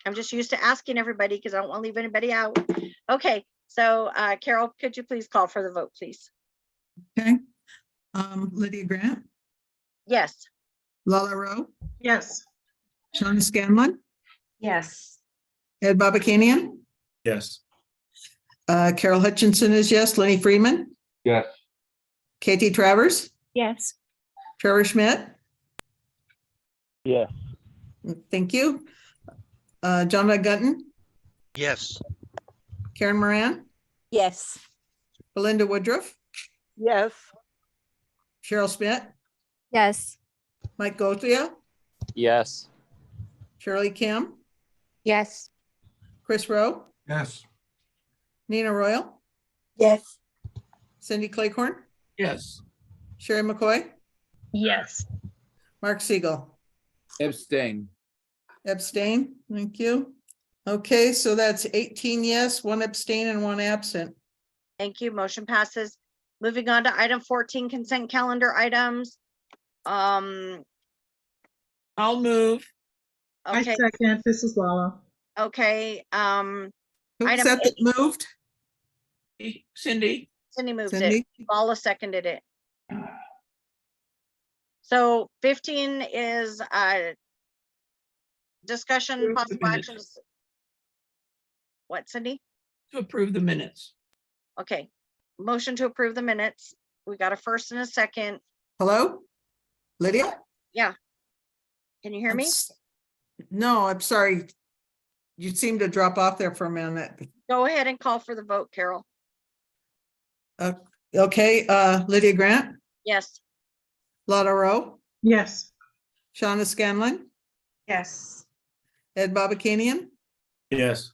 I'm just used to asking everybody because I don't want to leave anybody out. Okay, so Carol, could you please call for the vote, please? Okay. Lydia Grant, Yes. Lala Rowe, Yes. Sean Scanlon, Yes. Ed Babakanian, Yes. Carol Hutchinson is yes, Lenny Freeman, Yes. Katie Travers, Yes. Trevor Schmidt, Yes. thank you. John Van Gunton, Yes. Karen Moran, Yes. Belinda Woodruff, Yes. Cheryl Schmidt, Yes. Mike Gotia, Yes. Shirley Kim, Yes. Chris Rowe, Yes. Nina Royal, Yes. Cindy Claycorn, Yes. Sherry McCoy, Yes. Mark Siegel. Abstain. Abstain, thank you. Okay, so that's 18 yes, 1 abstain and 1 absent. Thank you. Motion passes. Moving on to item 14, consent calendar items. I'll move. I Okay, second, this is Lala. okay, Who was Item that that moved? Cindy. Cindy moved it. Cindy? Paula seconded it. So 15 is discussion, Approve the possible minutes. actions. What, Cindy? To approve the minutes. Okay, motion to approve the minutes. We got a first and a second. Hello? Lydia? Yeah. Can you hear me? No, I'm sorry. You seemed to drop off there for a minute. Go ahead and call for the vote, Carol. Okay, Lydia Grant, Yes. Lotta Rowe, Yes. Shauna Scanlon, Yes. Ed Babakanian, Yes.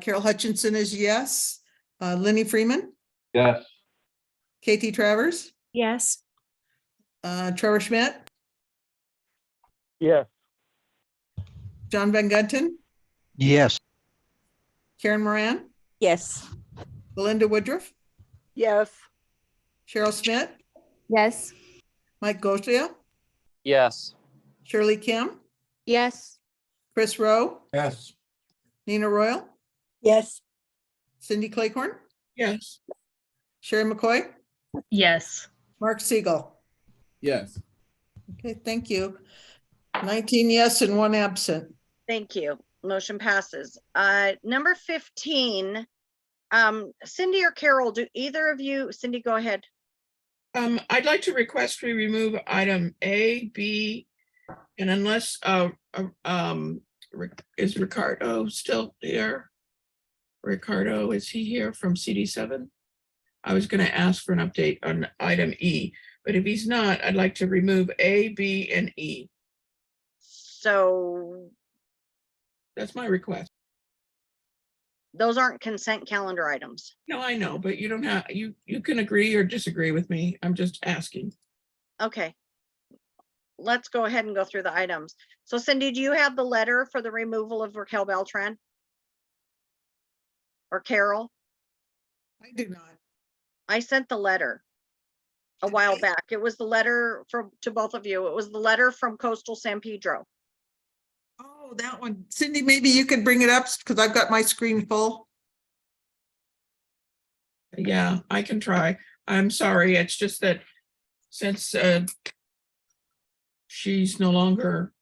Carol Hutchinson is yes, Lenny Freeman, Yes. Katie Travers, Yes. Trevor Schmidt, Yes. John Van Gunton, Yes. Karen Moran, Yes. Belinda Woodruff, Yes. Cheryl Schmidt, Yes. Mike Gosia, Yes. Shirley Kim, Yes. Chris Rowe, Yes. Nina Royal, Yes. Cindy Claycorn, Yes. Sherry McCoy, Yes. Mark Siegel. Yes. Okay, thank you. 19 yes and 1 absent. Thank you. Motion passes. Number 15, Cindy or Carol, do either of you, Cindy, go ahead. I'd like to request we remove item A, B, and unless, is Ricardo still here? Ricardo, is he here from CD7? I was gonna ask for an update on item E, but if he's not, I'd like to remove A, B, and E. So That's my request. those aren't consent calendar items. No, I know, but you don't have, you can agree or disagree with me. I'm just asking. Okay. Let's go ahead and go through the items. So Cindy, do you have the letter for the removal of Raquel Beltran? Or Carol? I do not. I sent the letter a while back. It was the letter to both of you. It was the letter from Coastal San Pedro. Oh, that one. Cindy, maybe you could bring it up because I've got my screen full. Yeah, I can try. I'm sorry. It's just that since she's no longer,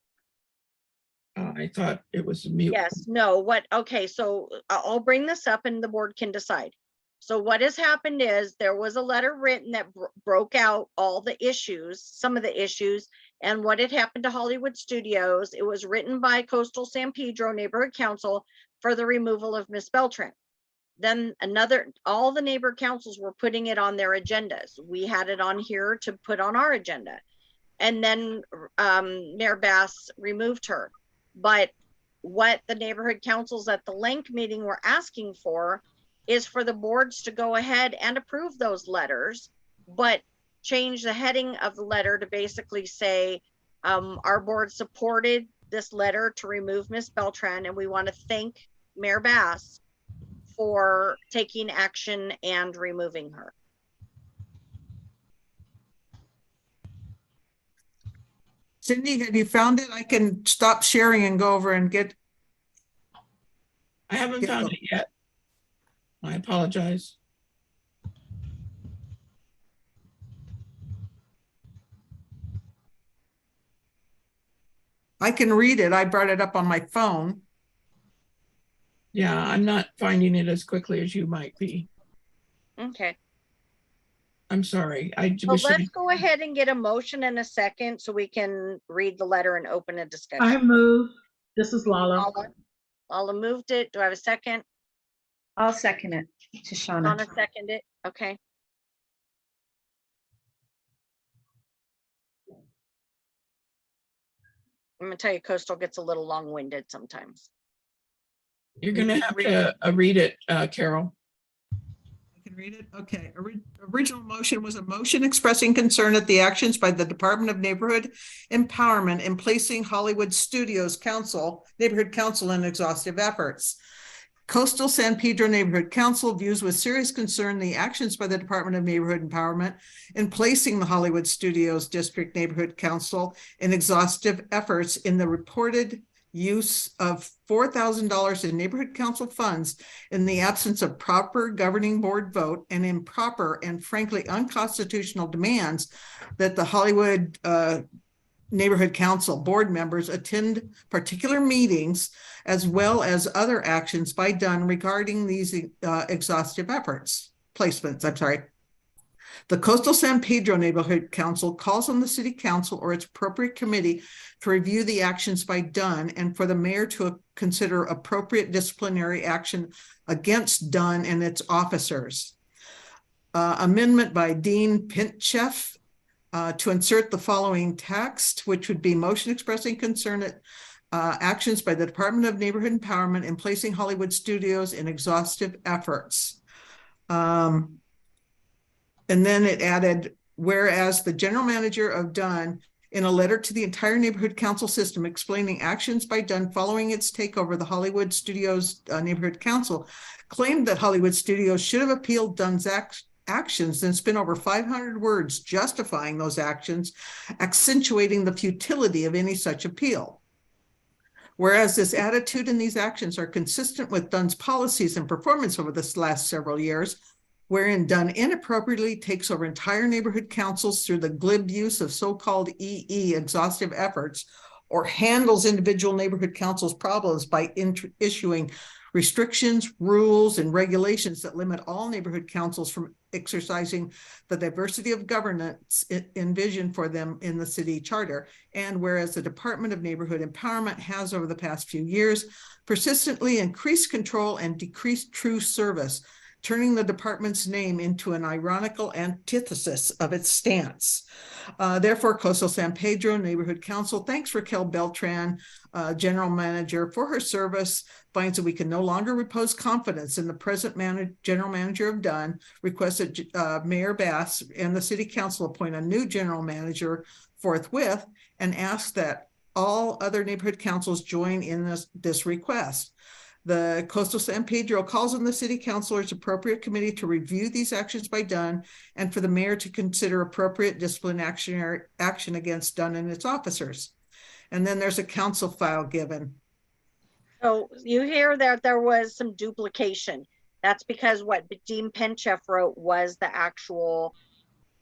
I thought it was mute. Yes, no, what, okay, so I'll bring this up and the board can decide. So what has happened is there was a letter written that broke out all the issues, some of the issues, and what had happened to Hollywood Studios. It was written by Coastal San Pedro Neighborhood Council for the removal of Miss Beltran. Then all the neighbor councils were putting it on their agendas. We had it on here to put on our agenda. And then Mayor Bass removed her. But what the neighborhood councils at the Link meeting were asking for is for the boards to go ahead and approve those letters, but change the heading of the letter to basically say, our board supported this letter to remove Miss Beltran, and we want to thank Mayor Bass for taking action and removing her. Cindy, have you found it? I can stop sharing and go over and get. I haven't found it yet. I apologize. I can read it. I brought it up on my phone. Yeah, I'm not finding it as quickly as you might be. Okay. I'm sorry. Well, let's go ahead and get a motion in a second so we can read the letter and open a discussion. I move. This is Lala. Lala moved it. Do I have a second? I'll second it. Shoshana. Shauna seconded it. Okay. I'm gonna tell you, Coastal gets a little long-winded sometimes. You're gonna have to read it, Carol. I can read it. Okay. Original motion was a motion expressing concern at the actions by the Department of Neighborhood Empowerment in placing Hollywood Studios Neighborhood Council in exhaustive efforts. Coastal San Pedro Neighborhood Council views with serious concern the actions by the Department of Neighborhood Empowerment in placing the Hollywood Studios District Neighborhood Council in exhaustive efforts in the reported use of $4,000 in neighborhood council funds in the absence of proper governing board vote and improper and frankly unconstitutional demands that the Hollywood Neighborhood Council board members attend particular meetings as well as other actions by Dunn regarding these exhaustive placements. I'm sorry. The Coastal San Pedro Neighborhood Council calls on the City Council or its appropriate committee to review the actions by Dunn and for the mayor to consider appropriate disciplinary action against Dunn and its officers. Amendment by Dean Pinchef to insert the following text, which would be motion expressing concern at actions by the Department of Neighborhood Empowerment in placing Hollywood Studios in exhaustive efforts. And then it added, whereas the general manager of Dunn, in a letter to the entire neighborhood council system explaining actions by Dunn following its takeover of the Hollywood Studios Neighborhood Council, claimed that Hollywood Studios should have appealed Dunn's actions and spent over 500 words justifying those actions, accentuating the futility of any such appeal. Whereas this attitude and these actions are consistent with Dunn's policies and performance over this last several years, wherein Dunn inappropriately takes over entire neighborhood councils through the glib use of so-called EE exhaustive efforts, or handles individual neighborhood councils' problems by issuing restrictions, rules, and regulations that limit all neighborhood councils from exercising the diversity of governance envisioned for them in the city charter. And whereas the Department of Neighborhood Empowerment has over the past few years persistently increased control and decreased true service, turning the department's name into an ironical antithesis of its stance. Therefore, Coastal San Pedro Neighborhood Council thanks Raquel Beltran, General Manager, for her service, finds that we can no longer repose confidence in the present General Manager of Dunn, requests that Mayor Bass and the City Council appoint a new General Manager forthwith, and asks that all other neighborhood councils join in this request. The Coastal San Pedro calls on the City Council or its appropriate committee to review these actions by Dunn and for the mayor to consider appropriate discipline action against Dunn and its officers. And then there's a council file given. So you hear that there was some duplication. That's because what Dean Pinchef wrote was the actual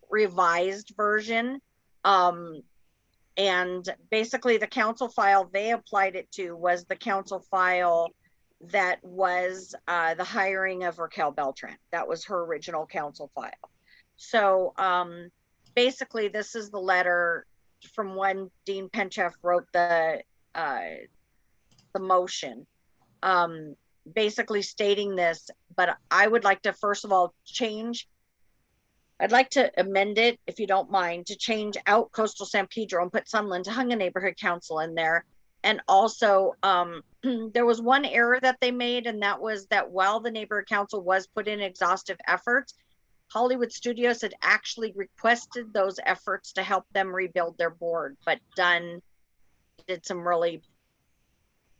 revised version. And basically the council file they applied it to was the council file that was the hiring of Raquel Beltran. That was her original council file. So basically this is the letter from when Dean Pinchef wrote the motion, basically stating this, but I would like to first of all I'd like to amend it, if you don't mind, to change out Coastal San Pedro and put Sunland-Tujunga Neighborhood Council in there. And also, there was one error that they made, and that was that while the neighborhood council was put in exhaustive efforts, Hollywood Studios had actually requested those efforts to help them rebuild their board, but Dunn did some really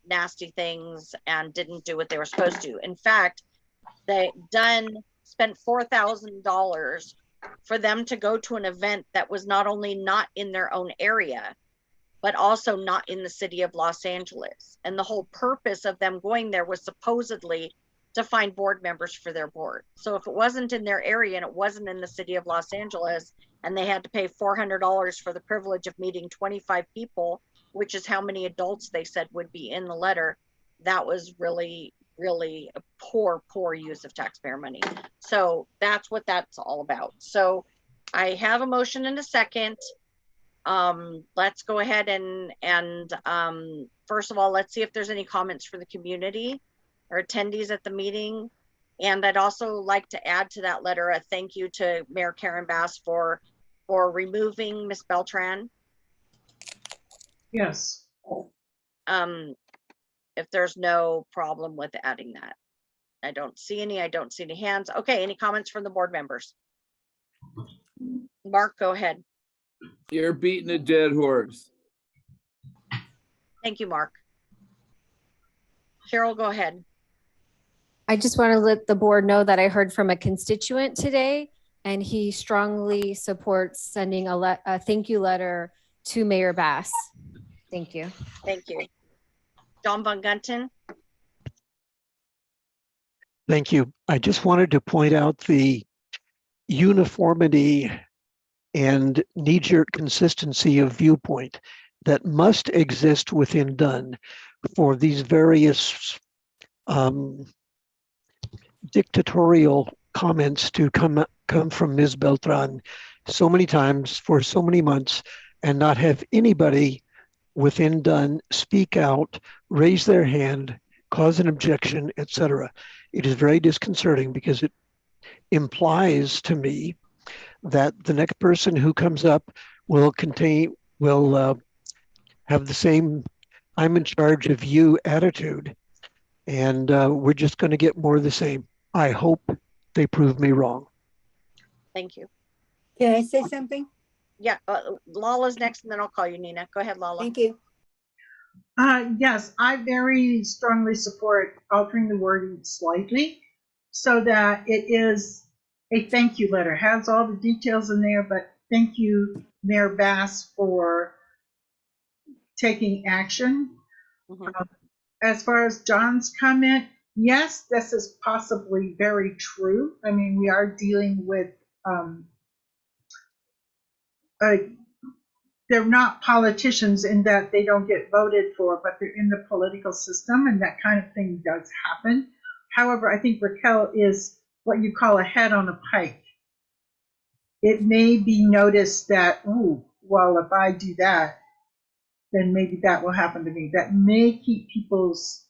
nasty things and didn't do what they were supposed to. In fact, Dunn spent $4,000 for them to go to an event that was not only not in their own area, but also not in the city of Los Angeles. And the whole purpose of them going there was supposedly to find board members for their board. So if it wasn't in their area and it wasn't in the city of Los Angeles, and they had to pay $400 for the privilege of meeting 25 people which is how many adults they said would be in the letter, that was really, really a poor use of taxpayer money. So that's what that's all about. So I have a motion and a second. Let's go ahead and first of all, let's see if there's any comments for the community or attendees at the meeting. And I'd also like to add to that letter a thank you to Mayor Karen Bass for removing Miss Beltran. Yes. If there's no problem with adding that. I don't see any hands. Okay, any comments from the board members? Mark, go ahead. You're beating a dead horse. Thank you, Mark. Cheryl, go ahead. I just want to let the board know that I heard from a constituent today, and he strongly supports sending a thank you letter to Mayor Bass. Thank you. Thank you. John Von Gunton. Thank you. I just wanted to point out the uniformity and knee-jerk consistency of viewpoint that must exist within Dunn for these various dictatorial comments to come from Ms. Beltran so many times for so many months and not have anybody within Dunn speak out, raise their hand, cause an objection, etc. It is very disconcerting because it implies to me that the next person who comes up will have the same I'm in charge of you attitude, and we're just going to get more of the same. I hope they prove me wrong. Thank you. Can I say something? Yeah, Lala's next, and then I'll call you, Nina. Go ahead, Lala. Thank you. Yes, I very strongly support altering the wording slightly so that it is a thank you letter. Has all the details in there, but thank you, Mayor Bass, for taking action. As far as John's comment, yes, this is possibly very true. I mean, we are dealing with they're not politicians in that they don't get voted for, but they're in the political system, and that kind of thing does happen. However, I think Raquel is what you call a head on a pike. It may be noticed that, oh, well, if I do that, then maybe that will happen to me. That may keep people's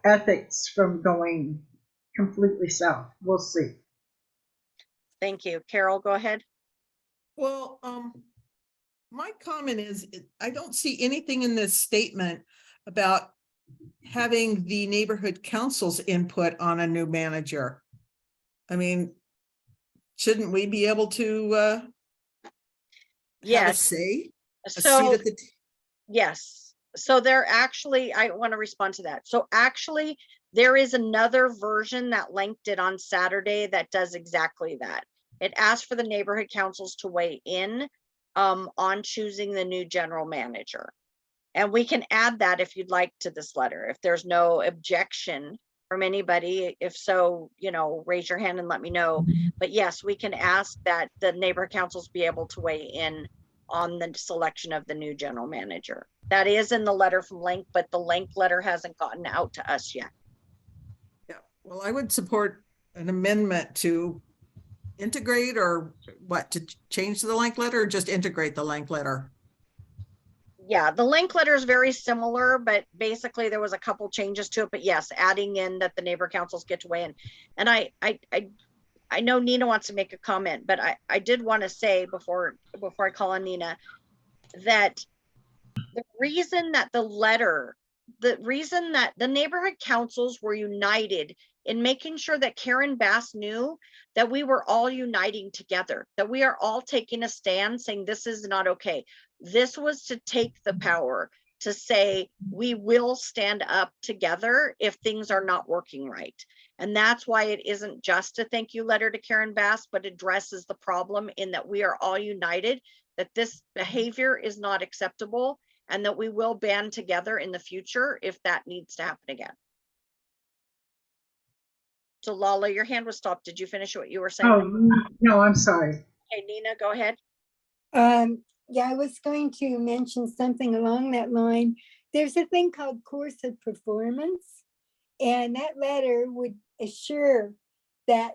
ethics from going completely south. We'll see. Thank you. Carol, go ahead. Well, my comment is, I don't see anything in this statement about having the neighborhood council's input on a new manager. I mean, shouldn't we be able to have a say? Yes. So there actually, I want to respond to that. So actually, there is another version that linked it on Saturday that does exactly that. It asks for the neighborhood councils to weigh in on choosing the new general manager. And we can add that if you'd like to this letter, if there's no objection from anybody. If so, raise your hand and let me know. But yes, we can ask that the neighborhood councils be able to weigh in on the selection of the new general manager. That is in the letter from Link, but the Link letter hasn't gotten out to us yet. Yeah, well, I would support an amendment to integrate or what, to change the Link letter or just integrate the Link letter? Yeah, the Link letter is very similar, but basically there was a couple changes to it. But yes, adding in that the neighbor councils get to weigh in. And I know Nina wants to make a comment, but I did want to say before I call on Nina that the reason that the neighborhood councils were united in making sure that Karen Bass knew that we were all uniting together, that we are all taking a stand saying this is not okay. This was to take the power to say we will stand up together if things are not working right. And that's why it isn't just a thank you letter to Karen Bass, but addresses the problem in that we are all united, that this behavior is not acceptable, and that we will band together in the future if that needs to happen again. So Lala, your hand was stopped. Did you finish what you were saying? Oh, no, I'm sorry. Okay, Nina, go ahead. Yeah, I was going to mention something along that line. There's a thing called course of performance. And that letter would assure that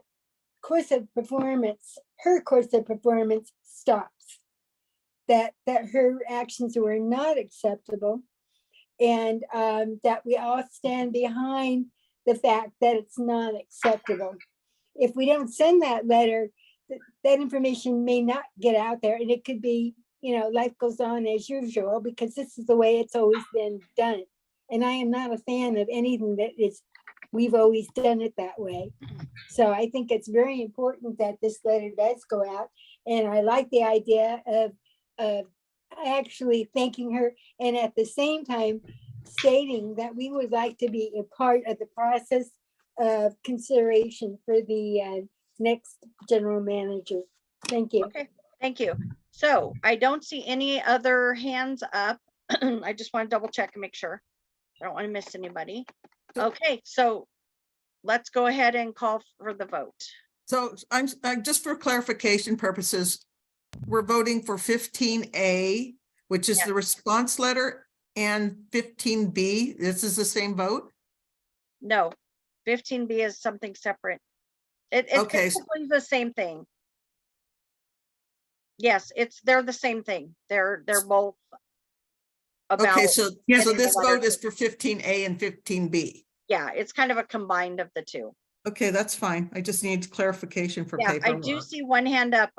course of performance, her course of performance stops. That her actions were not acceptable. And that we all stand behind the fact that it's not acceptable. If we don't send that letter, that information may not get out there, and it could be, life goes on as usual, because this is the way it's always been done. And I am not a fan of anything that is, we've always done it that way. So I think it's very important that this letter does go out. And I like the idea of actually thanking her, and at the same time stating that we would like to be a part of the process of consideration for the next general manager. Thank you. Okay, thank you. So I don't see any other hands up. I just want to double check and make sure. I don't want to miss anybody. Okay, so let's go ahead and call for the vote. So I'm just for clarification purposes, we're voting for 15A, which is the response letter, and 15B. This is the same vote? No, 15B is something separate. It's Okay. basically the same thing. Yes, they're the same thing. They're both about. Okay, so getting this the letter vote is to- for 15A and 15B. Yeah, it's kind of a combined of the two. Okay, that's fine. I just need clarification for Yeah, I paper. do see one hand up.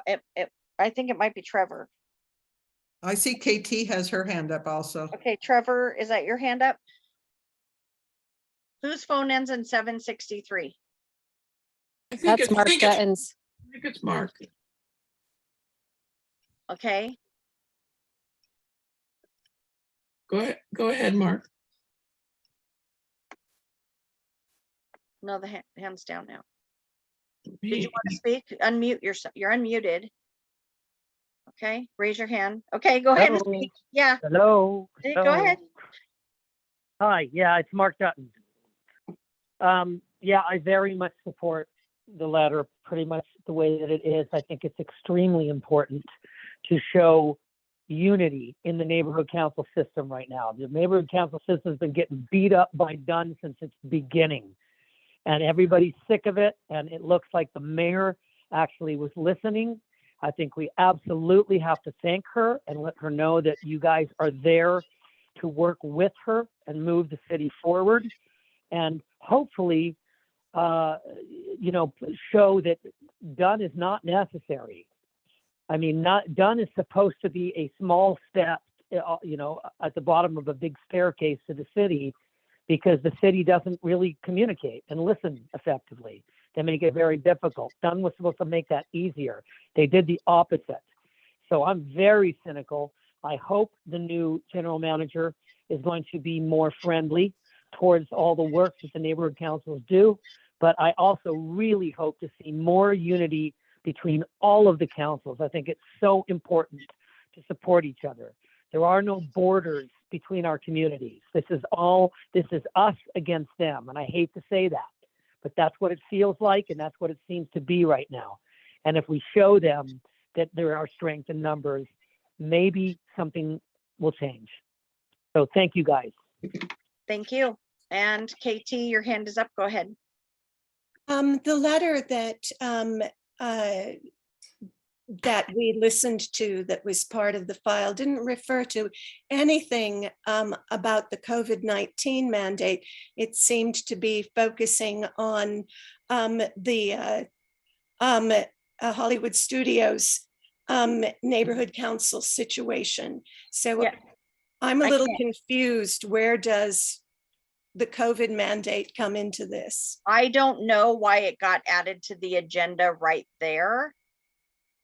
I think it might be Trevor. I see KT has her hand up also. Okay, Trevor, is that your hand up? Whose phone ends in 763? That's Mark Dutton's. I think it's Mark. Okay, Go ahead, Mark. no, the hand's down now. Did you want to speak? Unmute yourself. You're unmuted. Okay, raise your hand. Okay, go ahead and Hello. speak. Yeah. Hello. Go ahead. Hi, yeah, it's Mark Dutton. Yeah, I very much support the letter pretty much the way that it is. I think it's extremely important to show unity in the neighborhood council system right now. The neighborhood council system has been getting beat up by Dunn since its beginning. And everybody's sick of it. And it looks like the mayor actually was listening. I think we absolutely have to thank her and let her know that you guys are there to work with her and move the city forward. And hopefully, show that Dunn is not necessary. I mean, Dunn is supposed to be a small step, at the bottom of a big staircase to the city, because the city doesn't really communicate and listen effectively. They make it very difficult. Dunn was supposed to make that easier. They did the opposite. So I'm very cynical. I hope the new general manager is going to be more friendly towards all the work that the neighborhood councils do. But I also really hope to see more unity between all of the councils. I think it's so important to support each other. There are no borders between our communities. This is us against them. And I hate to say that, but that's what it feels like. And that's what it seems to be right now. And if we show them that there are strength in numbers, maybe something will change. So thank you guys. Thank you. And KT, your hand is up. Go ahead. The letter that we listened to that was part of the file didn't refer to anything about the COVID-19 mandate. It seemed to be focusing on the Hollywood Studios neighborhood council situation. So Yeah. I'm a little confused. Where does the COVID mandate come into this? I don't know why it got added to the agenda right there.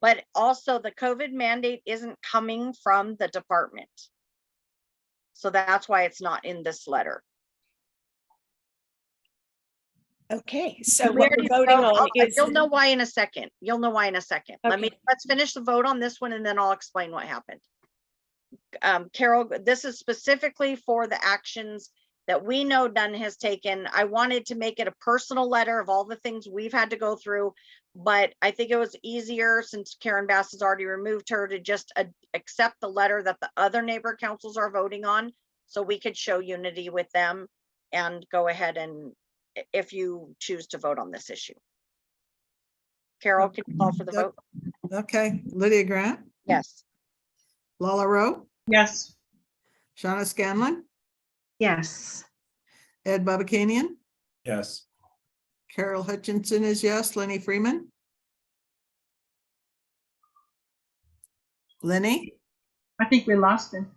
But also the COVID mandate isn't coming from the department. So that's why it's not in this letter. Okay, so what we're voting on is. You'll know why in a second. You'll know why in a second. Okay. Let's finish the vote on this one and then I'll explain what happened. Carol, this is specifically for the actions that we know Dunn has taken. I wanted to make it a personal letter of all the things we've had to go through, but I think it was easier since Karen Bass has already removed her to just accept the letter that the other neighbor councils are voting on, so we could show unity with them and go ahead and if you choose to vote on this issue. Carol, can you call for the vote? Okay, Lydia Grant, Yes. Lala Rowe, Yes. Shauna Scanlon, Yes. Ed Babakanian, Yes. Carol Hutchinson is yes, Lenny Freeman. Lenny, I think we lost him.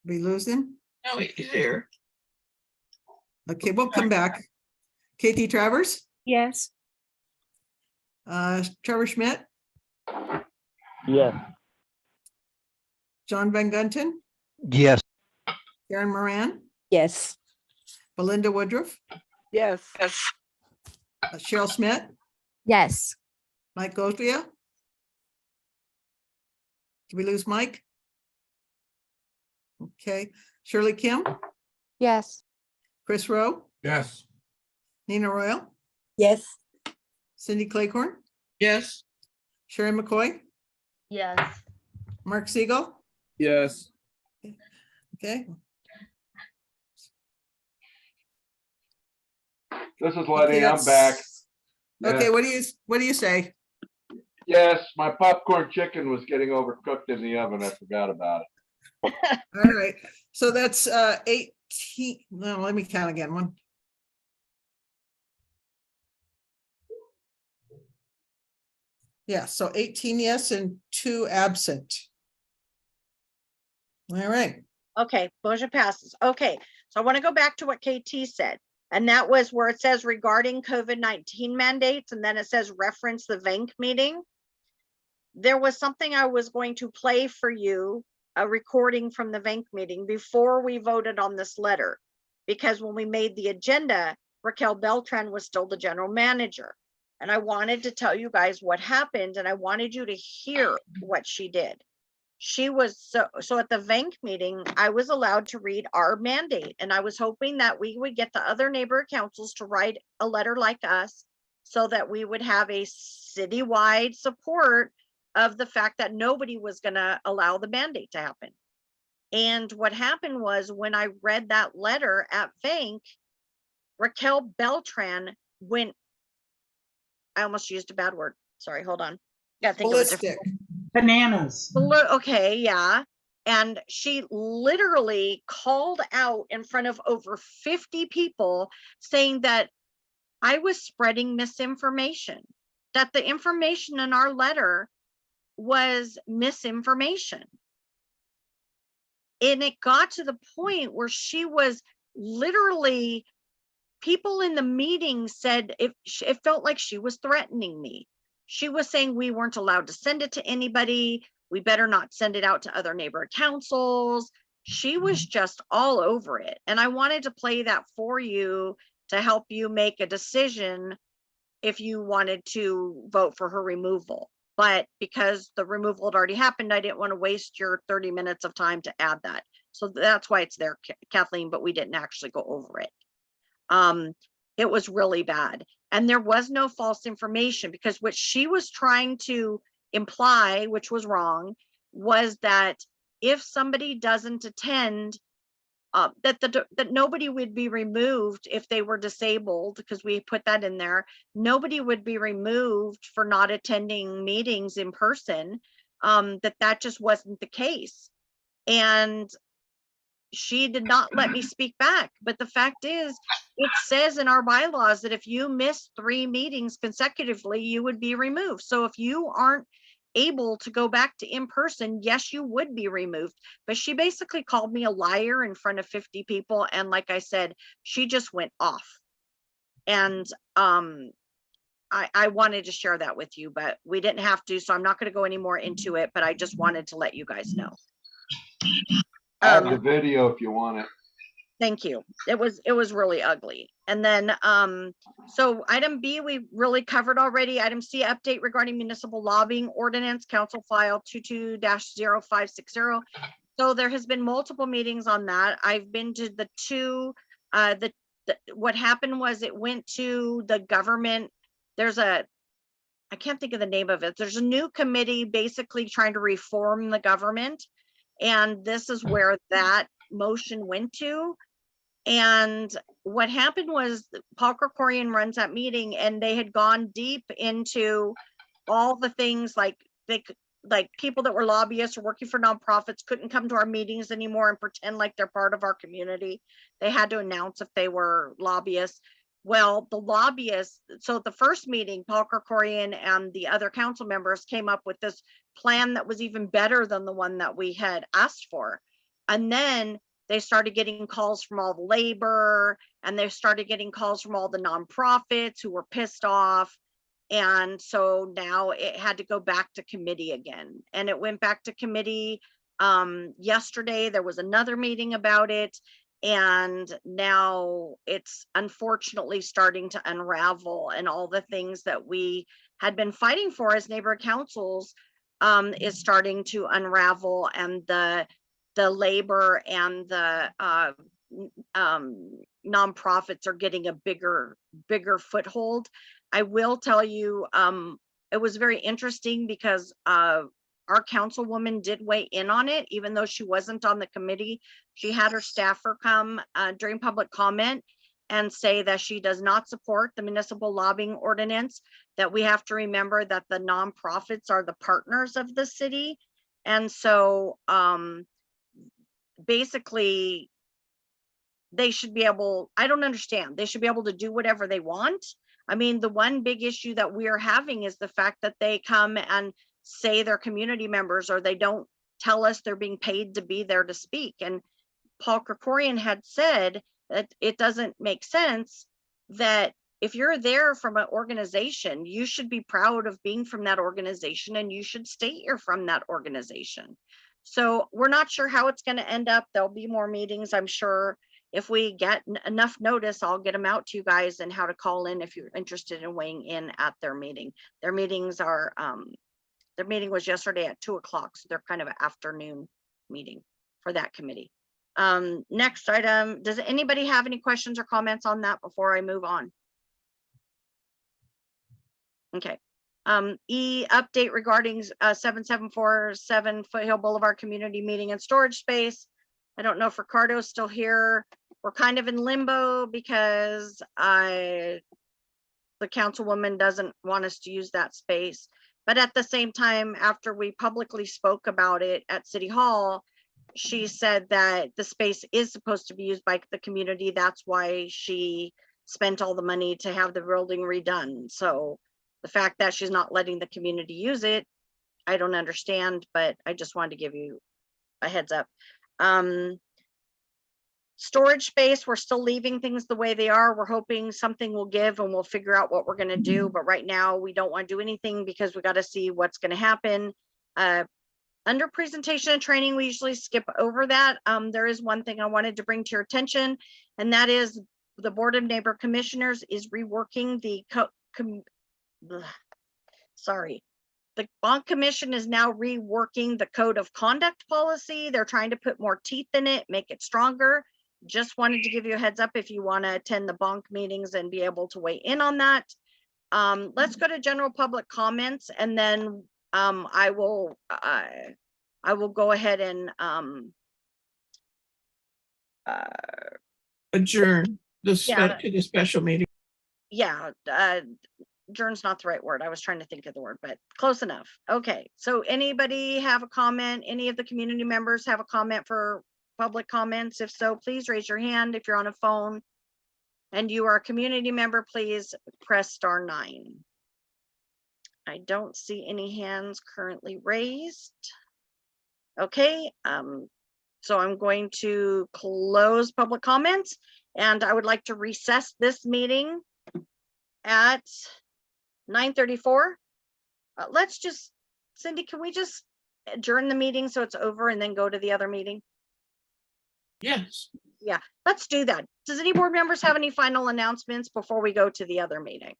we lose him? No, he's here. Okay, we'll come back. Katie Travers, Yes. Trevor Schmidt, Yes. John Van Gunten, Yes. Karen Moran, Yes. Belinda Woodruff, Yes. Cheryl Schmidt, Yes. Mike Goldria. Did we lose Mike? Okay, Shirley Kim, Yes. Chris Rowe, Yes. Nina Royal, Yes. Cindy Claycorn, Yes. Sherry McCoy, Yes. Mark Siegel. Yes. Okay, This is Okay, Lenny, I'm back. okay, Yeah. what do you say? Yes, my popcorn chicken was getting overcooked in the oven. I forgot about it. All right, so that's 18, no, let me count again, one. Yeah, so 18 yes and 2 absent. All right, Okay, motion passes. Okay, so I want to go back to what KT said. And that was where it says regarding COVID-19 mandates, and then it says reference the VENC meeting. There was something I was going to play for you, a recording from the VENC meeting before we voted on this letter. Because when we made the agenda, Raquel Beltran was still the general manager. And I wanted to tell you guys what happened, and I wanted you to hear what she did. She was so at the VENC meeting, I was allowed to read our mandate, and I was hoping that we would get the other neighbor councils to write a letter like us so that we would have a citywide support of the fact that nobody was going to allow the mandate to happen. And what happened was when I read that letter at VENC, Raquel Beltran went, I almost used a bad word. Sorry, hold on. Gotta think of a different word. Bananas. Okay, yeah. And she literally called out in front of over 50 people saying that I was spreading misinformation, that the information in our letter was misinformation. And it got to the point where she was literally, people in the meeting said it felt like she was threatening me. She was saying we weren't allowed to send it to anybody. We better not send it out to other neighbor councils. She was just all over it. And I wanted to play that for you to help you make a decision if you wanted to vote for her removal. But because the removal had already happened, I didn't want to waste your 30 minutes of time to add that. So that's why it's there, Kathleen, but we didn't actually go over it. It was really bad. And there was no false information, because what she was trying to imply, which was wrong, was that if somebody doesn't attend, that nobody would be removed if they were disabled, because we put that in there. Nobody would be removed for not attending meetings in person, that just wasn't the case. And she did not let me speak back. But the fact is, it says in our bylaws that if you miss 3 meetings consecutively, you would be removed. So if you aren't able to go back to in person, yes, you would be removed. But she basically called me a liar in front of 50 people. And like I said, she just went off. And I wanted to share that with you, but we didn't have to. So I'm not going to go any more into it, but I just wanted to let you guys know. I have the video if you want it. Thank you. It was really ugly. And then, so item B, we really covered already. Item C, update regarding municipal lobbying ordinance, council file 22-0560. So there has been multiple meetings on that. I've been to the 2 What happened was it went to the government. I can't think of the name of it. There's a new committee basically trying to reform the government. And this is where that motion went to. And what happened was Paul Krikorian runs that meeting, and they had gone deep into all the things like people that were lobbyists or working for nonprofits couldn't come to our meetings anymore and pretend like they're part of our community. They had to announce if they were lobbyists. Well, the lobbyists, so at the first meeting, Paul Krikorian and the other council members came up with this plan that was even better than the one that we had asked for. And then they started getting calls from all the labor, and they started getting calls from all the nonprofits who were pissed off. And so now it had to go back to committee again. And it went back to committee yesterday. There was another meeting about it. And now it's unfortunately starting to unravel, and all the things that we had been fighting for as neighborhood councils is starting to unravel, and the labor and the nonprofits are getting a bigger foothold. I will tell you, it was very interesting because our councilwoman did weigh in on it, even though she wasn't on the committee. She had her staffer come during public comment and say that she does not support the municipal lobbying ordinance, that we have to remember that the nonprofits are the partners of the city. And so basically they should be able, I don't understand, they should be able to do whatever they want. I mean, the one big issue that we are having is the fact that they come and say they're community members, or they don't tell us they're being paid to be there to speak. And Paul Krikorian had said that it doesn't make sense that if you're there from an organization, you should be proud of being from that organization, and you should state you're from that organization. So we're not sure how it's going to end up. There'll be more meetings, I'm sure. If we get enough notice, I'll get them out to you guys, and how to call in if you're interested in weighing in at their meeting. Their meetings are their meeting was yesterday at 2 o'clock, so they're kind of an afternoon meeting for that committee. Next item, does anybody have any questions or comments on that before I move on? Okay. E, update regarding 7747 Foothill Boulevard Community Meeting and Storage Space. I don't know if Ricardo's still here. We're kind of in limbo because the councilwoman doesn't want us to use that space. But at the same time, after we publicly spoke about it at City Hall, she said that the space is supposed to be used by the community. That's why she spent all the money to have the building redone. So the fact that she's not letting the community use it, I don't understand, but I just wanted to give you a heads up. Storage space, we're still leaving things the way they are. We're hoping something will give and we'll figure out what we're going to do. But right now we don't want to do anything because we got to see what's going to happen. Under presentation and training, we usually skip over that. There is one thing I wanted to bring to your attention, and that is the Board of Neighbor Commissioners is reworking the the Bond Commission is now reworking the Code of Conduct policy. They're trying to put more teeth in it, make it stronger. Just wanted to give you a heads up if you want to attend the bonk meetings and be able to weigh in on that. Let's go to general public comments, and then I will go ahead and adjourn this to the special meeting. Yeah, adjourn's not the right word. I was trying to think of the word, but close enough. Okay, so anybody have a comment? Any of the community members have a comment for public comments? If so, please raise your hand. If you're on a phone and you are a community member, please press *9. I don't see any hands currently raised. Okay, so I'm going to close public comments, and I would like to recess this meeting at 9:34. Let's just, Cindy, can we just adjourn the meeting so it's over and then go to the other meeting? Yes. Yeah, let's do that. Does any board members have any final announcements before we go to the other meeting?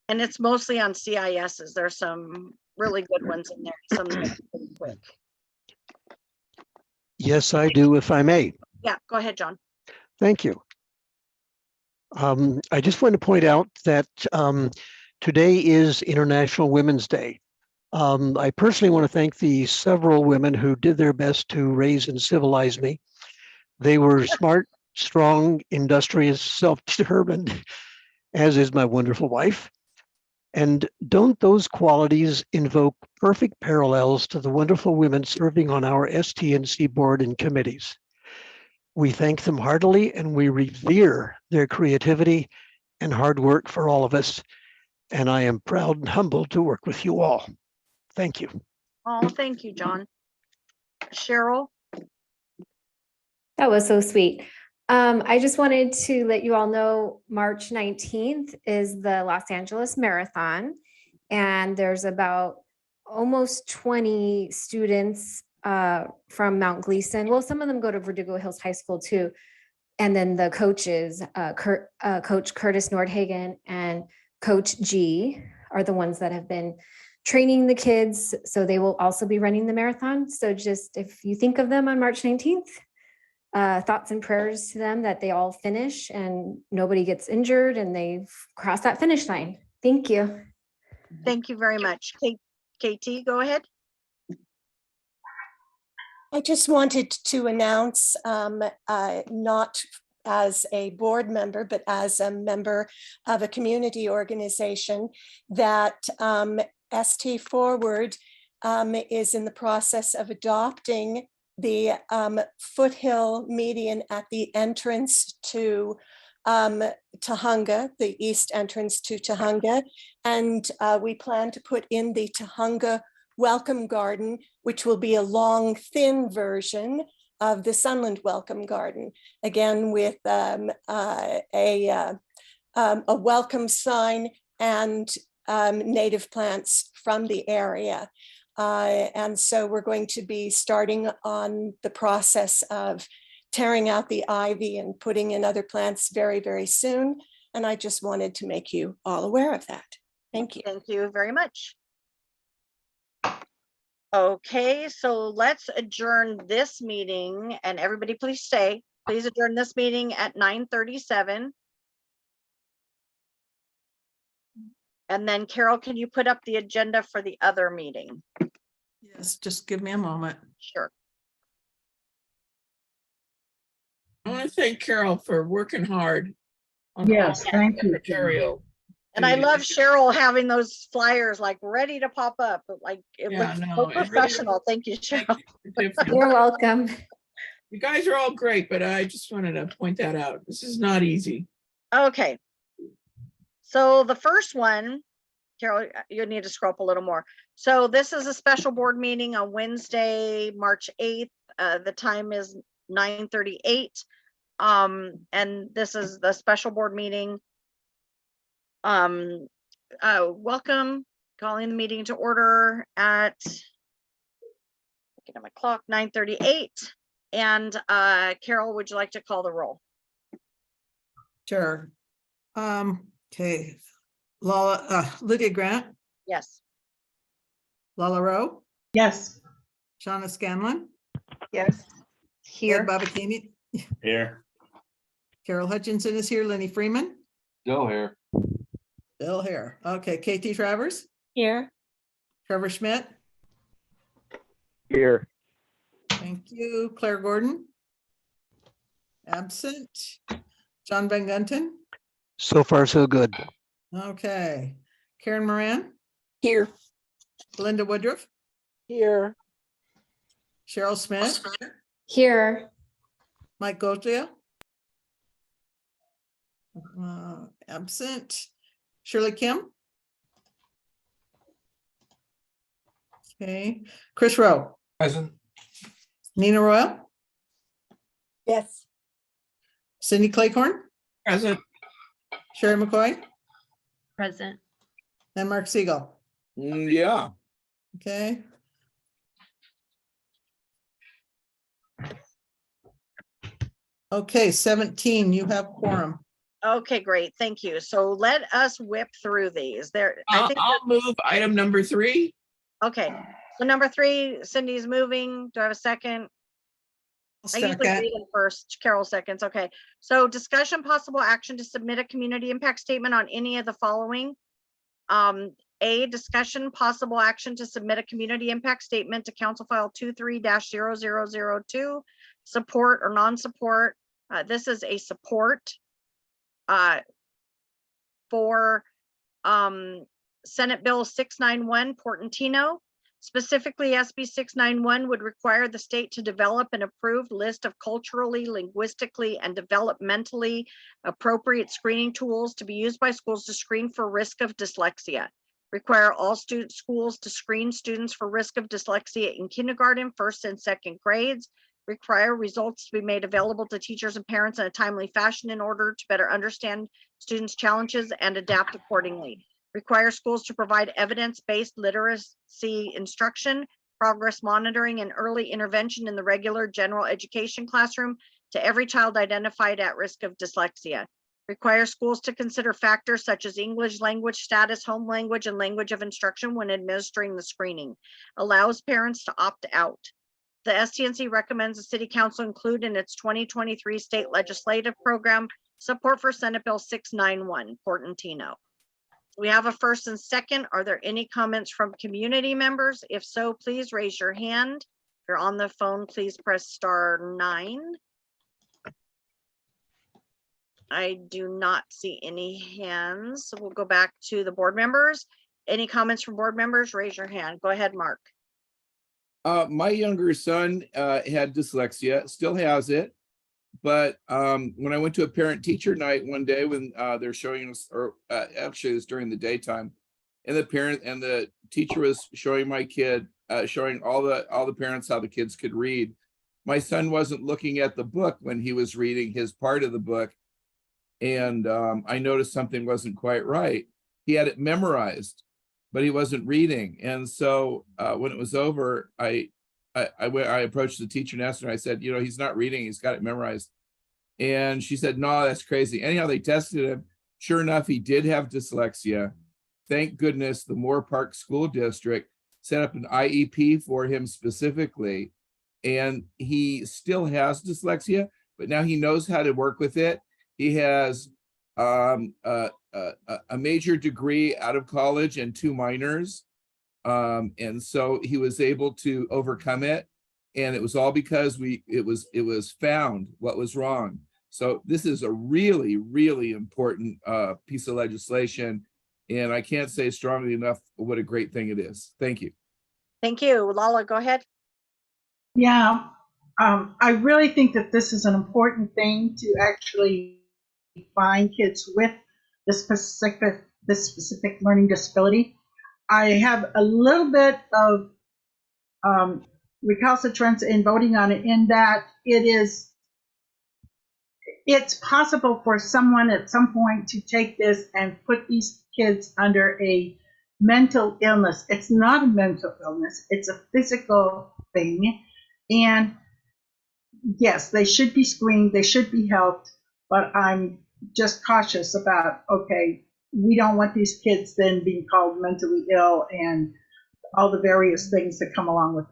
And it's mostly on CISs. There's some really good ones in there. Some that are pretty quick. Yes, I do, if I may. Yeah, go ahead, John. Thank you. I just want to point out that today is International Women's Day. I personally want to thank the several women who did their best to raise and civilize me. They were smart, strong, industrious, self-determined, as is my wonderful wife. And don't those qualities invoke perfect parallels to the wonderful women serving on our STNC board and committees? We thank them heartily and we revere their creativity and hard work for all of us. And I am proud and humbled to work with you all. Thank you. Oh, thank you, John. Cheryl? That was so sweet. I just wanted to let you all know March 19th is the Los Angeles Marathon. And there's about almost 20 students from Mount Gleason. Well, some of them go to Verdugo Hills High School too. And then the coaches, Coach Curtis Nordhagen and Coach G are the ones that have been training the kids. So they will also be running the marathon. So just if you think of them on March 19th, thoughts and prayers to them that they all finish and nobody gets injured and they've crossed that finish line. Thank you. Thank you very much. KT, go ahead. I just wanted to announce, not as a board member, but as a member of a community organization, that ST Forward is in the process of adopting the foothill median at the entrance to Tujunga, the east entrance to Tujunga. And we plan to put in the Tujunga Welcome Garden, which will be a long, thin version of the Sunland Welcome Garden, again with a welcome sign and native plants from the area. And so we're going to be starting on the process of tearing out the ivy and putting in other plants very, very soon. And I just wanted to make you all aware of that. Thank you. Thank you very much. Okay, so let's adjourn this meeting and everybody please stay. Please adjourn this meeting at 9:37. And then Carol, can you put up the agenda for the other meeting? Yes, just give me a moment. Sure. I want to thank Carol for working hard. On Yes, all that thank you, material. And I love Cheryl having those flyers like ready to pop up. Like it Yeah, looks no, so it really professional. Thank you, Cheryl. You're welcome. You guys are all great, but I just wanted to point that out. This is not easy. Okay. So the first one, Carol, you need to scroll up a little more. So this is a special board meeting on Wednesday, March 8th. The time is 9:38. And this is the special board meeting. Welcome, calling the meeting to order at, looking at my clock, 9:38. And Carol, would you like to call the roll? Sure. Okay. Lydia Grant, Yes. Lala Rowe, Yes. Shauna Scanlon, Yes. Ed Babatini, Here. Carol Hutchinson is here, Lenny Freeman, Still here. Bill here. Okay, KT Travers, Here. Trevor Schmidt, Here. thank you. Claire Gordon, absent. John Van Gunten, So far, so good. okay. Karen Moran, Here. Belinda Woodruff, Here. Cheryl Smith, Here. Mike Goldfield, absent. Shirley Kim. Okay, Chris Rowe, Present. Nina Royal, Yes. Cindy Claycorn, Present. Sherry McCoy, Present. and Mark Siegel. Yeah. Okay. Okay, 17, you have quorum. Okay, great. Thank you. So let us whip through these. There, I think. I'll move item number 3. Okay, so number 3, Cindy's moving. Do I have a second? I usually read them first. Carol seconds. Okay. So discussion possible action to submit a community impact statement on any of the following. A, discussion possible action to submit a community impact statement to council file 23-0002, support or non-support. This is a support for Senate Bill 691 Portantino. Specifically, SB 691 would require the state to develop an approved list of culturally, linguistically, and developmentally appropriate screening tools to be used by schools to screen for risk of dyslexia. Require all schools to screen students for risk of dyslexia in kindergarten, first and second grades. Require results to be made available to teachers and parents in a timely fashion in order to better understand students' challenges and adapt accordingly. Require schools to provide evidence-based literacy instruction, progress monitoring, and early intervention in the regular general education classroom to every child identified at risk of dyslexia. Require schools to consider factors such as English language status, home language, and language of instruction when administering the screening. Allows parents to opt out. The STNC recommends the City Council include in its 2023 state legislative program support for Senate Bill 691, Portantino. We have a first and second. Are there any comments from community members? If so, please raise your hand. If you're on the phone, please press *9. I do not see any hands. So we'll go back to the board members. Any comments from board members? Raise your hand. Go ahead, Mark. My younger son had dyslexia, still has it. But when I went to a parent teacher night one day when they're showing us, or actually it was during the daytime, and the parent and the teacher was showing my kid, showing all the parents how the kids could read. My son wasn't looking at the book when he was reading his part of the book. And I noticed something wasn't quite right. He had it memorized, but he wasn't reading. And so when it was over, I approached the teacher and asked her, I said, you know, he's not reading, he's got it memorized. And she said, no, that's crazy. Anyhow, they tested him. Sure enough, he did have dyslexia. Thank goodness the Moore Park School District set up an IEP for him specifically. And he still has dyslexia, but now he knows how to work with it. He has a major degree out of college and 2 minors. And so he was able to overcome it. And it was all because it was found what was wrong. So this is a really, really important piece of legislation. And I can't say strongly enough what a great thing it is. Thank you. Thank you. Lala, go ahead. Yeah, I really think that this is an important thing to actually find kids with this specific learning disability. I have a little bit of recalcitrance in voting on it, in that it's possible for someone at some point to take this and put these kids under a mental illness. It's not a mental illness, it's a physical thing. And yes, they should be screened, they should be helped, but I'm just cautious about, okay, we don't want these kids then being called mentally ill and all the various things that come along with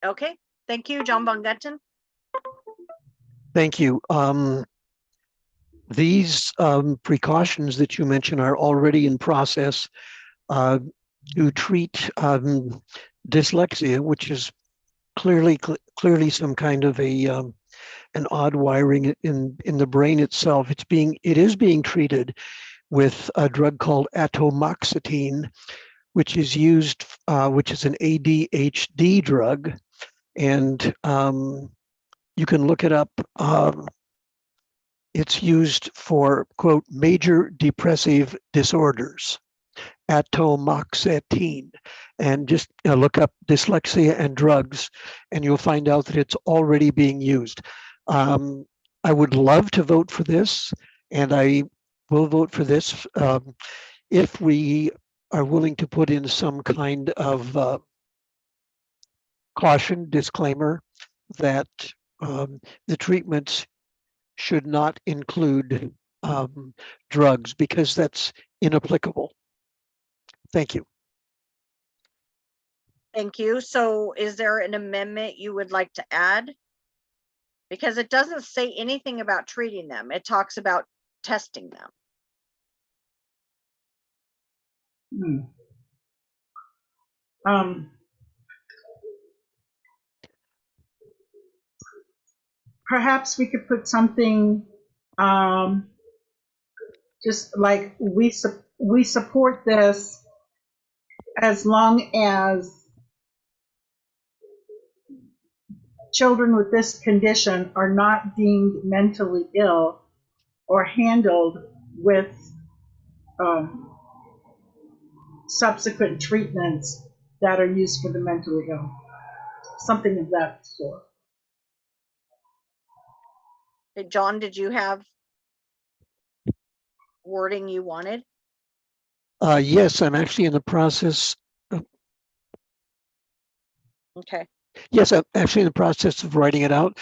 that. Okay, thank you. John Von Gutten. Thank you. These precautions that you mentioned are already in process to treat dyslexia, which is clearly some kind of an odd wiring in the brain itself. It is being treated with a drug called atomoxetine, which is used, which is an ADHD drug, and you can look it up. It's used for, quote, major depressive disorders, atomoxetine, and just look up dyslexia and drugs, and you'll find out that it's already being used. I would love to vote for this, and I will vote for this if we are willing to put in some kind of caution, disclaimer, that the treatments should not include drugs, because that's inapplicable. Thank you. Thank you. So is there an amendment you would like to add? Because it doesn't say anything about treating them. It talks about testing them. Perhaps we could put something, just like we support this as long as children with this condition are not deemed mentally ill or handled with subsequent treatments that are used for the mentally ill. Something of that sort. John, did you have wording you wanted? Yes, I'm actually in the process. Okay. Yes, I'm actually in the process of writing it out.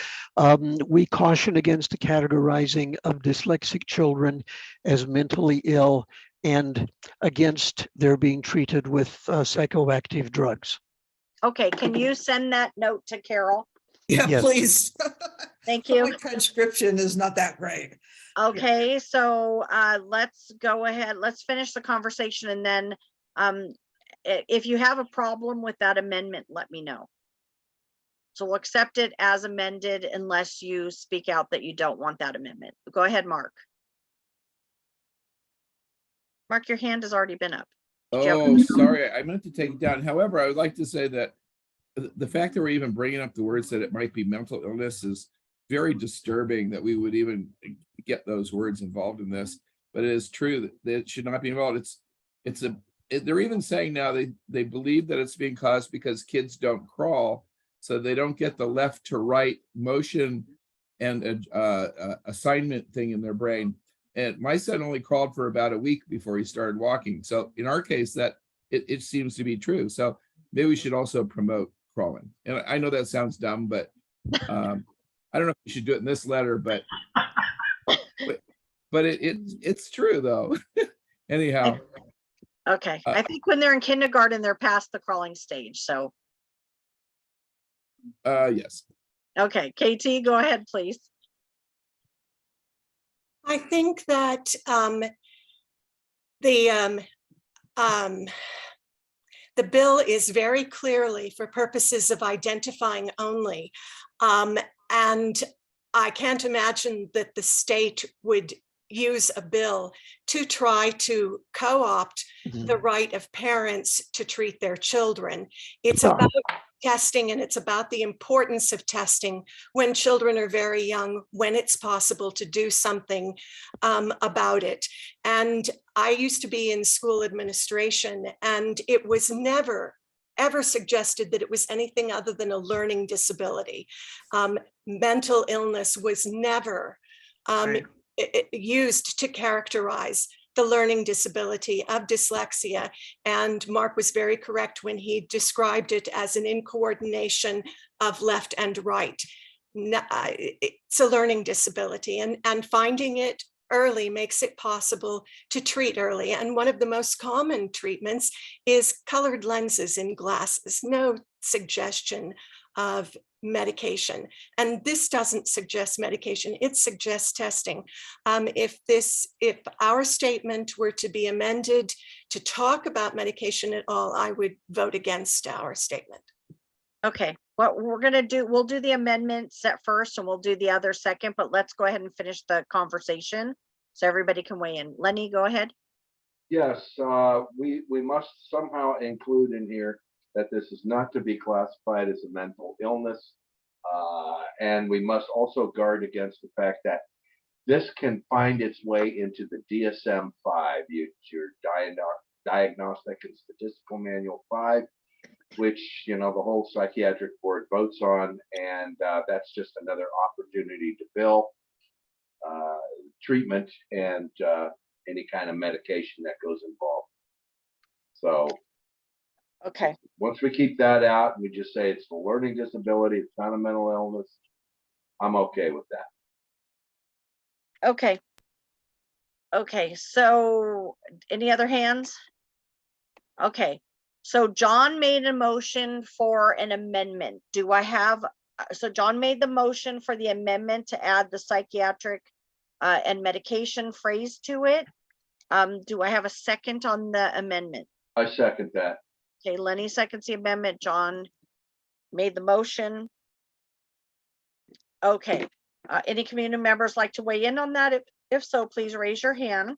We caution against the categorizing of dyslexic children as mentally ill and against their being treated with psychoactive drugs. Okay, can you send that note to Carol? Yeah, Yes. please. Thank you. My transcription is not that great. Okay, so let's go ahead. Let's finish the conversation, and then if you have a problem with that amendment, let me know. So we'll accept it as amended unless you speak out that you don't want that amendment. Go ahead, Mark. Mark, your hand has already been up. Oh, sorry, I meant to take it down. However, I would like to say that the fact that we're even bringing up the words that it might be mental illness is very disturbing, that we would even get those words involved in this. But it is true that it should not be involved. They're even saying now they believe that it's being caused because kids don't crawl, so they don't get the left to right motion and assignment thing in their brain. And my son only crawled for about a week before he started walking. So in our case, that it seems to be true. So maybe we should also promote crawling. And I know that sounds dumb, but I don't know if we should do it in this letter, but it's true though. Anyhow. Okay, I think when they're in kindergarten, they're past the crawling stage. So. Yes. Okay, KT, go ahead, please. I think that the bill is very clearly for purposes of identifying only. And I can't imagine that the state would use a bill to try to co-opt the right of parents to treat their children. It's about testing, and it's about the importance of testing when children are very young, when it's possible to do something about it. And I used to be in school administration, and it was never ever suggested that it was anything other than a learning disability. Mental illness was never used to characterize the learning disability of dyslexia. And Mark was very correct when he described it as an incoordination of left and right. It's a learning disability, and finding it early makes it possible to treat early. And one of the most common treatments is colored lenses in glasses. No suggestion of medication. And this doesn't suggest medication, it suggests testing. If our statement were to be amended to talk about medication at all, I would vote against our statement. Okay, what we're gonna do, we'll do the amendments at first and we'll do the other second, but let's go ahead and finish the conversation so everybody can weigh in. Lenny, go ahead. Yes, we must somehow include in here that this is not to be classified as a mental illness. And we must also guard against the fact that this can find its way into the DSM-5, your Diagnostic and Statistical Manual 5, which, the whole psychiatric board votes on. And that's just another opportunity to bill treatment and any kind of medication that goes involved. So okay, once we keep that out and we just say it's a learning disability, it's not a mental illness, I'm okay with that. okay. Okay, so any other hands? Okay, So John made a motion for an amendment. Do I have, so John made the motion for the amendment to add the psychiatric and medication phrase to it. Do I have a second on the amendment? I second that. Okay, Lenny seconds the amendment. John made the motion. Okay, any community members like to weigh in on that? If so, please raise your hand.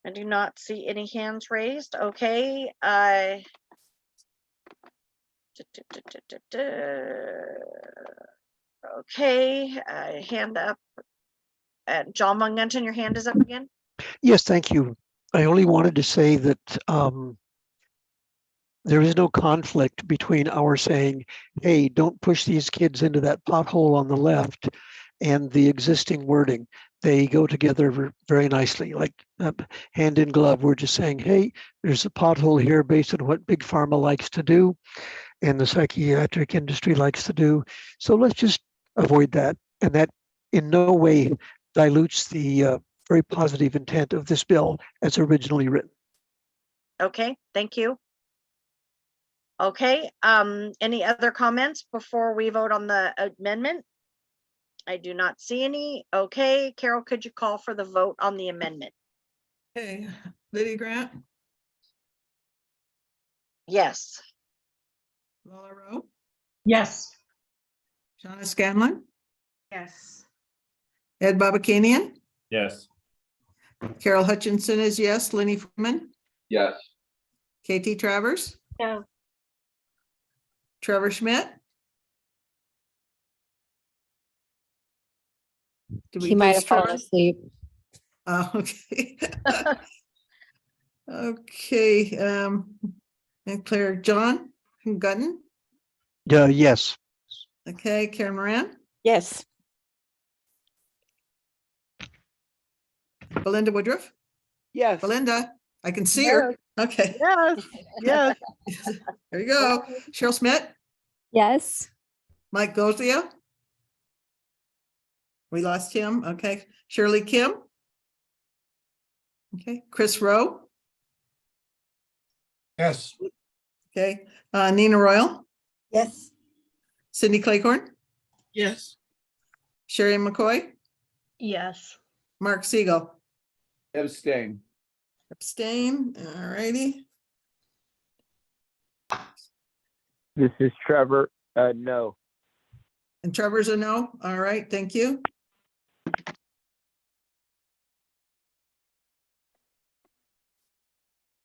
I do not see any hands raised. Okay, okay, hand up. John Von Gunton, your hand is up again. Yes, thank you. I only wanted to say that there is no conflict between our saying, hey, don't push these kids into that pothole on the left, and the existing wording. They go together very nicely, like hand in glove. We're just saying, hey, there's a pothole here based on what Big Pharma likes to do and the psychiatric industry likes to do. So let's just avoid that. And that in no way dilutes the very positive intent of this bill as originally written. Okay, thank you. Okay, any other comments before we vote on the amendment? I do not see any. Okay, Carol, could you call for the vote on the amendment? Okay, Lydia Grant, Yes. Lola Rowe, Yes. Shauna Scanlon, Yes. Ed Babakanian, Yes. Carol Hutchinson is yes, Lenny Freeman, Yes. KT Travers, No. Trevor Schmidt. Did we He might lose have fallen Trevor? asleep. Oh, okay. Okay, and Claire John Gutton, Yes. okay, Karen Moran, Yes. Belinda Woodruff, Yes. Belinda, I can see her, okay, Yes. Yes. there you go, Cheryl Smith, Yes. Mike Gozia. We lost him, okay, Shirley Kim. Okay, Chris Rowe, Yes. okay, Nina Royal, Yes. Cindy Claycorn, Yes. Sherry McCoy, Yes. Mark Siegel. Abstain. Abstain, all righty. This is Trevor. No. And Trevor's a no, all right, thank you.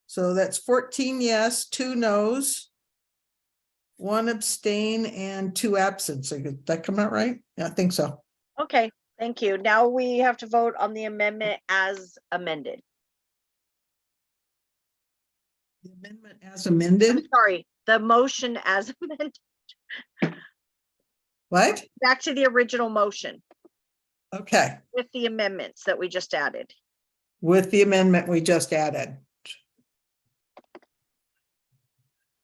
So that's 14 yes, 2 no's, 1 abstain and 2 absent. So did that come out right? Yeah, I think so. Okay, thank you. Now we have to vote on the amendment as amended. The amendment as amended, Sorry, the motion as amended. what? Back to the original motion Okay, with the amendments that we just added. with the amendment we just added.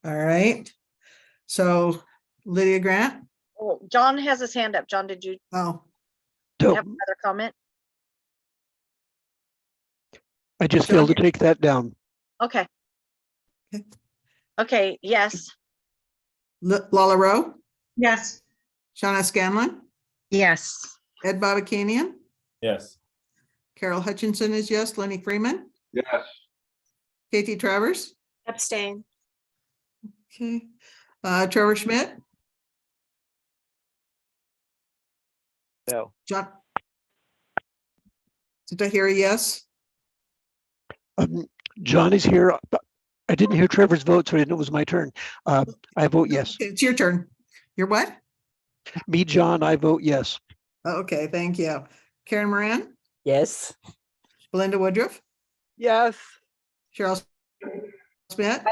All right, so Lydia Grant, Oh, John has his hand up. John, did you oh, So have another comment? I just John, failed to take that down. Okay. Okay. Okay, yes. Lala Rowe, Yes. Shauna Scanlon, Yes. Ed Babakanian, Yes. Carol Hutchinson is yes, Lenny Freeman, Yes. KT Travers, Abstain. okay, Trevor Schmidt, No. John. Did I hear a yes? John is here. But I didn't hear Trevor's vote, so I didn't know it was my turn. I vote yes. Okay, it's your turn. You're what? Me, John, I vote yes. Okay, thank you. Karen Moran, Yes. Belinda Woodruff, Yes. Cheryl Smith.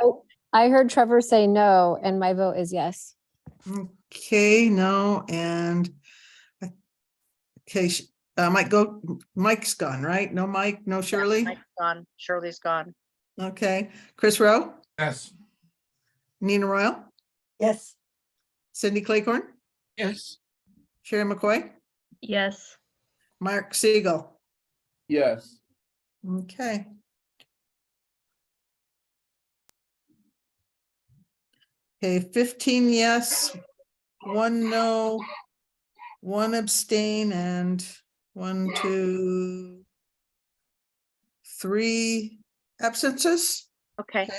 I heard Trevor say no, and my vote is yes. Okay, no, and okay, Mike's gone, right? No Mike, no Shirley? Mike's gone. Shirley's gone. Okay, Chris Rowe, Yes. Nina Royal, Yes. Cindy Claycorn, Yes. Sherry McCoy, Yes. Mark Siegel. Yes. Okay. Okay, 15 yes, 1 no, 1 abstain, and 1, 2, 3 absences. Okay.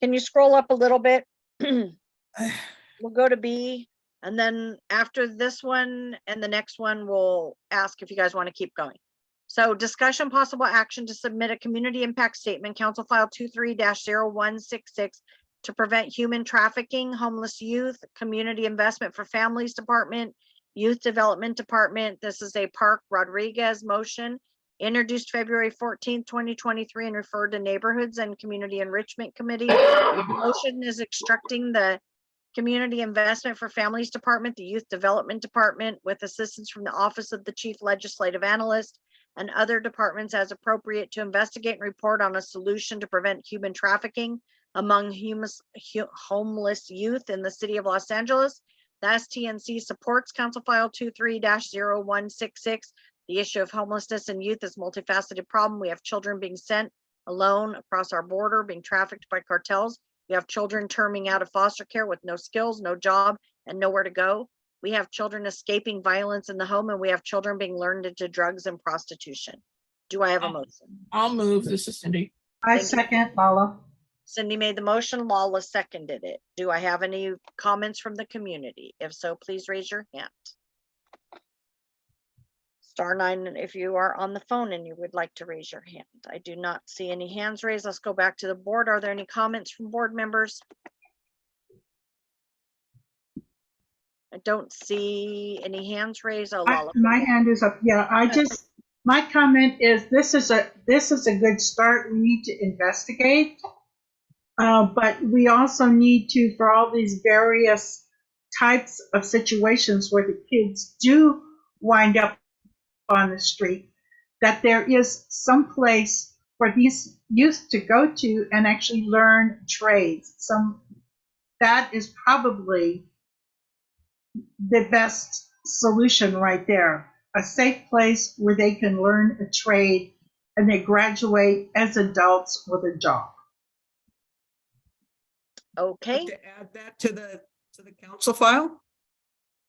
Can you scroll up a little bit? We'll go to B, and then after this one and the next one, we'll ask if you guys want to keep going. So discussion possible action to submit a community impact statement, council file 23-0166 to prevent human trafficking, homeless youth, community investment for families department, youth development department. This is a Park Rodriguez motion introduced February 14th, 2023 and referred to neighborhoods and community enrichment committee. The motion is instructing the Community Investment for Families Department, the Youth Development Department, with assistance from the Office of the Chief Legislative Analyst and other departments as appropriate, to investigate and report on a solution to prevent human trafficking among homeless youth in the city of Los Angeles. The STNC supports Council File 23-0166. The issue of homelessness in youth is a multifaceted problem. We have children being sent alone across our border, being trafficked by cartels. We have children terming out of foster care with no skills, no job, and nowhere to go. We have children escaping violence in the home, and we have children being lured into drugs and prostitution. Do I have a motion? I'll move. This is Cindy. I second Lala. Cindy made the motion, Lala seconded it. Do I have any comments from the community? If so, please raise your hand. *9 if you are on the phone and you would like to raise your hand. I do not see any hands raised. Let's go back to the board. Are there any comments from board members? I don't see any hands raised. Oh, Lala. My hand is up. Yeah, my comment is this is a good start. We need to investigate. But we also need to, for all these various types of situations where the kids do wind up on the street, that there is some place for these youth to go to and actually learn trades. That is probably the best solution right there. A safe place where they can learn a trade and they graduate as adults with a job. Okay. To add that to the council file,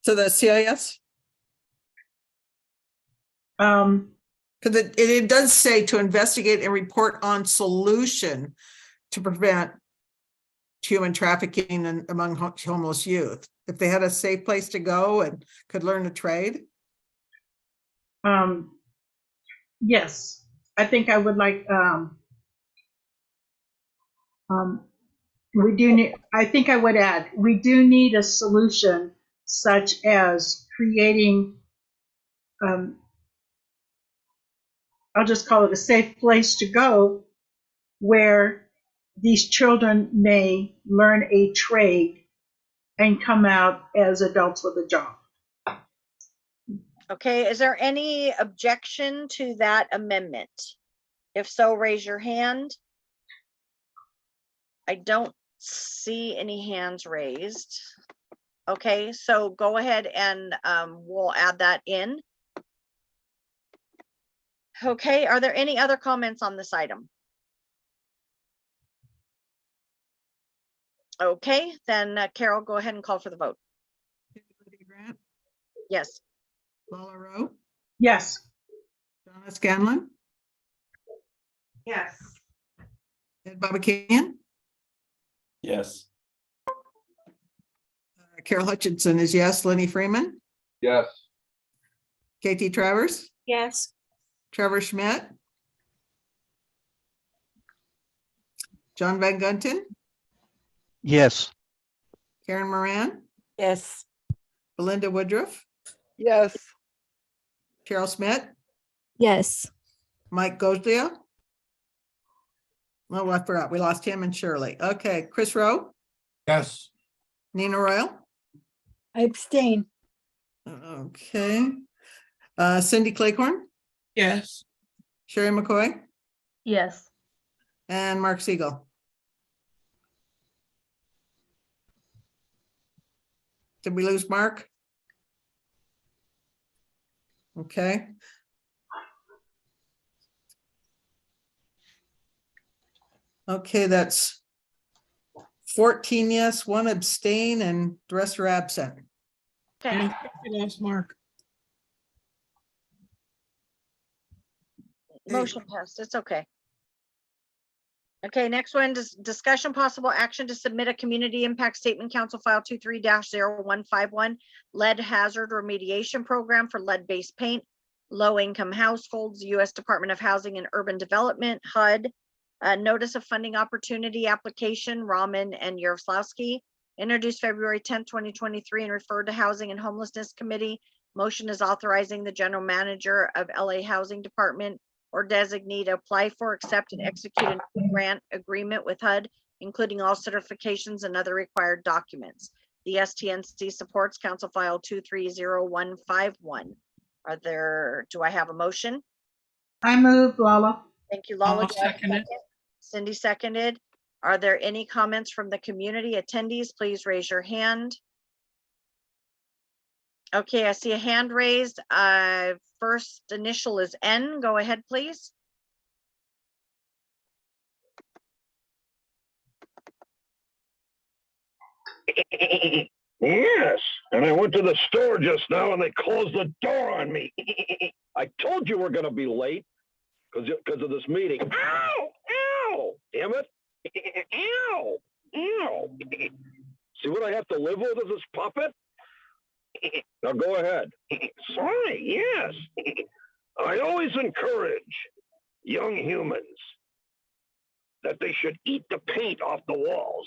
to the CIS. Because it does say to investigate and report on solution to prevent human trafficking among homeless youth. If they had a safe place to go and could learn a trade. Yes, I think I would like. We do need. I think I would add. We do need a solution such as creating. I'll just call it a safe place to go where these children may learn a trade and come out as adults with a job. Okay, is there any objection to that amendment? If so, raise your hand. I don't see any hands raised. Okay, so go ahead and we'll add that in. Okay, are there any other comments on this item? Okay, then Carol, go ahead and call for the vote. Grant, Yes. Lala Rowe, Yes. Donna Scanlon, Yes. Ed Babakian, Yes. Carol Hutchinson is yes. Lenny Freeman, Yes. KT Travers, Yes. Trevor Schmidt, John Van Gunten, Yes. Karen Moran, Yes. Belinda Woodruff, Yes. Carol Schmidt, Yes. Mike Goslia. Oh, I forgot. We lost him and Shirley. Okay, Chris Rowe, Yes. Nina Royal. I abstain. Okay. Cindy Claycorn, Yes. Sherry McCoy, Yes. and Mark Siegel. Did we lose Mark? Okay. Okay, that's 14 yes, 1 abstain, and the rest are absent. Okay, And you lost Mark. motion passed. It's okay. Okay, next one is discussion possible action to submit a community impact statement, council file 23-0151, lead hazard remediation program for lead-based paint, low-income households, U.S. Department of Housing and Urban Development, HUD, notice of funding opportunity application, Rahman and Yaroslavsky, introduced February 10th, 2023, and referred to Housing and Homelessness Committee. Motion is authorizing the general manager of LA Housing Department or designee to apply for, accept, and execute a grant agreement with HUD, including all certifications and other required documents. The STNC supports council file 230151. Do I have a motion? I move, Lala. Thank you, Lala. I'll Do I have a second it. Cindy seconded. Are there any comments from the community attendees? Please raise your hand. Okay, I see a hand raised. First initial is N. Go ahead, please. Yes, and I went to the store just now and they closed the door on me. I told you we're going to be late because of this meeting. Ow! Ow! Damn it! Ow! Ow! See what I have to live with as this puppet? Now go ahead. Sorry, yes. I always encourage young humans that they should eat the paint off the walls.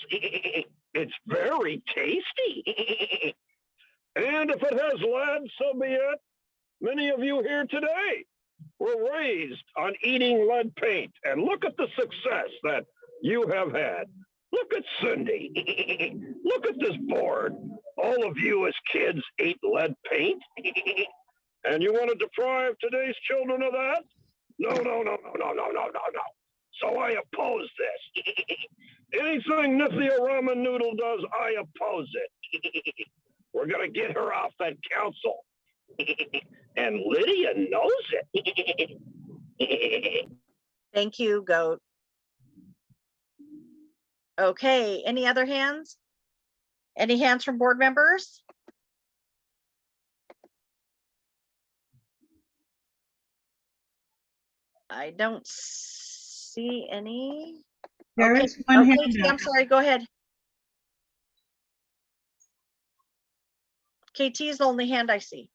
It's very tasty. And if it has lead, so be it. Many of you here today were raised on eating lead paint. And look at the success that you have had. Look at Cindy. Look at this board. All of you as kids ate lead paint. And you want to deprive today's children of that? No, no, no, no, no, no, no, no, no. So I oppose this. Anything Nithya Ramen Noodle does, I oppose it. We're going to get her off that council. And Lydia knows it. Thank you, Goat. Okay, any other hands? Any hands from board members? I don't see any. There Okay. is one Okay, hand I'm up. sorry, go ahead. KT is the only hand I see.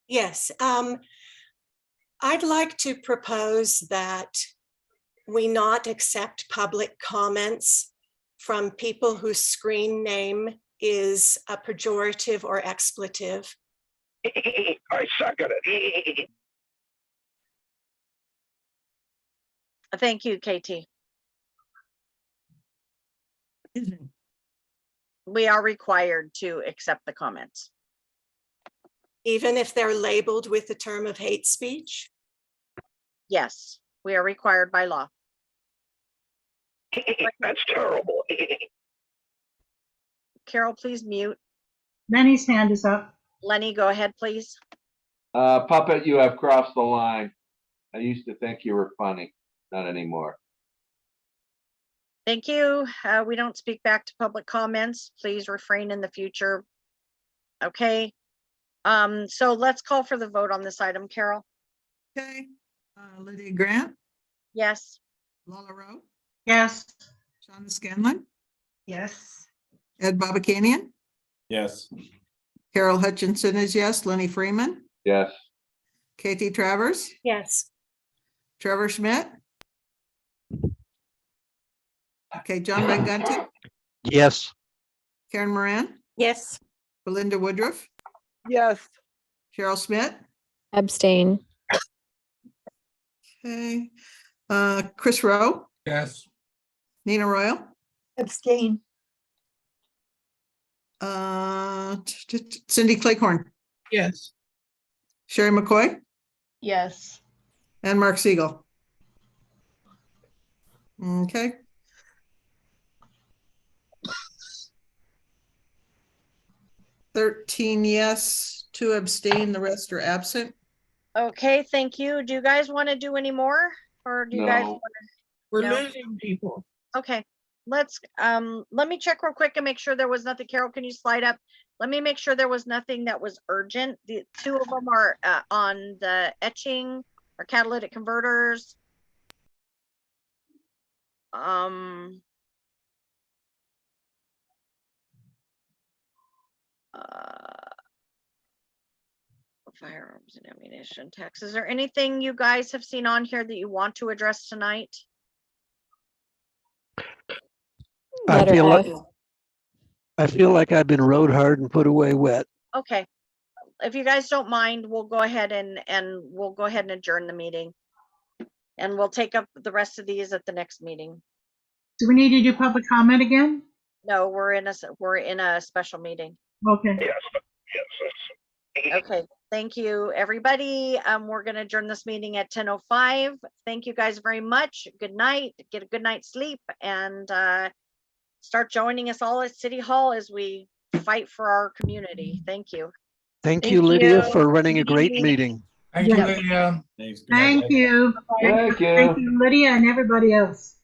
Yes, I'd like to propose that we not accept public comments from people whose screen name is a pejorative or expletive. I second it. Thank you, KT. We are required to accept the comments. Even if they're labeled with the term of hate speech? Yes, we are required by law. That's terrible. Carol, please mute. Lenny's hand is up. Lenny, go ahead, please. Puppet, you have crossed the line. I used to think you were funny, not anymore. Thank you. We don't speak back to public comments. Please refrain in the future. Okay. So let's call for the vote on this item, Carol. Okay, Lydia Grant, Yes. Lala Rowe, Yes. Shauna Scanlon, Yes. Ed Babakanian, Yes. Carol Hutchinson is yes, Lenny Freeman, Yes. Katie Travers, Yes. Trevor Schmidt. Okay, John Van Gunten, Yes. Karen Moran, Yes. Belinda Woodruff, Yes. Cheryl Schmidt, Abstain. okay, Chris Rowe, Yes. Nina Royal, Abstain. Cindy Claycorn, Yes. Sherry McCoy, Yes. and Mark Siegel. Okay. $13 yes, 2 abstain, the rest are absent. Okay, thank you. Do you guys want to do any more? Or do you guys No. want to? We're No. losing people. Okay, let me check real quick and make sure there was nothing. Carol, can you slide up? Let me make sure there was nothing that was urgent. The two of them are on the etching or catalytic converters. Firearms and ammunition tax. Is there anything you guys have seen on here that you want to address tonight? I Letter feel F. like I feel like I've been rode hard and put away wet. Okay. If you guys don't mind, we'll go ahead and we'll go ahead and adjourn the meeting. And we'll take up the rest of these at the next meeting. Do we need to do public comment again? No, we're in a special meeting. Okay. Okay, thank you, everybody. We're gonna adjourn this meeting at 10:05. Thank you guys very much. Good night. Get a good night's sleep and start joining us all at City Hall as we fight for our community. Thank you. Thank you, Lydia, for running a great meeting. Thank you, Yeah. Lydia. Thanks. Thank you. Thank you. Thank you, Lydia and everybody else.